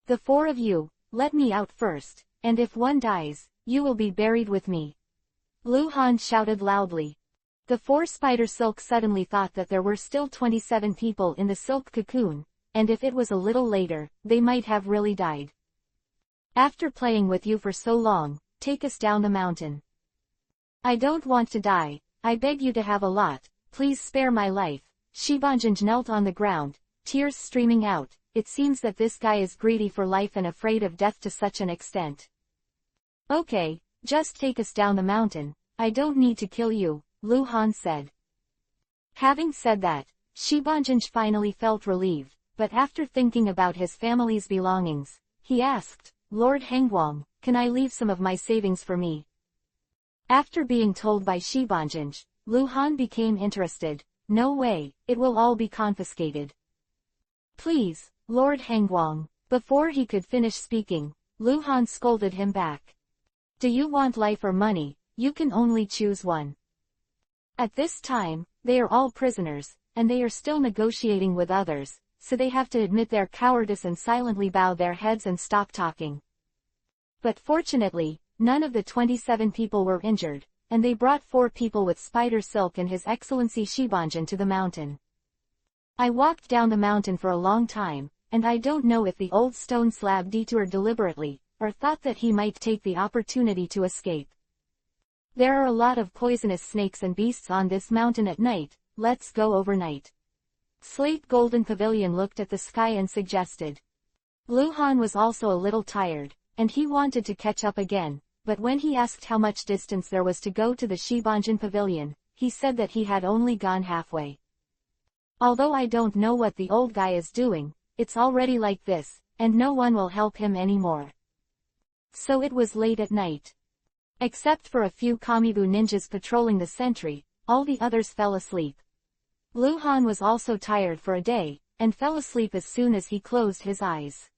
The 4 of you, let me out first, and if one dies, you will be buried with me. Luhan shouted loudly. The 4 spider silk suddenly thought that there were still 27 people in the silk cocoon, and if it was a little later, they might have really died. After playing with you for so long, take us down the mountain. I don't want to die. I beg you to have a lot, please spare my life. Shibanjan knelt on the ground, tears streaming out. It seems that this guy is greedy for life and afraid of death to such an extent. Okay, just take us down the mountain. I don't need to kill you, Luhan said. Having said that, Shibanjan finally felt relieved, but after thinking about his family's belongings, he asked, Lord Hengwang, can I leave some of my savings for me? After being told by Shibanjan, Luhan became interested. No way, it will all be confiscated. Please, Lord Hengwang. Before he could finish speaking, Luhan scolded him back. Do you want life or money? You can only choose one. At this time, they are all prisoners, and they are still negotiating with others, so they have to admit their cowardice and silently bow their heads and stop talking. But fortunately, none of the 27 people were injured, and they brought 4 people with spider silk and His Excellency Shibanjan to the mountain. I walked down the mountain for a long time, and I don't know if the old stone slab detoured deliberately, or thought that he might take the opportunity to escape. There are a lot of poisonous snakes and beasts on this mountain at night, let's go overnight. Slate Golden Pavilion looked at the sky and suggested. Luhan was also a little tired, and he wanted to catch up again, but when he asked how much distance there was to go to the Shibanjin pavilion, he said that he had only gone halfway. Although I don't know what the old guy is doing, it's already like this, and no one will help him anymore. So it was late at night. Except for a few Kamibu ninjas patrolling the sentry, all the others fell asleep. Lu Han was also tired for a day, and fell asleep as soon as he closed his eyes.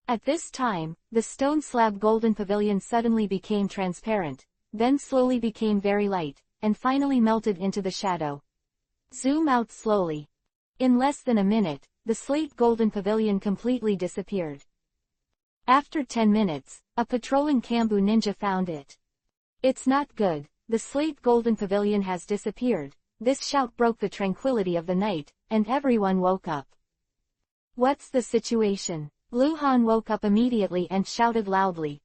At this time, the stone slab golden pavilion suddenly became transparent, then slowly became very light, and finally melted into the shadow. Zoom out slowly. In less than a minute, the slate golden pavilion completely disappeared. After 10 minutes, a patrolling Kambu ninja found it. It's not good, the slate golden pavilion has disappeared. This shout broke the tranquility of the night, and everyone woke up. What's the situation? Lu Han woke up immediately and shouted loudly.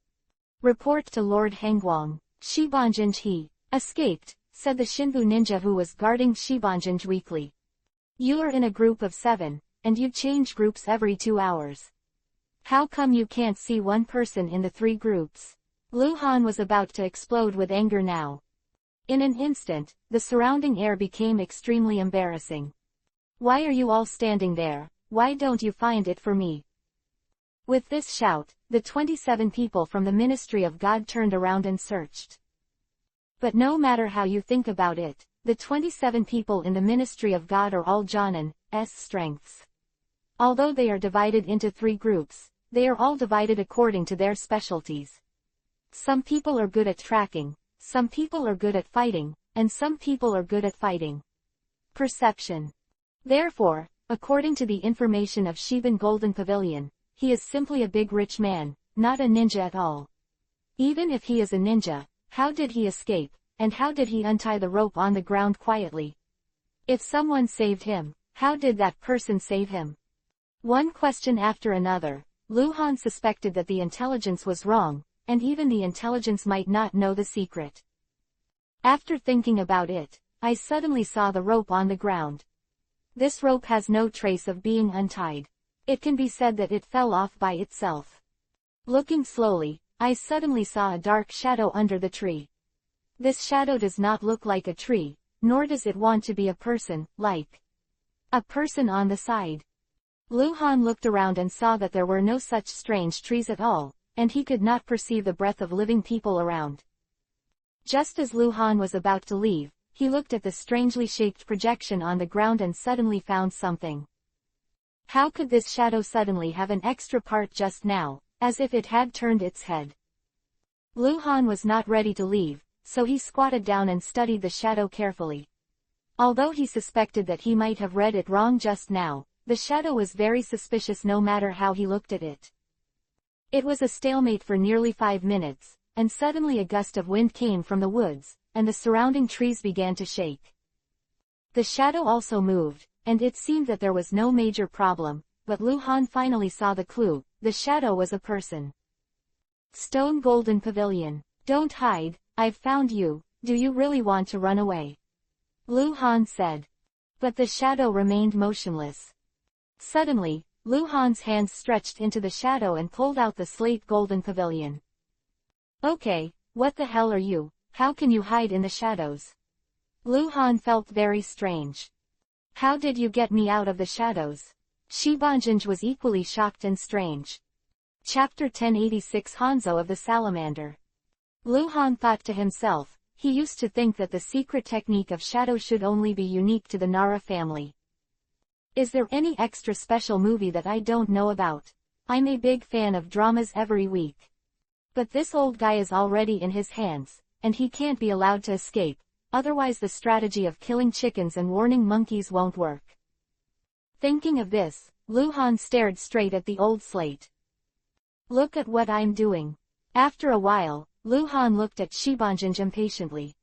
Report to Lord Hengguang. Shibanjin he escaped, said the Shinbu ninja who was guarding Shibanjin weekly. You are in a group of 7, and you change groups every 2 hours. How come you can't see one person in the 3 groups? Lu Han was about to explode with anger now. In an instant, the surrounding air became extremely embarrassing. Why are you all standing there? Why don't you find it for me? With this shout, the 27 people from the Ministry of God turned around and searched. But no matter how you think about it, the 27 people in the Ministry of God are all Jonin's strengths. Although they are divided into 3 groups, they are all divided according to their specialties. Some people are good at tracking, some people are good at fighting, and some people are good at fighting. Perception. Therefore, according to the information of Shiban Golden Pavilion, he is simply a big rich man, not a ninja at all. Even if he is a ninja, how did he escape, and how did he untie the rope on the ground quietly? If someone saved him, how did that person save him? One question after another, Lu Han suspected that the intelligence was wrong, and even the intelligence might not know the secret. After thinking about it, I suddenly saw the rope on the ground. This rope has no trace of being untied. It can be said that it fell off by itself. Looking slowly, I suddenly saw a dark shadow under the tree. This shadow does not look like a tree, nor does it want to be a person, like a person on the side. Lu Han looked around and saw that there were no such strange trees at all, and he could not perceive the breath of living people around. Just as Lu Han was about to leave, he looked at the strangely shaped projection on the ground and suddenly found something. How could this shadow suddenly have an extra part just now, as if it had turned its head? Lu Han was not ready to leave, so he squatted down and studied the shadow carefully. Although he suspected that he might have read it wrong just now, the shadow was very suspicious no matter how he looked at it. It was a stalemate for nearly 5 minutes, and suddenly a gust of wind came from the woods, and the surrounding trees began to shake. The shadow also moved, and it seemed that there was no major problem, but Lu Han finally saw the clue. The shadow was a person. Stone Golden Pavilion. Don't hide, I've found you. Do you really want to run away? Lu Han said. But the shadow remained motionless. Suddenly, Lu Han's hands stretched into the shadow and pulled out the slate golden pavilion. Okay, what the hell are you? How can you hide in the shadows? Lu Han felt very strange. How did you get me out of the shadows? Shibanjin was equally shocked and strange. Chapter 1086 Hanzo of the Salamander. Lu Han thought to himself, he used to think that the secret technique of shadow should only be unique to the Nara family. Is there any extra special movie that I don't know about? I'm a big fan of dramas every week. But this old guy is already in his hands, and he can't be allowed to escape, otherwise the strategy of killing chickens and warning monkeys won't work. Thinking of this, Lu Han stared straight at the old slate. Look at what I'm doing. After a while, Lu Han looked at Shibanjin impatiently.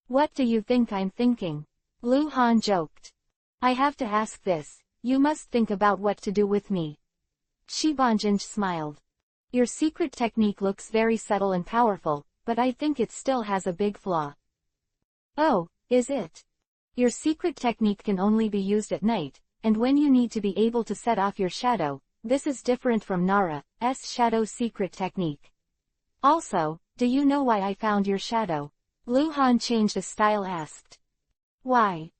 What do you think I'm thinking? Lu Han joked. I have to ask this, you must think about what to do with me. Shibanjin smiled. Your secret technique looks very subtle and powerful, but I think it still has a big flaw. Oh, is it? Your secret technique can only be used at night, and when you need to be able to set off your shadow. This is different from Nara's shadow secret technique. Also, Do you know why I found your shadow? Lu Han changed a style asked. Why?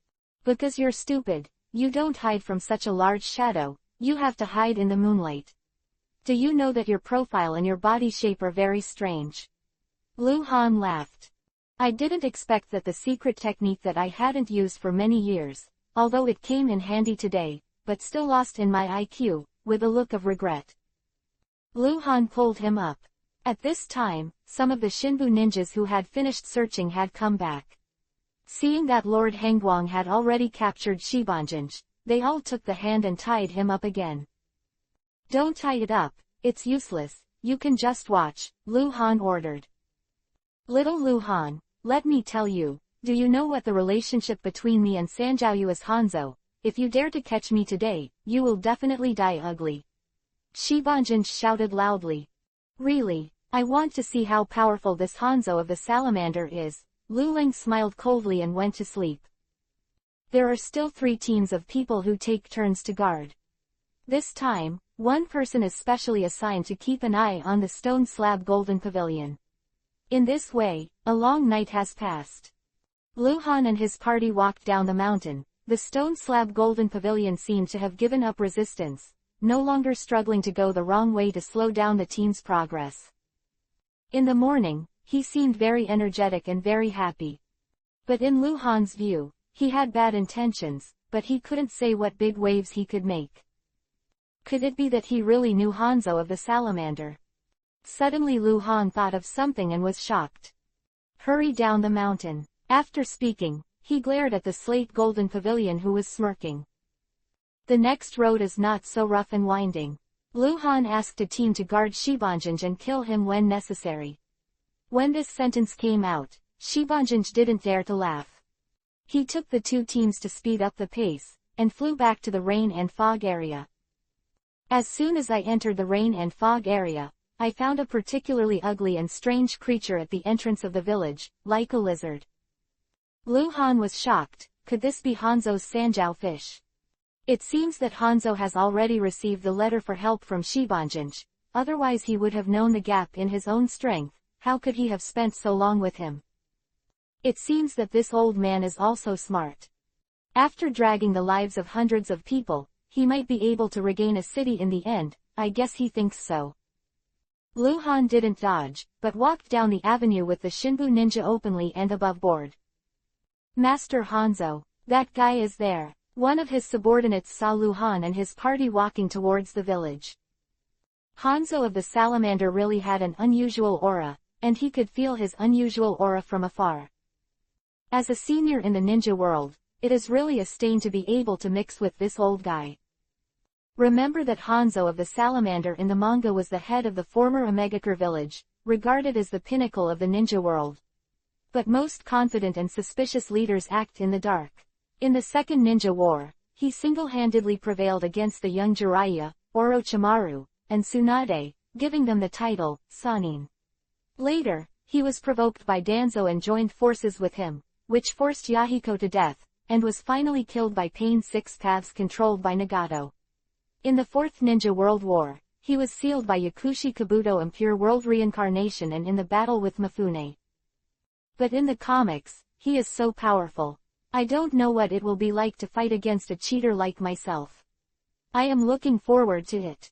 Because you're stupid. You don't hide from such a large shadow, you have to hide in the moonlight. Do you know that your profile and your body shape are very strange? Lu Han laughed. I didn't expect that the secret technique that I hadn't used for many years, although it came in handy today, but still lost in my IQ, with a look of regret. Lu Han pulled him up. At this time, some of the Shinbu ninjas who had finished searching had come back. Seeing that Lord Hengguang had already captured Shibanjanj, they all took the hand and tied him up again. Don't tie it up, it's useless, you can just watch, Lu Han ordered. Little Lu Han, let me tell you, do you know what the relationship between me and Sanjiao is? Hanzo, if you dare to catch me today, you will definitely die ugly. Shibanjanj shouted loudly. Really, I want to see how powerful this Hanzo of the salamander is. Lu Ling smiled coldly and went to sleep. There are still 3 teams of people who take turns to guard. This time, one person is specially assigned to keep an eye on the stone slab golden pavilion. In this way, a long night has passed. Lu Han and his party walked down the mountain. The stone slab golden pavilion seemed to have given up resistance, no longer struggling to go the wrong way to slow down the team's progress. In the morning, he seemed very energetic and very happy. But in Lu Han's view, he had bad intentions, but he couldn't say what big waves he could make. Could it be that he really knew Hanzo of the salamander? Suddenly Lu Han thought of something and was shocked. Hurry down the mountain. After speaking, he glared at the slate golden pavilion who was smirking. The next road is not so rough and winding. Lu Han asked a team to guard Shibanjanj and kill him when necessary. When this sentence came out, Shibanjanj didn't dare to laugh. He took the 2 teams to speed up the pace, and flew back to the rain and fog area. As soon as I entered the rain and fog area, I found a particularly ugly and strange creature at the entrance of the village, like a lizard. Lu Han was shocked. Could this be Hanzo's Sanjiao fish? It seems that Hanzo has already received the letter for help from Shibanjanj, otherwise he would have known the gap in his own strength. How could he have spent so long with him? It seems that this old man is also smart. After dragging the lives of hundreds of people, he might be able to regain a city in the end. I guess he thinks so. Lu Han didn't dodge, but walked down the avenue with the Shinbu ninja openly and above board. Master Hanzo, that guy is there. One of his subordinates saw Lu Han and his party walking towards the village. Hanzo of the salamander really had an unusual aura, and he could feel his unusual aura from afar. As a senior in the ninja world, it is really a stain to be able to mix with this old guy. Remember that Hanzo of the salamander in the manga was the head of the former Omegakure village, regarded as the pinnacle of the ninja world. But most confident and suspicious leaders act in the dark. In the Second Ninja War, he single-handedly prevailed against the young Jiraiya, Orochimaru, and Tsunade, giving them the title, Sanin. Later, he was provoked by Danzo and joined forces with him, which forced Yahiko to death, and was finally killed by Pain 6 Paths controlled by Nagato. In the Fourth Ninja World War, he was sealed by Yakushi Kabuto and Pure World Reincarnation and in the battle with Mifune. But in the comics, he is so powerful. I don't know what it will be like to fight against a cheater like myself. I am looking forward to it.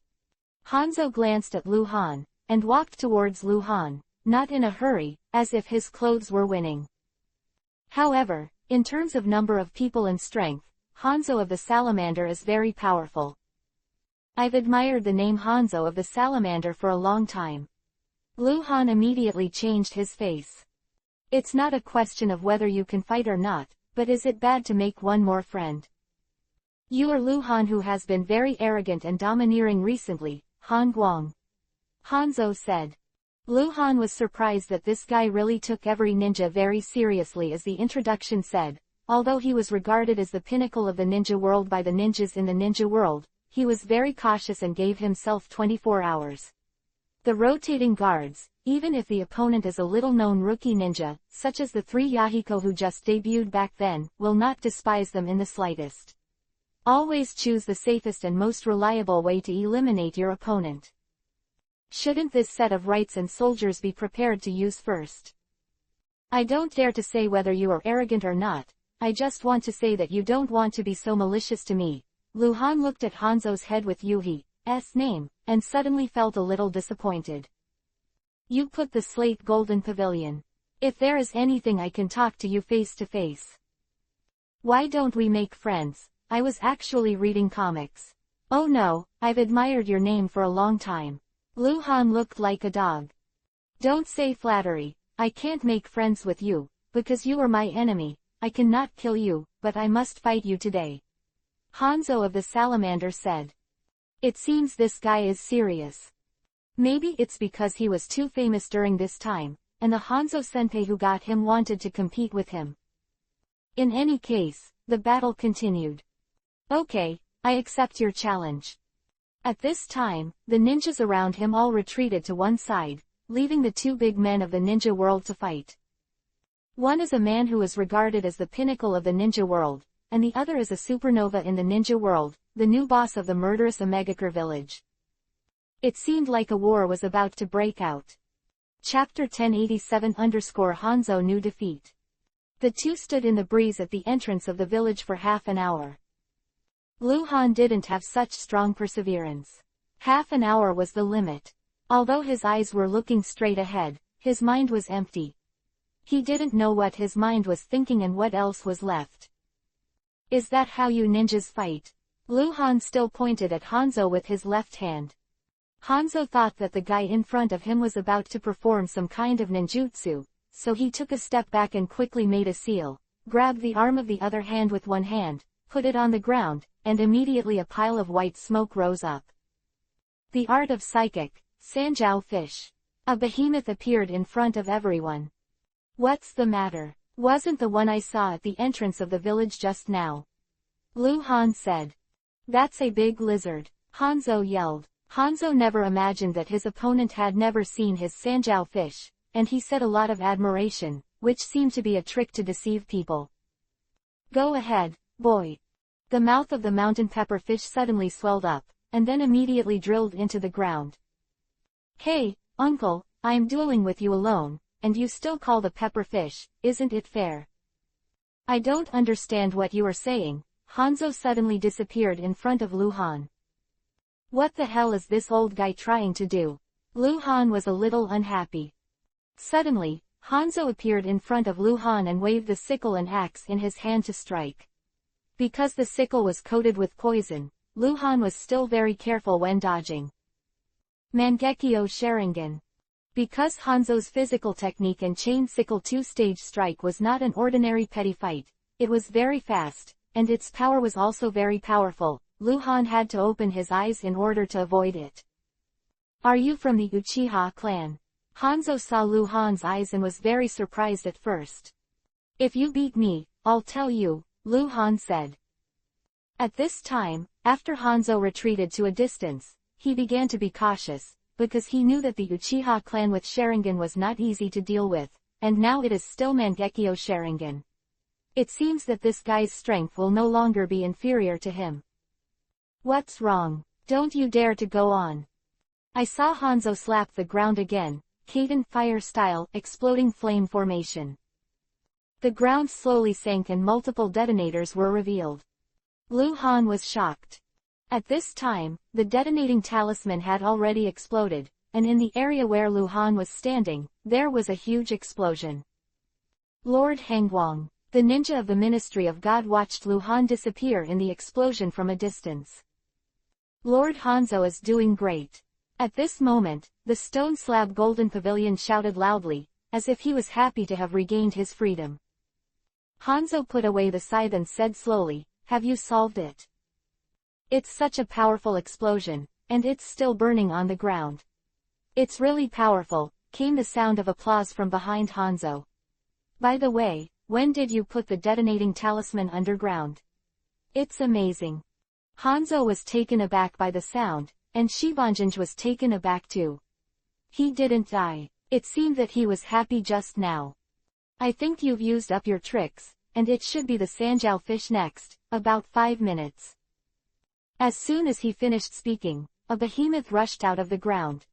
Hanzo glanced at Lu Han, and walked towards Lu Han, not in a hurry, as if his clothes were winning. However, in terms of number of people and strength, Hanzo of the salamander is very powerful. I've admired the name Hanzo of the salamander for a long time. Lu Han immediately changed his face. It's not a question of whether you can fight or not, but is it bad to make one more friend? You are Lu Han who has been very arrogant and domineering recently, Han Guang. Hanzo said. Lu Han was surprised that this guy really took every ninja very seriously, as the introduction said. Although he was regarded as the pinnacle of the ninja world by the ninjas in the ninja world, he was very cautious and gave himself 24 hours. The rotating guards, even if the opponent is a little-known rookie ninja, such as the 3 Yahiko who just debuted back then, will not despise them in the slightest. Always choose the safest and most reliable way to eliminate your opponent. Shouldn't this set of rights and soldiers be prepared to use first? I don't dare to say whether you are arrogant or not, I just want to say that you don't want to be so malicious to me. Lu Han looked at Hanzo's head with Yuhi's name, and suddenly felt a little disappointed. You put the slate golden pavilion. If there is anything I can talk to you face to face. Why don't we make friends? I was actually reading comics. Oh no, I've admired your name for a long time. Lu Han looked like a dog. Don't say flattery, I can't make friends with you, because you are my enemy. I cannot kill you, but I must fight you today. Hanzo of the Salamander said. It seems this guy is serious. Maybe it's because he was too famous during this time, and the Hanzo senpai who got him wanted to compete with him. In any case, the battle continued. Okay, I accept your challenge. At this time, the ninjas around him all retreated to one side, leaving the two big men of the ninja world to fight. One is a man who is regarded as the pinnacle of the ninja world, and the other is a supernova in the ninja world, the new boss of the murderous Omegakure village. It seemed like a war was about to break out. Chapter 1087_Hanzo knew defeat. The two stood in the breeze at the entrance of the village for half an hour. Lu Han didn't have such strong perseverance. Half an hour was the limit. Although his eyes were looking straight ahead, his mind was empty. He didn't know what his mind was thinking and what else was left. Is that how you ninjas fight? Lu Han still pointed at Hanzo with his left hand. Hanzo thought that the guy in front of him was about to perform some kind of ninjutsu, so he took a step back and quickly made a seal, grabbed the arm of the other hand with one hand, put it on the ground, and immediately a pile of white smoke rose up. The art of psychic, Sanjiao fish. A behemoth appeared in front of everyone. What's the matter? Wasn't the one I saw at the entrance of the village just now? Lu Han said. That's a big lizard, Hanzo yelled. Hanzo never imagined that his opponent had never seen his Sanjiao fish, and he said a lot of admiration, which seemed to be a trick to deceive people. Go ahead, boy. The mouth of the mountain pepper fish suddenly swelled up, and then immediately drilled into the ground. Hey, uncle, I'm dueling with you alone, and you still call the pepper fish, isn't it fair? I don't understand what you are saying. Hanzo suddenly disappeared in front of Lu Han. What the hell is this old guy trying to do? Lu Han was a little unhappy. Suddenly, Hanzo appeared in front of Lu Han and waved the sickle and axe in his hand to strike. Because the sickle was coated with poison, Lu Han was still very careful when dodging. Mangekyo Sharingan. Because Hanzo's physical technique and chain sickle two-stage strike was not an ordinary petty fight, it was very fast, and its power was also very powerful. Lu Han had to open his eyes in order to avoid it. Are you from the Uchiha clan? Hanzo saw Lu Han's eyes and was very surprised at first. If you beat me, I'll tell you, Lu Han said. At this time, after Hanzo retreated to a distance, he began to be cautious, because he knew that the Uchiha clan with Sharingan was not easy to deal with, and now it is still Mangekyo Sharingan. It seems that this guy's strength will no longer be inferior to him. What's wrong? Don't you dare to go on. I saw Hanzo slap the ground again, Kaden fire style, exploding flame formation. The ground slowly sank and multiple detonators were revealed. Lu Han was shocked. At this time, the detonating talisman had already exploded, and in the area where Lu Han was standing, there was a huge explosion. Lord Hangwang, the ninja of the Ministry of God, watched Lu Han disappear in the explosion from a distance. Lord Hanzo is doing great. At this moment, the stone slab golden pavilion shouted loudly, as if he was happy to have regained his freedom. Hanzo put away the scythe and said slowly, have you solved it? It's such a powerful explosion, and it's still burning on the ground. It's really powerful, came the sound of applause from behind Hanzo. By the way, when did you put the detonating talisman underground? It's amazing. Hanzo was taken aback by the sound, and Shibanjanj was taken aback too. He didn't die. It seemed that he was happy just now. I think you've used up your tricks, and it should be the Sanjiao fish next, about 5 minutes. As soon as he finished speaking, a behemoth rushed out of the ground.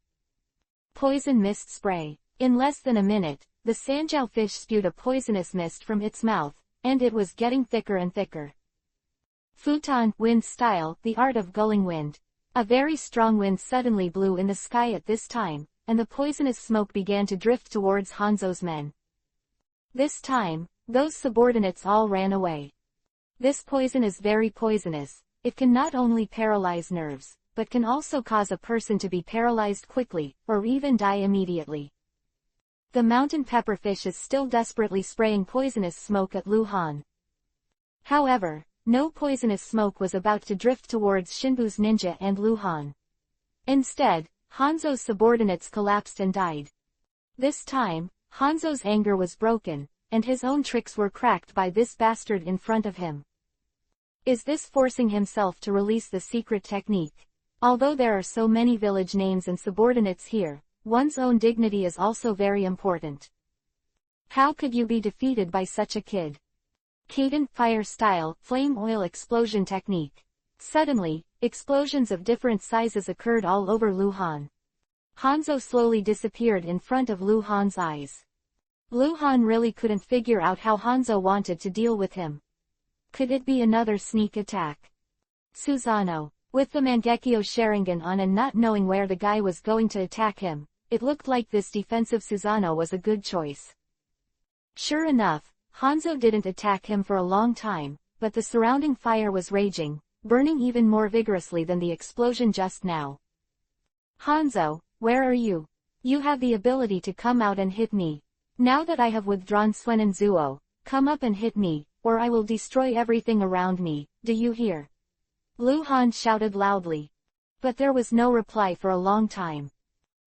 Poison mist spray. In less than a minute, the Sanjiao fish spewed a poisonous mist from its mouth, and it was getting thicker and thicker. Futon, wind style, the art of gulling wind. A very strong wind suddenly blew in the sky at this time, and the poisonous smoke began to drift towards Hanzo's men. This time, those subordinates all ran away. This poison is very poisonous. It can not only paralyze nerves, but can also cause a person to be paralyzed quickly, or even die immediately. The mountain pepperfish is still desperately spraying poisonous smoke at Lu Han. However, no poisonous smoke was about to drift towards Shinbu's ninja and Lu Han. Instead, Hanzo's subordinates collapsed and died. This time, Hanzo's anger was broken, and his own tricks were cracked by this bastard in front of him. Is this forcing himself to release the secret technique? Although there are so many village names and subordinates here, one's own dignity is also very important. How could you be defeated by such a kid? Kaden, fire style, flame oil explosion technique. Suddenly, explosions of different sizes occurred all over Lu Han. Hanzo slowly disappeared in front of Lu Han's eyes. Lu Han really couldn't figure out how Hanzo wanted to deal with him. Could it be another sneak attack? Susanoo. With the Mangekyo Sharingan on and not knowing where the guy was going to attack him, it looked like this defensive Susanoo was a good choice. Sure enough, Hanzo didn't attack him for a long time, but the surrounding fire was raging, burning even more vigorously than the explosion just now. Hanzo, where are you? You have the ability to come out and hit me. Now that I have withdrawn Suenon Zuo, come up and hit me, or I will destroy everything around me, do you hear? Lu Han shouted loudly. But there was no reply for a long time.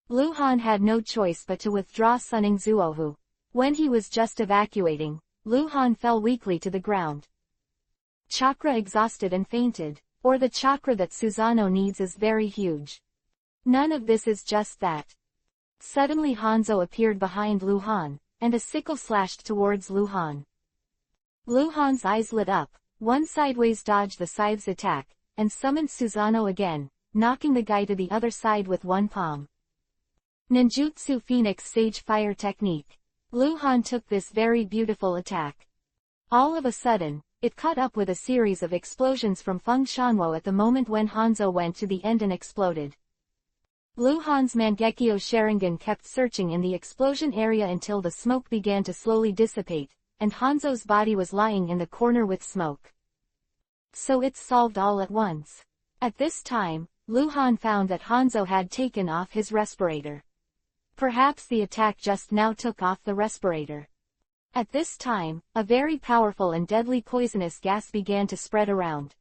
Lu Han had no choice but to withdraw Suenon Zuo. When he was just evacuating, Lu Han fell weakly to the ground. Chakra exhausted and fainted, or the chakra that Susanoo needs is very huge. None of this is just that. Suddenly Hanzo appeared behind Lu Han, and a sickle slashed towards Lu Han. Lu Han's eyes lit up, one sideways dodged the scythe's attack, and summoned Susanoo again, knocking the guy to the other side with one palm. Ninjutsu Phoenix Sage Fire Technique. Lu Han took this very beautiful attack. All of a sudden, it caught up with a series of explosions from Feng Shanwo at the moment when Hanzo went to the end and exploded. Lu Han's Mangekyo Sharingan kept searching in the explosion area until the smoke began to slowly dissipate, and Hanzo's body was lying in the corner with smoke. So it's solved all at once. At this time, Lu Han found that Hanzo had taken off his respirator. Perhaps the attack just now took off the respirator. At this time, a very powerful and deadly poisonous gas began to spread around.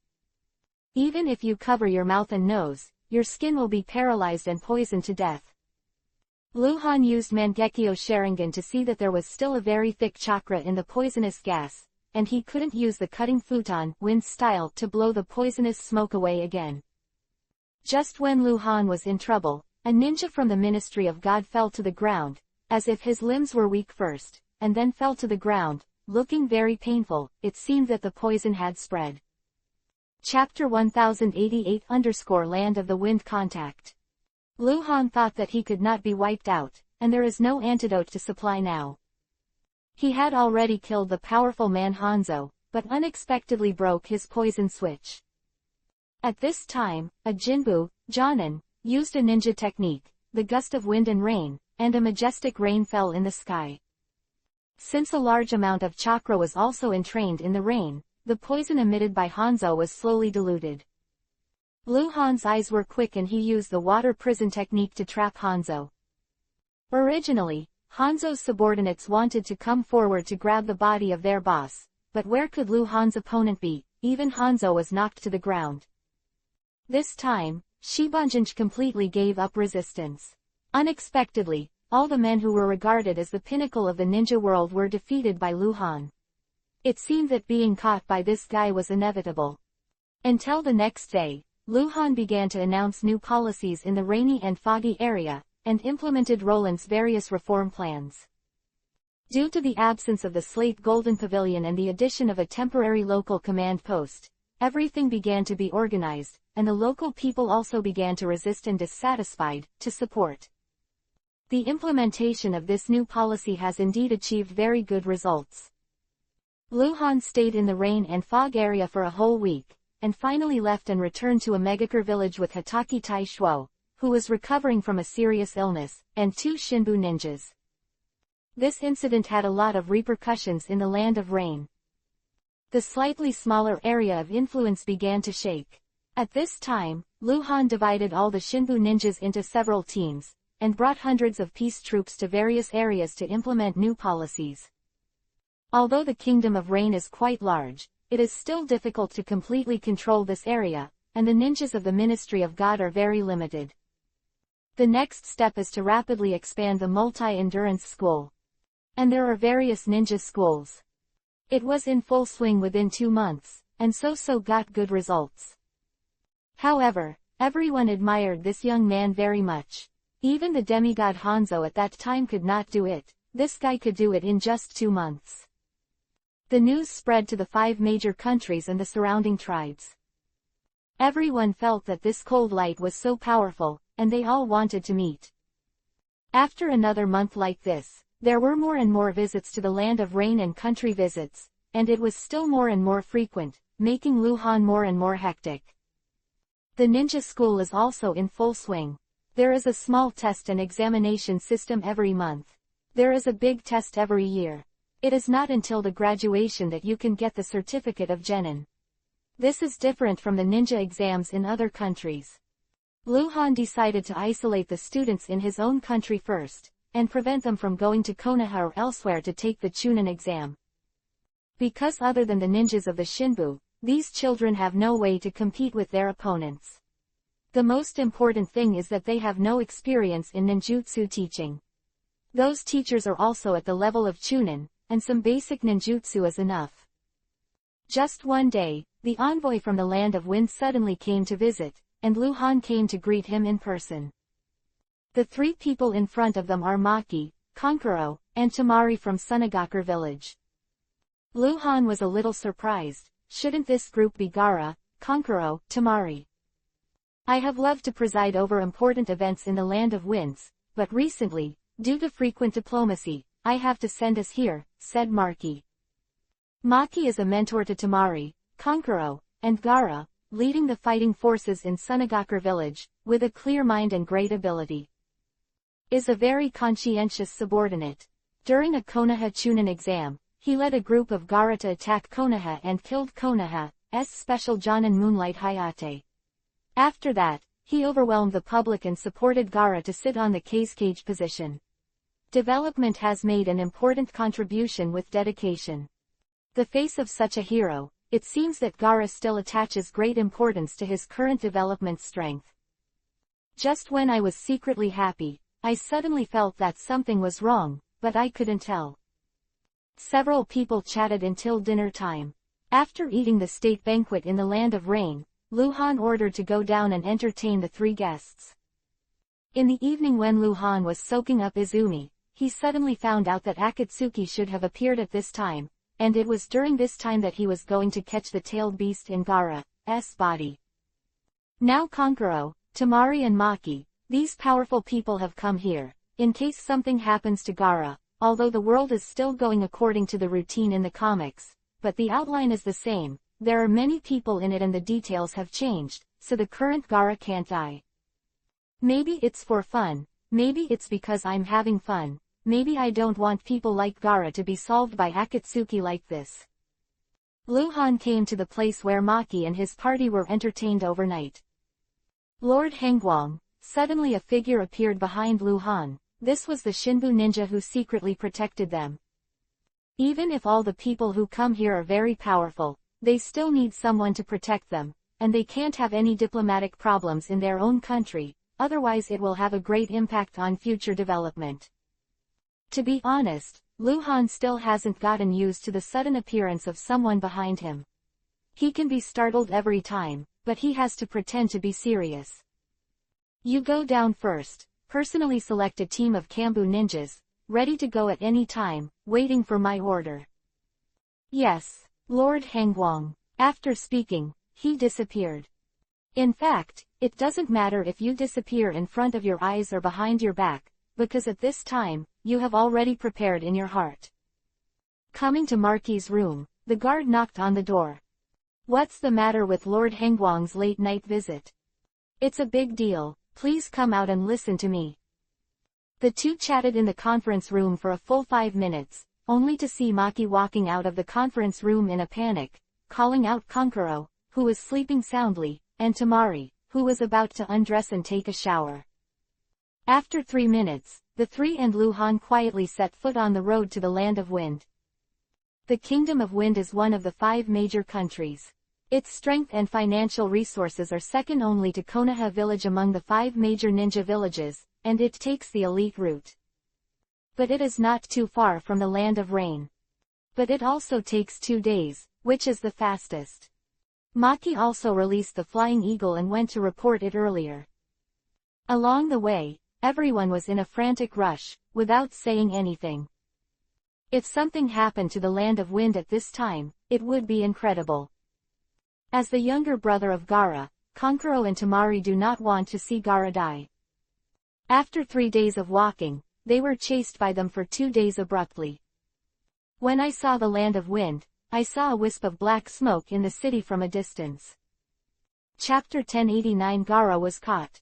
Even if you cover your mouth and nose, your skin will be paralyzed and poisoned to death. Lu Han used Mangekyo Sharingan to see that there was still a very thick chakra in the poisonous gas, and he couldn't use the cutting futon, wind style, to blow the poisonous smoke away again. Just when Lu Han was in trouble, a ninja from the Ministry of God fell to the ground, as if his limbs were weak first, and then fell to the ground, looking very painful. It seemed that the poison had spread. Chapter 1088_Land of the Wind Contact. Lu Han thought that he could not be wiped out, and there is no antidote to supply now. He had already killed the powerful man Hanzo, but unexpectedly broke his poison switch. At this time, a Jinbu, Jonin, used a ninja technique, the gust of wind and rain, and a majestic rain fell in the sky. Since a large amount of chakra was also entrained in the rain, the poison emitted by Hanzo was slowly diluted. Lu Han's eyes were quick and he used the water prison technique to trap Hanzo. Originally, Hanzo's subordinates wanted to come forward to grab the body of their boss, but where could Lu Han's opponent be? Even Hanzo was knocked to the ground. This time, Shibanjinj completely gave up resistance. Unexpectedly, all the men who were regarded as the pinnacle of the ninja world were defeated by Lu Han. It seemed that being caught by this guy was inevitable. Until the next day, Lu Han began to announce new policies in the rainy and foggy area, and implemented Roland's various reform plans. Due to the absence of the Slate Golden Pavilion and the addition of a temporary local command post, everything began to be organized, and the local people also began to resist and dissatisfied, to support. The implementation of this new policy has indeed achieved very good results. Lu Han stayed in the rain and fog area for a whole week, and finally left and returned to a Megakure village with Hokage Tai Shuo, who was recovering from a serious illness, and 2 Shinbu ninjas. This incident had a lot of repercussions in the Land of Rain. The slightly smaller area of influence began to shake. At this time, Lu Han divided all the Shinbu ninjas into several teams, and brought hundreds of peace troops to various areas to implement new policies. Although the Kingdom of Rain is quite large, it is still difficult to completely control this area, and the ninjas of the Ministry of God are very limited. The next step is to rapidly expand the multi-endurance school. And there are various ninja schools. It was in full swing within 2 months, and so got good results. However, everyone admired this young man very much. Even the demigod Hanzo at that time could not do it. This guy could do it in just 2 months. The news spread to the 5 major countries and the surrounding tribes. Everyone felt that this cold light was so powerful, and they all wanted to meet. After another month like this, there were more and more visits to the Land of Rain and country visits, and it was still more and more frequent, making Lu Han more and more hectic. The ninja school is also in full swing. There is a small test and examination system every month. There is a big test every year. It is not until the graduation that you can get the certificate of genin. This is different from the ninja exams in other countries. Lu Han decided to isolate the students in his own country first, and prevent them from going to Konoha or elsewhere to take the Chunin exam. Because other than the ninjas of the Shinbu, these children have no way to compete with their opponents. The most important thing is that they have no experience in ninjutsu teaching. Those teachers are also at the level of Chunin, and some basic ninjutsu is enough. Just one day, the envoy from the Land of Wind suddenly came to visit, and Lu Han came to greet him in person. The 3 people in front of them are Maki, Kankuro, and Tamari from Sunagakure village. Lu Han was a little surprised. Shouldn't this group be Gaara, Kankuro, Tamari? I have loved to preside over important events in the Land of Winds, but recently, due to frequent diplomacy, I have to send us here, said Maki. Maki is a mentor to Tamari, Kankuro, and Gaara, leading the fighting forces in Sunagakure village, with a clear mind and great ability. Is a very conscientious subordinate. During a Konoha Chunin exam, he led a group of Gaara to attack Konoha and killed Konoha's special Jonin Moonlight Hayate. After that, he overwhelmed the public and supported Gaara to sit on the cage position. Development has made an important contribution with dedication. The face of such a hero, it seems that Gaara still attaches great importance to his current development strength. Just when I was secretly happy, I suddenly felt that something was wrong, but I couldn't tell. Several people chatted until dinner time. After eating the state banquet in the Land of Rain, Lu Han ordered to go down and entertain the 3 guests. In the evening when Lu Han was soaking up Izumi, he suddenly found out that Akatsuki should have appeared at this time, and it was during this time that he was going to catch the tailed beast in Gaara's body. Now Kankuro, Tamari and Maki, these powerful people have come here, in case something happens to Gaara, although the world is still going according to the routine in the comics, but the outline is the same, there are many people in it and the details have changed, so the current Gaara can't die. Maybe it's for fun, maybe it's because I'm having fun, maybe I don't want people like Gaara to be solved by Akatsuki like this. Lu Han came to the place where Maki and his party were entertained overnight. Lord Hengguang, suddenly a figure appeared behind Lu Han. This was the Shinbu ninja who secretly protected them. Even if all the people who come here are very powerful, they still need someone to protect them, and they can't have any diplomatic problems in their own country, otherwise it will have a great impact on future development. To be honest, Lu Han still hasn't gotten used to the sudden appearance of someone behind him. He can be startled every time, but he has to pretend to be serious. You go down first. Personally select a team of Kambu ninjas, ready to go at any time, waiting for my order. Yes, Lord Hengguang. After speaking, he disappeared. In fact, it doesn't matter if you disappear in front of your eyes or behind your back, because at this time, you have already prepared in your heart. Coming to Marquis's room, the guard knocked on the door. What's the matter with Lord Hengwang's late-night visit? It's a big deal, please come out and listen to me. The two chatted in the conference room for a full 5 minutes, only to see Maki walking out of the conference room in a panic, calling out Kankuro, who was sleeping soundly, and Tamari, who was about to undress and take a shower. After 3 minutes, the three and Luhan quietly set foot on the road to the Land of Wind. The Kingdom of Wind is one of the 5 major countries. Its strength and financial resources are second only to Konoha village among the 5 major ninja villages, and it takes the elite route. But it is not too far from the Land of Rain. But it also takes 2 days, which is the fastest. Maki also released the Flying Eagle and went to report it earlier. Along the way, everyone was in a frantic rush, without saying anything. If something happened to the Land of Wind at this time, it would be incredible. As the younger brother of Gaara, Kankuro and Tamari do not want to see Gaara die. After 3 days of walking, they were chased by them for 2 days abruptly. When I saw the Land of Wind, I saw a wisp of black smoke in the city from a distance. Chapter 1089 Gaara was caught.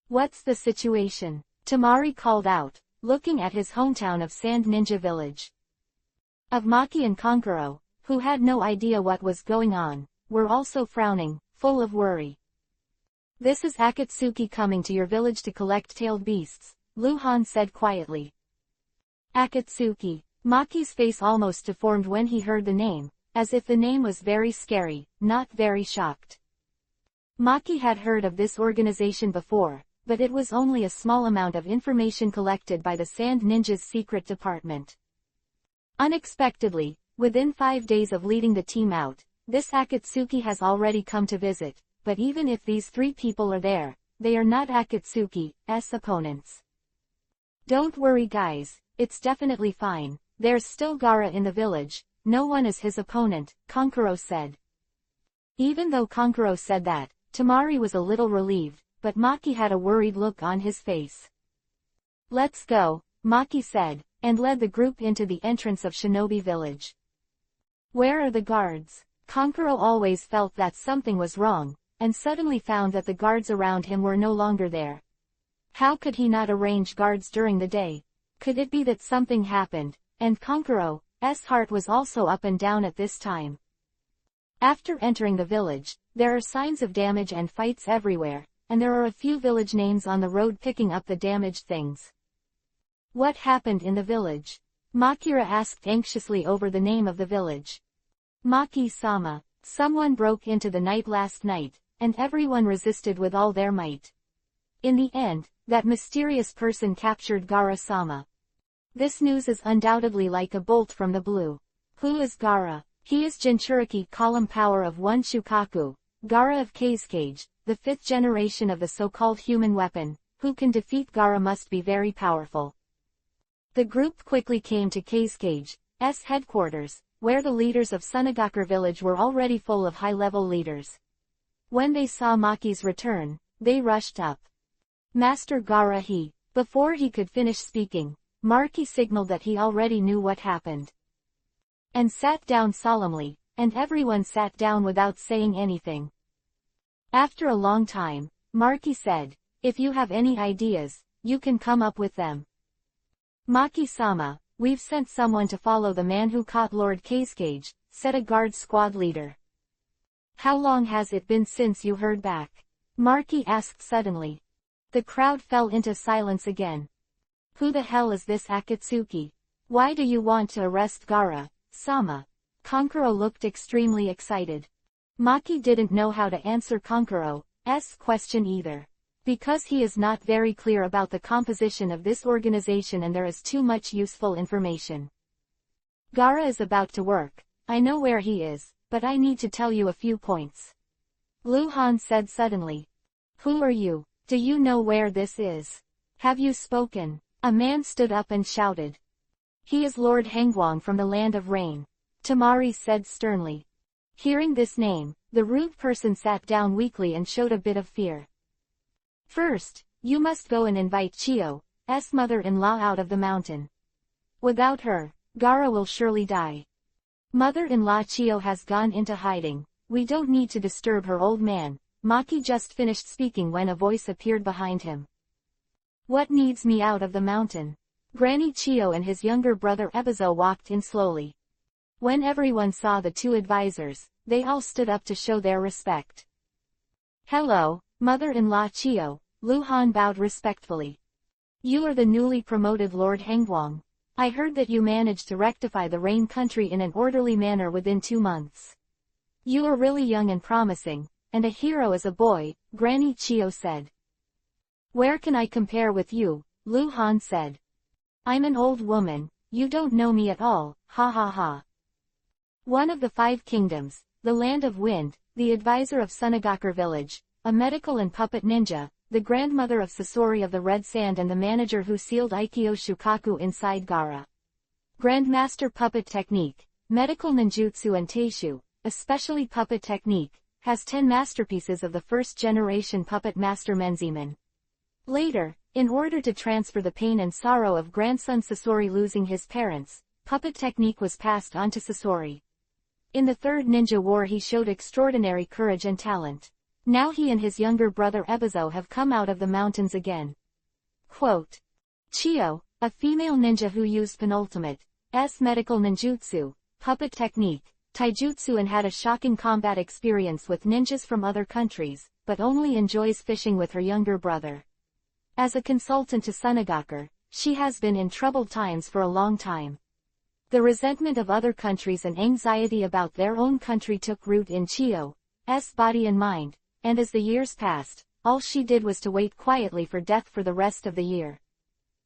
What's the situation? Tamari called out, looking at his hometown of Sand Ninja Village. Of Maki and Kankuro, who had no idea what was going on, were also frowning, full of worry. This is Akatsuki coming to your village to collect tailed beasts, Luhan said quietly. Akatsuki. Maki's face almost deformed when he heard the name, as if the name was very scary, not very shocked. Maki had heard of this organization before, but it was only a small amount of information collected by the Sand Ninja's secret department. Unexpectedly, within 5 days of leading the team out, this Akatsuki has already come to visit, but even if these 3 people are there, they are not Akatsuki's opponents. Don't worry guys, it's definitely fine. There's still Gaara in the village, no one is his opponent, Kankuro said. Even though Kankuro said that, Tamari was a little relieved, but Maki had a worried look on his face. Let's go, Maki said, and led the group into the entrance of Shinobi Village. Where are the guards? Kankuro always felt that something was wrong, and suddenly found that the guards around him were no longer there. How could he not arrange guards during the day? Could it be that something happened, and Kankuro's heart was also up and down at this time? After entering the village, there are signs of damage and fights everywhere, and there are a few village names on the road picking up the damaged things. What happened in the village? Makira asked anxiously over the name of the village. Maki-sama, someone broke into the night last night, and everyone resisted with all their might. In the end, that mysterious person captured Gaara-sama. This news is undoubtedly like a bolt from the blue. Who is Gaara? He is Jinchuriki column power of 1 Shukaku, Gaara of Kazekage, the 5th generation of the so-called human weapon. Who can defeat Gaara must be very powerful. The group quickly came to Kazecage's headquarters, where the leaders of Sunagakure village were already full of high-level leaders. When they saw Maki's return, they rushed up. Master Gaara Before he could finish speaking, Maki signaled that he already knew what happened. And sat down solemnly, and everyone sat down without saying anything. After a long time, Maki said, if you have any ideas, you can come up with them. Maki-sama, we've sent someone to follow the man who caught Lord Kazekage, said a guard squad leader. How long has it been since you heard back? Maki asked suddenly. The crowd fell into silence again. Who the hell is this Akatsuki? Why do you want to arrest Gaara-sama? Kankuro looked extremely excited. Maki didn't know how to answer Kankuro's question either. Because he is not very clear about the composition of this organization and there is too much useful information. Gaara is about to work. I know where he is, but I need to tell you a few points. Luhan said suddenly. Who are you? Do you know where this is? Have you spoken? A man stood up and shouted. He is Lord Hengwang from the Land of Rain. Tamari said sternly. Hearing this name, the rude person sat down weakly and showed a bit of fear. First, you must go and invite Chio, Gaara's mother-in-law out of the mountain. Without her, Gaara will surely die. Mother-in-law Chiyo has gone into hiding. We don't need to disturb her old man. Maki just finished speaking when a voice appeared behind him. What needs me out of the mountain? Granny Chiyo and his younger brother Ebizo walked in slowly. When everyone saw the two advisors, they all stood up to show their respect. Hello, mother-in-law Chiyo, Lu Han bowed respectfully. You are the newly promoted Lord Hangguang. I heard that you managed to rectify the Rain country in an orderly manner within 2 months. You are really young and promising, and a hero as a boy, Granny Chiyo said. Where can I compare with you? Lu Han said. I'm an old woman, you don't know me at all, ha ha ha. One of the 5 kingdoms, the land of wind, the advisor of Sunagakure village, a medical and puppet ninja, the grandmother of Sasori of the Red Sand and the manager who sealed Aikyo Shukaku inside Gaara. Grandmaster puppet technique, medical ninjutsu and teishu, especially puppet technique, has 10 masterpieces of the first-generation puppet master Menziman. Later, in order to transfer the pain and sorrow of grandson Sasori losing his parents, puppet technique was passed on to Sasori. In the Third Ninja War he showed extraordinary courage and talent. Now he and his younger brother Ebizo have come out of the mountains again. Quote. Chiyo, a female ninja who used penultimate medical ninjutsu, puppet technique, taijutsu and had a shocking combat experience with ninjas from other countries, but only enjoys fishing with her younger brother. As a consultant to Sunagakure, she has been in troubled times for a long time. The resentment of other countries and anxiety about their own country took root in Chiyo's body and mind, and as the years passed, all she did was to wait quietly for death for the rest of the year.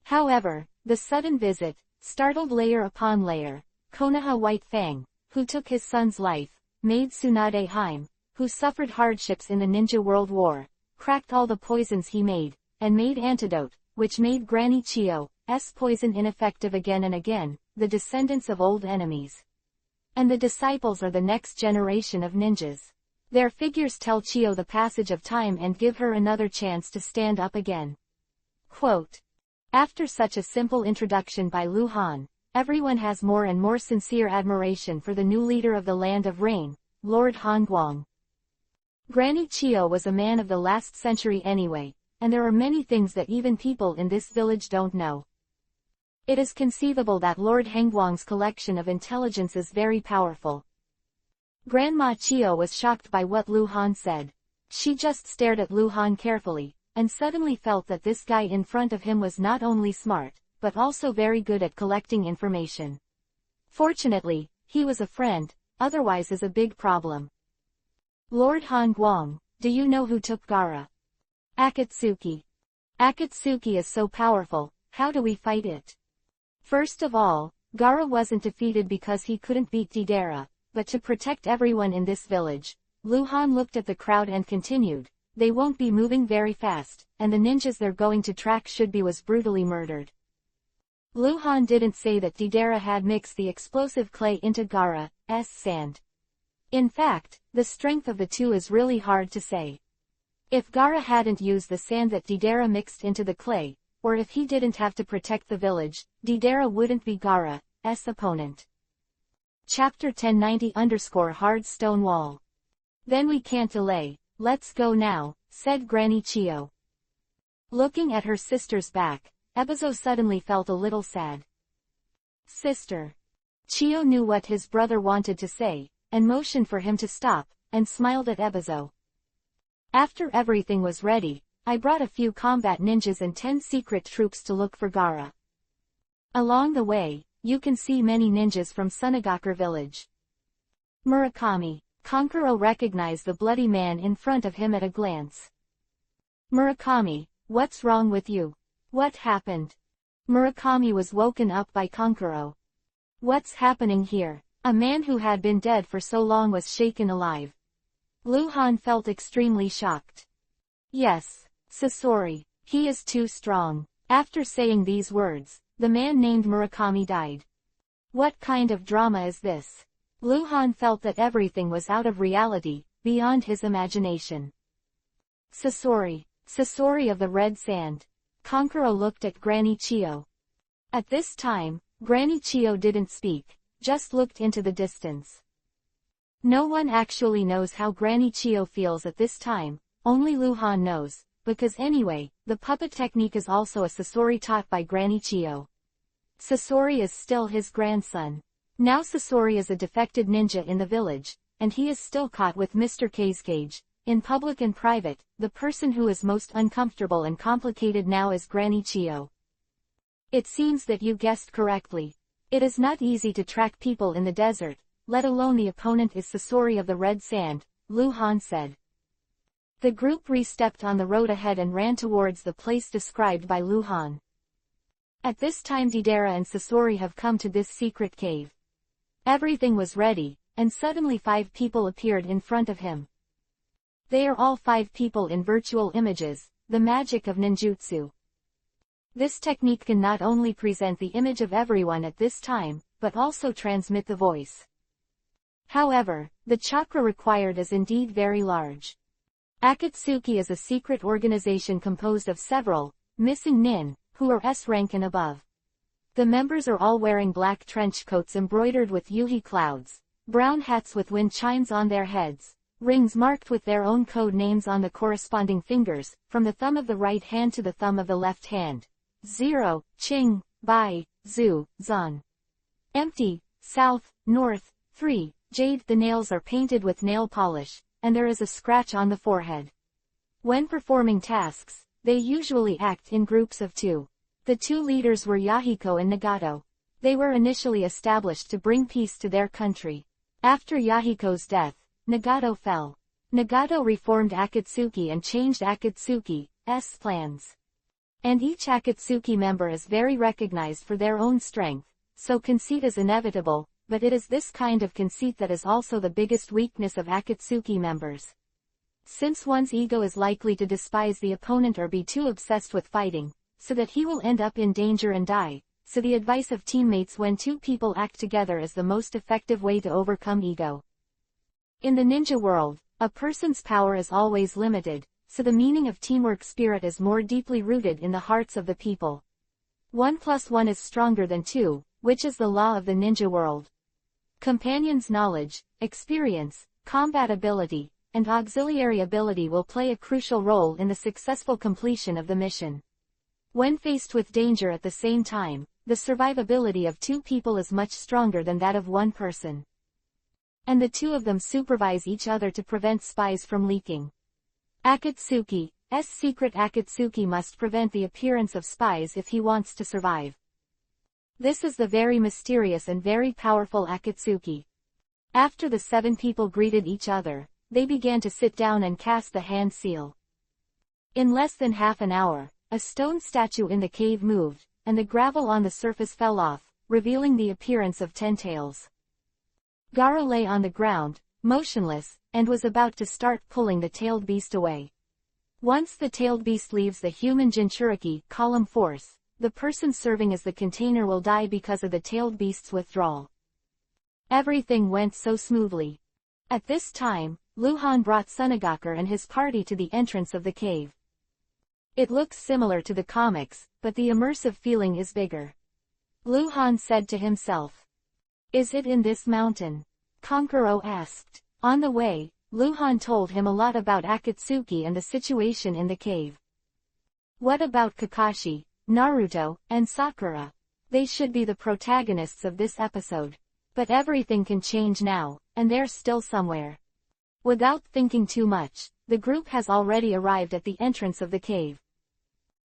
However, the sudden visit startled layer upon layer. Konoha White Fang, who took his son's life, made Tsunade Haim, who suffered hardships in the Ninja World War, cracked all the poisons he made, and made antidote, which made Granny Chiyo's poison ineffective again and again, the descendants of old enemies. And the disciples are the next generation of ninjas. Their figures tell Chiyo the passage of time and give her another chance to stand up again. Quote. After such a simple introduction by Lu Han, everyone has more and more sincere admiration for the new leader of the Land of Rain, Lord Hangguang. Granny Chiyo was a man of the last century anyway, and there are many things that even people in this village don't know. It is conceivable that Lord Hangguang's collection of intelligence is very powerful. Grandma Chiyo was shocked by what Lu Han said. She just stared at Lu Han carefully, and suddenly felt that this guy in front of him was not only smart, but also very good at collecting information. Fortunately, he was a friend, otherwise is a big problem. Lord Hangguang, do you know who took Gaara? Akatsuki. Akatsuki is so powerful, how do we fight it? First of all, Gaara wasn't defeated because he couldn't beat Deidara, but to protect everyone in this village. Lu Han looked at the crowd and continued, they won't be moving very fast, and the ninjas they're going to track should be was brutally murdered. Lu Han didn't say that Deidara had mixed the explosive clay into Gaara's sand. In fact, the strength of the two is really hard to say. If Gaara hadn't used the sand that Deidara mixed into the clay, or if he didn't have to protect the village, Deidara wouldn't be Gaara's opponent. Chapter 1090_Hard Stone Wall. Then we can't delay, let's go now, said Granny Chiyo. Looking at her sister's back, Ebizo suddenly felt a little sad. Sister. Chiyo knew what his brother wanted to say, and motioned for him to stop, and smiled at Ebizo. After everything was ready, I brought a few combat ninjas and 10 secret troops to look for Gaara. Along the way, you can see many ninjas from Sunagakure village. Murakami. Kankuro recognized the bloody man in front of him at a glance. Murakami, what's wrong with you? What happened? Murakami was woken up by Kankuro. What's happening here? A man who had been dead for so long was shaken alive. Lu Han felt extremely shocked. Yes, Sasori, he is too strong. After saying these words, the man named Murakami died. What kind of drama is this? Lu Han felt that everything was out of reality, beyond his imagination. Sasori. Sasori of the Red Sand. Konkuro looked at Granny Chio. At this time, Granny Chio didn't speak, just looked into the distance. No one actually knows how Granny Chio feels at this time, only Luhan knows, because anyway, the puppet technique is also a Sasori taught by Granny Chio. Sasori is still his grandson. Now Sasori is a defected ninja in the village, and he is still caught with Mr. K's cage. In public and private, the person who is most uncomfortable and complicated now is Granny Chio. It seems that you guessed correctly. It is not easy to track people in the desert, let alone the opponent is Sasori of the Red Sand, Luhan said. The group re-stepped on the road ahead and ran towards the place described by Luhan. At this time Deidara and Sasori have come to this secret cave. Everything was ready, and suddenly 5 people appeared in front of him. They are all 5 people in virtual images, the magic of ninjutsu. This technique can not only present the image of everyone at this time, but also transmit the voice. However, the chakra required is indeed very large. Akatsuki is a secret organization composed of several, missing nin, who are S rank and above. The members are all wearing black trench coats embroidered with yuhi clouds, brown hats with wind chimes on their heads, rings marked with their own code names on the corresponding fingers, from the thumb of the right hand to the thumb of the left hand. 0, Ching, Bai, Zu, Zan. Empty, South, North, 3, Jade. The nails are painted with nail polish, and there is a scratch on the forehead. When performing tasks, they usually act in groups of 2. The 2 leaders were Yahiko and Nagato. They were initially established to bring peace to their country. After Yahiko's death, Nagato fell. Nagato reformed Akatsuki and changed Akatsuki's plans. And each Akatsuki member is very recognized for their own strength, so conceit is inevitable, but it is this kind of conceit that is also the biggest weakness of Akatsuki members. Since one's ego is likely to despise the opponent or be too obsessed with fighting, so that he will end up in danger and die, so the advice of teammates when 2 people act together is the most effective way to overcome ego. In the ninja world, a person's power is always limited, so the meaning of teamwork spirit is more deeply rooted in the hearts of the people. 1 + 1 is stronger than 2, which is the law of the ninja world. Companions' knowledge, experience, combat ability, and auxiliary ability will play a crucial role in the successful completion of the mission. When faced with danger at the same time, the survivability of 2 people is much stronger than that of 1 person. And the 2 of them supervise each other to prevent spies from leaking. Akatsuki's secret Akatsuki must prevent the appearance of spies if he wants to survive. This is the very mysterious and very powerful Akatsuki. After the 7 people greeted each other, they began to sit down and cast the hand seal. In less than half an hour, a stone statue in the cave moved, and the gravel on the surface fell off, revealing the appearance of 10 tails. Gaara lay on the ground, motionless, and was about to start pulling the tailed beast away. Once the tailed beast leaves the human Jinchuriki column force, the person serving as the container will die because of the tailed beast's withdrawal. Everything went so smoothly. At this time, Luhan brought Sunagakur and his party to the entrance of the cave. It looks similar to the comics, but the immersive feeling is bigger. Luhan said to himself. Is it in this mountain? Konkuro asked. On the way, Luhan told him a lot about Akatsuki and the situation in the cave. What about Kakashi, Naruto, and Sakura? They should be the protagonists of this episode. But everything can change now, and they're still somewhere. Without thinking too much, the group has already arrived at the entrance of the cave.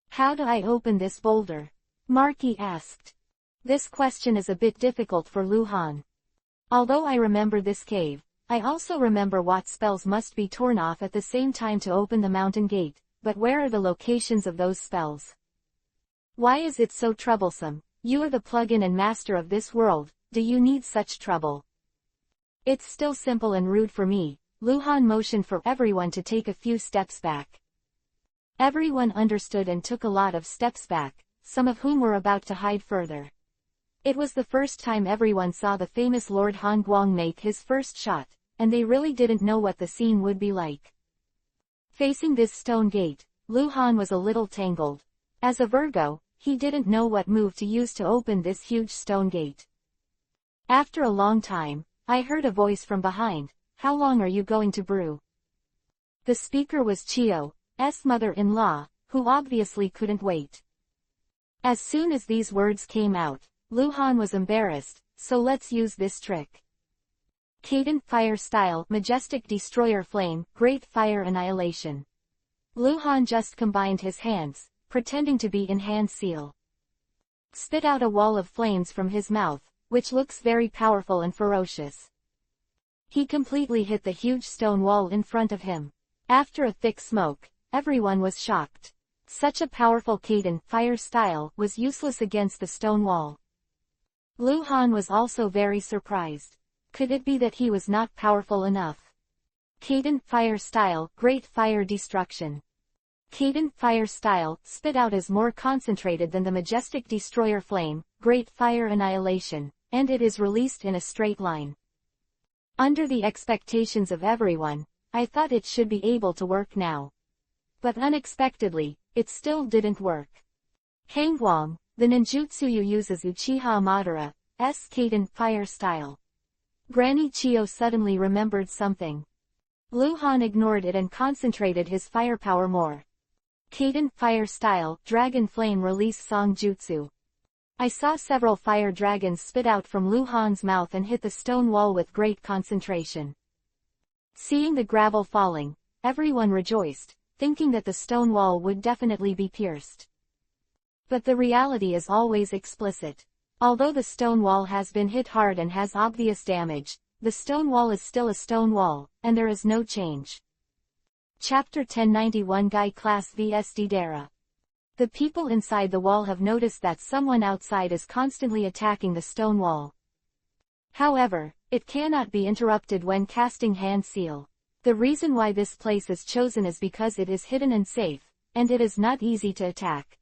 How do I open this boulder? Marky asked. This question is a bit difficult for Luhan. Although I remember this cave, I also remember what spells must be torn off at the same time to open the mountain gate, but where are the locations of those spells? Why is it so troublesome? You are the plug-in and master of this world, do you need such trouble? It's still simple and rude for me. Luhan motioned for everyone to take a few steps back. Everyone understood and took a lot of steps back, some of whom were about to hide further. It was the first time everyone saw the famous Lord Han Guang make his first shot, and they really didn't know what the scene would be like. Facing this stone gate, Luhan was a little tangled. As a Virgo, he didn't know what move to use to open this huge stone gate. After a long time, I heard a voice from behind, "How long are you going to brew?" The speaker was Chio's mother-in-law, who obviously couldn't wait. As soon as these words came out, Luhan was embarrassed, "So let's use this trick. Kaden Fire Style, Majestic Destroyer Flame, Great Fire Annihilation." Luhan just combined his hands, pretending to be in hand seal. Spit out a wall of flames from his mouth, which looks very powerful and ferocious. He completely hit the huge stone wall in front of him. After a thick smoke, everyone was shocked. Such a powerful Kaden Fire Style was useless against the stone wall. Luhan was also very surprised. Could it be that he was not powerful enough? Kaden Fire Style, Great Fire Destruction. Kaden Fire Style, spit out is more concentrated than the Majestic Destroyer Flame, Great Fire Annihilation, and it is released in a straight line. Under the expectations of everyone, I thought it should be able to work now. But unexpectedly, it still didn't work. Hangwang, the ninjutsu you use is Uchiha Madara's Kaden Fire Style. Granny Chio suddenly remembered something. Luhan ignored it and concentrated his firepower more. Kaden Fire Style, Dragon Flame Release Song Jutsu. I saw several fire dragons spit out from Luhan's mouth and hit the stone wall with great concentration. Seeing the gravel falling, everyone rejoiced, thinking that the stone wall would definitely be pierced. But the reality is always explicit. Although the stone wall has been hit hard and has obvious damage, the stone wall is still a stone wall, and there is no change. Chapter 1091 Guy Class vs Deidara. The people inside the wall have noticed that someone outside is constantly attacking the stone wall. However, it cannot be interrupted when casting hand seal. The reason why this place is chosen is because it is hidden and safe, and it is not easy to attack.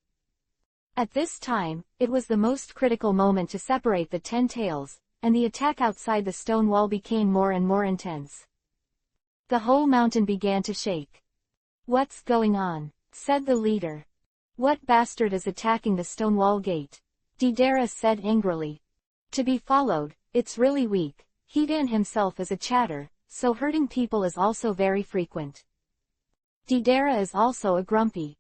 At this time, it was the most critical moment to separate the 10 tails, and the attack outside the stone wall became more and more intense. The whole mountain began to shake. "What's going on?" said the leader. "What bastard is attacking the stone wall gate?" Deidara said angrily. "To be followed, it's really weak. Hidan himself is a chatter, so hurting people is also very frequent." Deidara is also a grumpy.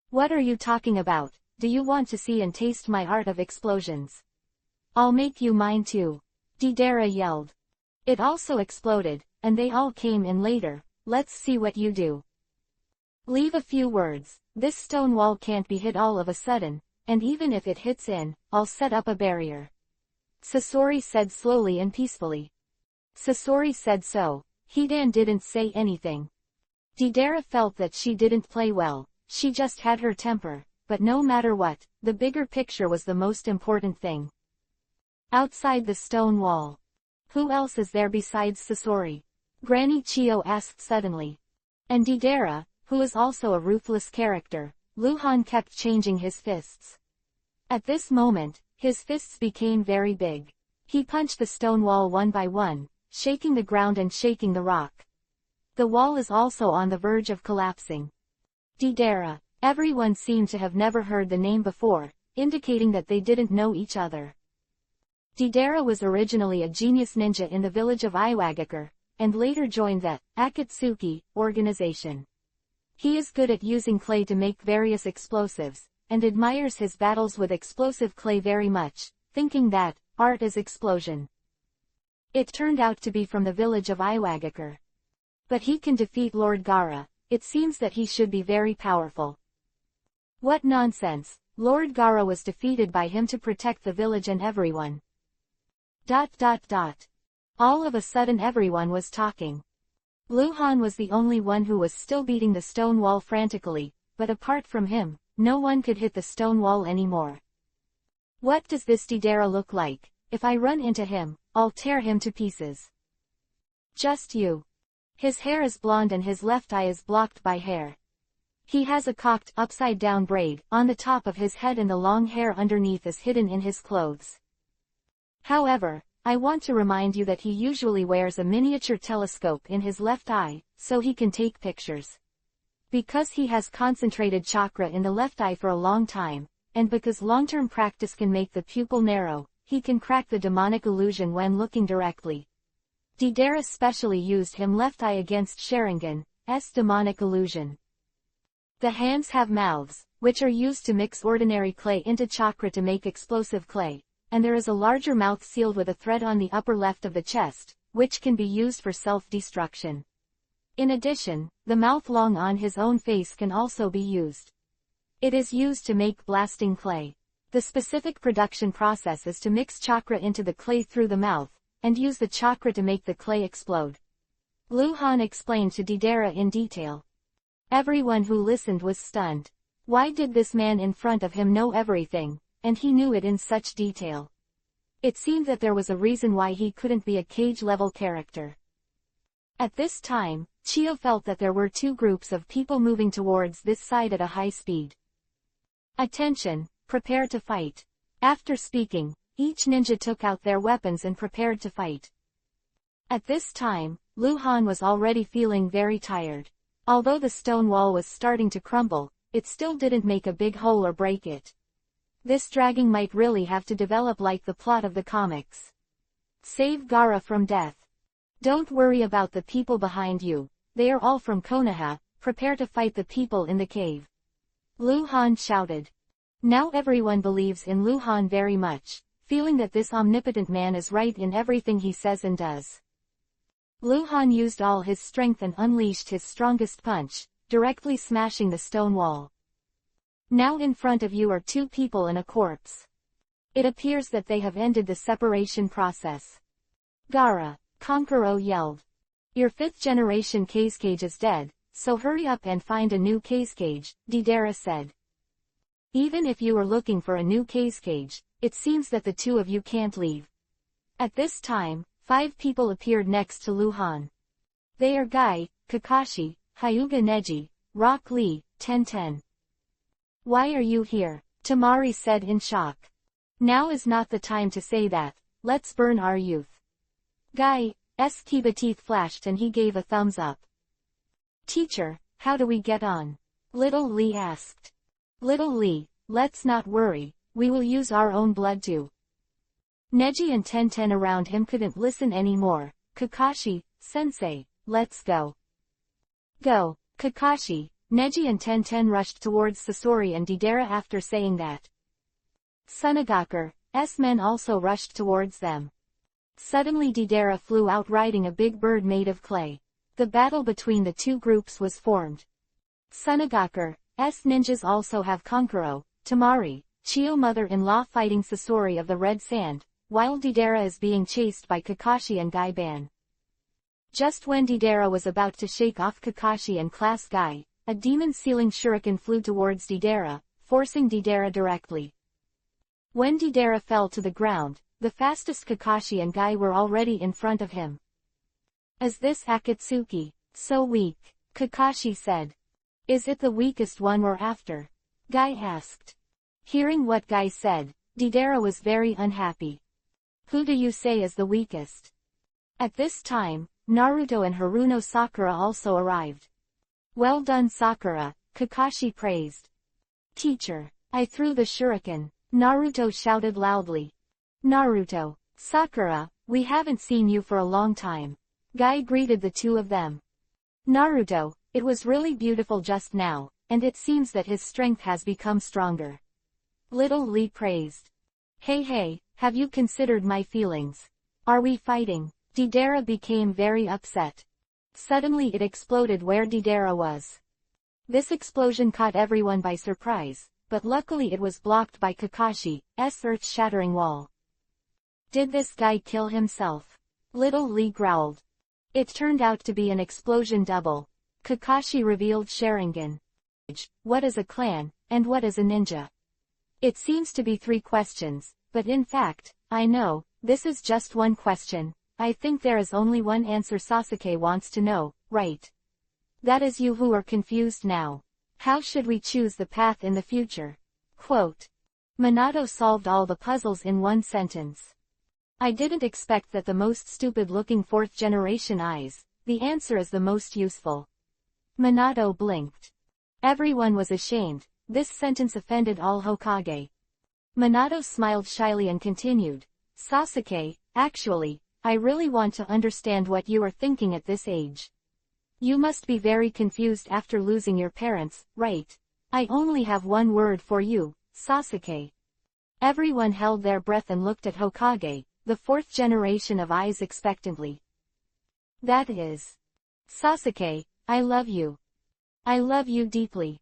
"What are you talking about? Do you want to see and taste my art of explosions? I'll make you mine too," Deidara yelled. It also exploded, and they all came in later. "Let's see what you do." "Leave a few words. This stone wall can't be hit all of a sudden, and even if it hits in, I'll set up a barrier," Sasori said slowly and peacefully. Sasori said so. Hidan didn't say anything. Deidara felt that she didn't play well, she just had her temper, but no matter what, the bigger picture was the most important thing. Outside the stone wall. Who else is there besides Sasori? Granny Chio asked suddenly. And Deidara, who is also a ruthless character. Luhan kept changing his fists. At this moment, his fists became very big. He punched the stone wall one by one, shaking the ground and shaking the rock. The wall is also on the verge of collapsing. Deidara. Everyone seemed to have never heard the name before, indicating that they didn't know each other. Deidara was originally a genius ninja in the village of Iwagakure, and later joined the Akatsuki organization. He is good at using clay to make various explosives, and admires his battles with explosive clay very much, thinking that art is explosion. It turned out to be from the village of Iwagakure. But he can defeat Lord Gaara. It seems that he should be very powerful. What nonsense! Lord Gaara was defeated by him to protect the village and everyone. ... All of a sudden everyone was talking. Luhan was the only one who was still beating the stone wall frantically, but apart from him, no one could hit the stone wall anymore. "What does this Deidara look like? If I run into him, I'll tear him to pieces." "Just you." His hair is blonde and his left eye is blocked by hair. He has a cocked, upside-down braid on the top of his head and the long hair underneath is hidden in his clothes. However, I want to remind you that he usually wears a miniature telescope in his left eye, so he can take pictures. Because he has concentrated chakra in the left eye for a long time, and because long-term practice can make the pupil narrow, he can crack the demonic illusion when looking directly. Deidara specially used him left eye against Sharingan's demonic illusion. The hands have mouths, which are used to mix ordinary clay into chakra to make explosive clay, and there is a larger mouth sealed with a thread on the upper left of the chest, which can be used for self-destruction. In addition, the mouth long on his own face can also be used. It is used to make blasting clay. The specific production process is to mix chakra into the clay through the mouth, and use the chakra to make the clay explode. Lu Han explained to Deidara in detail. Everyone who listened was stunned. Why did this man in front of him know everything, and he knew it in such detail? It seemed that there was a reason why he couldn't be a cage-level character. At this time, Chio felt that there were two groups of people moving towards this side at a high speed. Attention, prepare to fight. After speaking, each ninja took out their weapons and prepared to fight. At this time, Lu Han was already feeling very tired. Although the stone wall was starting to crumble, it still didn't make a big hole or break it. This dragging might really have to develop like the plot of the comics. Save Gaara from death. Don't worry about the people behind you, they are all from Konoha, prepare to fight the people in the cave. Lu Han shouted. Now everyone believes in Lu Han very much, feeling that this omnipotent man is right in everything he says and does. Lu Han used all his strength and unleashed his strongest punch, directly smashing the stone wall. Now in front of you are two people and a corpse. It appears that they have ended the separation process. Gaara, Kankuro yelled. Your fifth-generation cage is dead, so hurry up and find a new cage, Deidara said. Even if you are looking for a new cage, it seems that the two of you can't leave. At this time, 5 people appeared next to Lu Han. They are Guy, Kakashi, Hyuga Neji, Rock Lee, Tenten. Why are you here? Tamari said in shock. Now is not the time to say that, let's burn our youth. Guy's Kiba teeth flashed and he gave a thumbs up. Teacher, how do we get on? Little Lee asked. Little Lee, let's not worry, we will use our own blood too. Neji and Tenten around him couldn't listen anymore. Kakashi, sensei, let's go. Go, Kakashi. Neji and Tenten rushed towards Sasori and Deidara after saying that. Tsunogaku's men also rushed towards them. Suddenly Deidara flew out riding a big bird made of clay. The battle between the two groups was formed. Tsunogaku's ninjas also have Kankuro, Tamari, Chio mother-in-law fighting Sasori of the Red Sand, while Deidara is being chased by Kakashi and Guy-ban. Just when Deidara was about to shake off Kakashi and class Guy, a demon-sealing shuriken flew towards Deidara, forcing Deidara directly. When Deidara fell to the ground, the fastest Kakashi and Guy were already in front of him. Is this Akatsuki so weak? Kakashi said. Is it the weakest one or after? Guy asked. Hearing what Guy said, Deidara was very unhappy. Who do you say is the weakest? At this time, Naruto and Haruno Sakura also arrived. Well done Sakura, Kakashi praised. Teacher, I threw the shuriken, Naruto shouted loudly. Naruto, Sakura, we haven't seen you for a long time. Guy greeted the two of them. Naruto, it was really beautiful just now, and it seems that his strength has become stronger. Little Lee praised. Hey, have you considered my feelings? Are we fighting? Deidara became very upset. Suddenly it exploded where Deidara was. This explosion caught everyone by surprise, but luckily it was blocked by Kakashi's earth-shattering wall. Did this guy kill himself? Little Lee growled. It turned out to be an explosion double. Kakashi revealed Sharingan. What is a clan, and what is a ninja? It seems to be 3 questions, but in fact, I know, this is just one question. I think there is only one answer Sasuke wants to know, right? That is you who are confused now. How should we choose the path in the future? Quote. Minato solved all the puzzles in one sentence. I didn't expect that the most stupid-looking 4th-generation eyes, the answer is the most useful. Minato blinked. Everyone was ashamed. This sentence offended all Hokage. Minato smiled shyly and continued. Sasuke, actually, I really want to understand what you are thinking at this age. You must be very confused after losing your parents, right? I only have one word for you, Sasuke. Everyone held their breath and looked at Hokage, the fourth generation of eyes expectantly. That is. Sasuke, I love you. I love you deeply.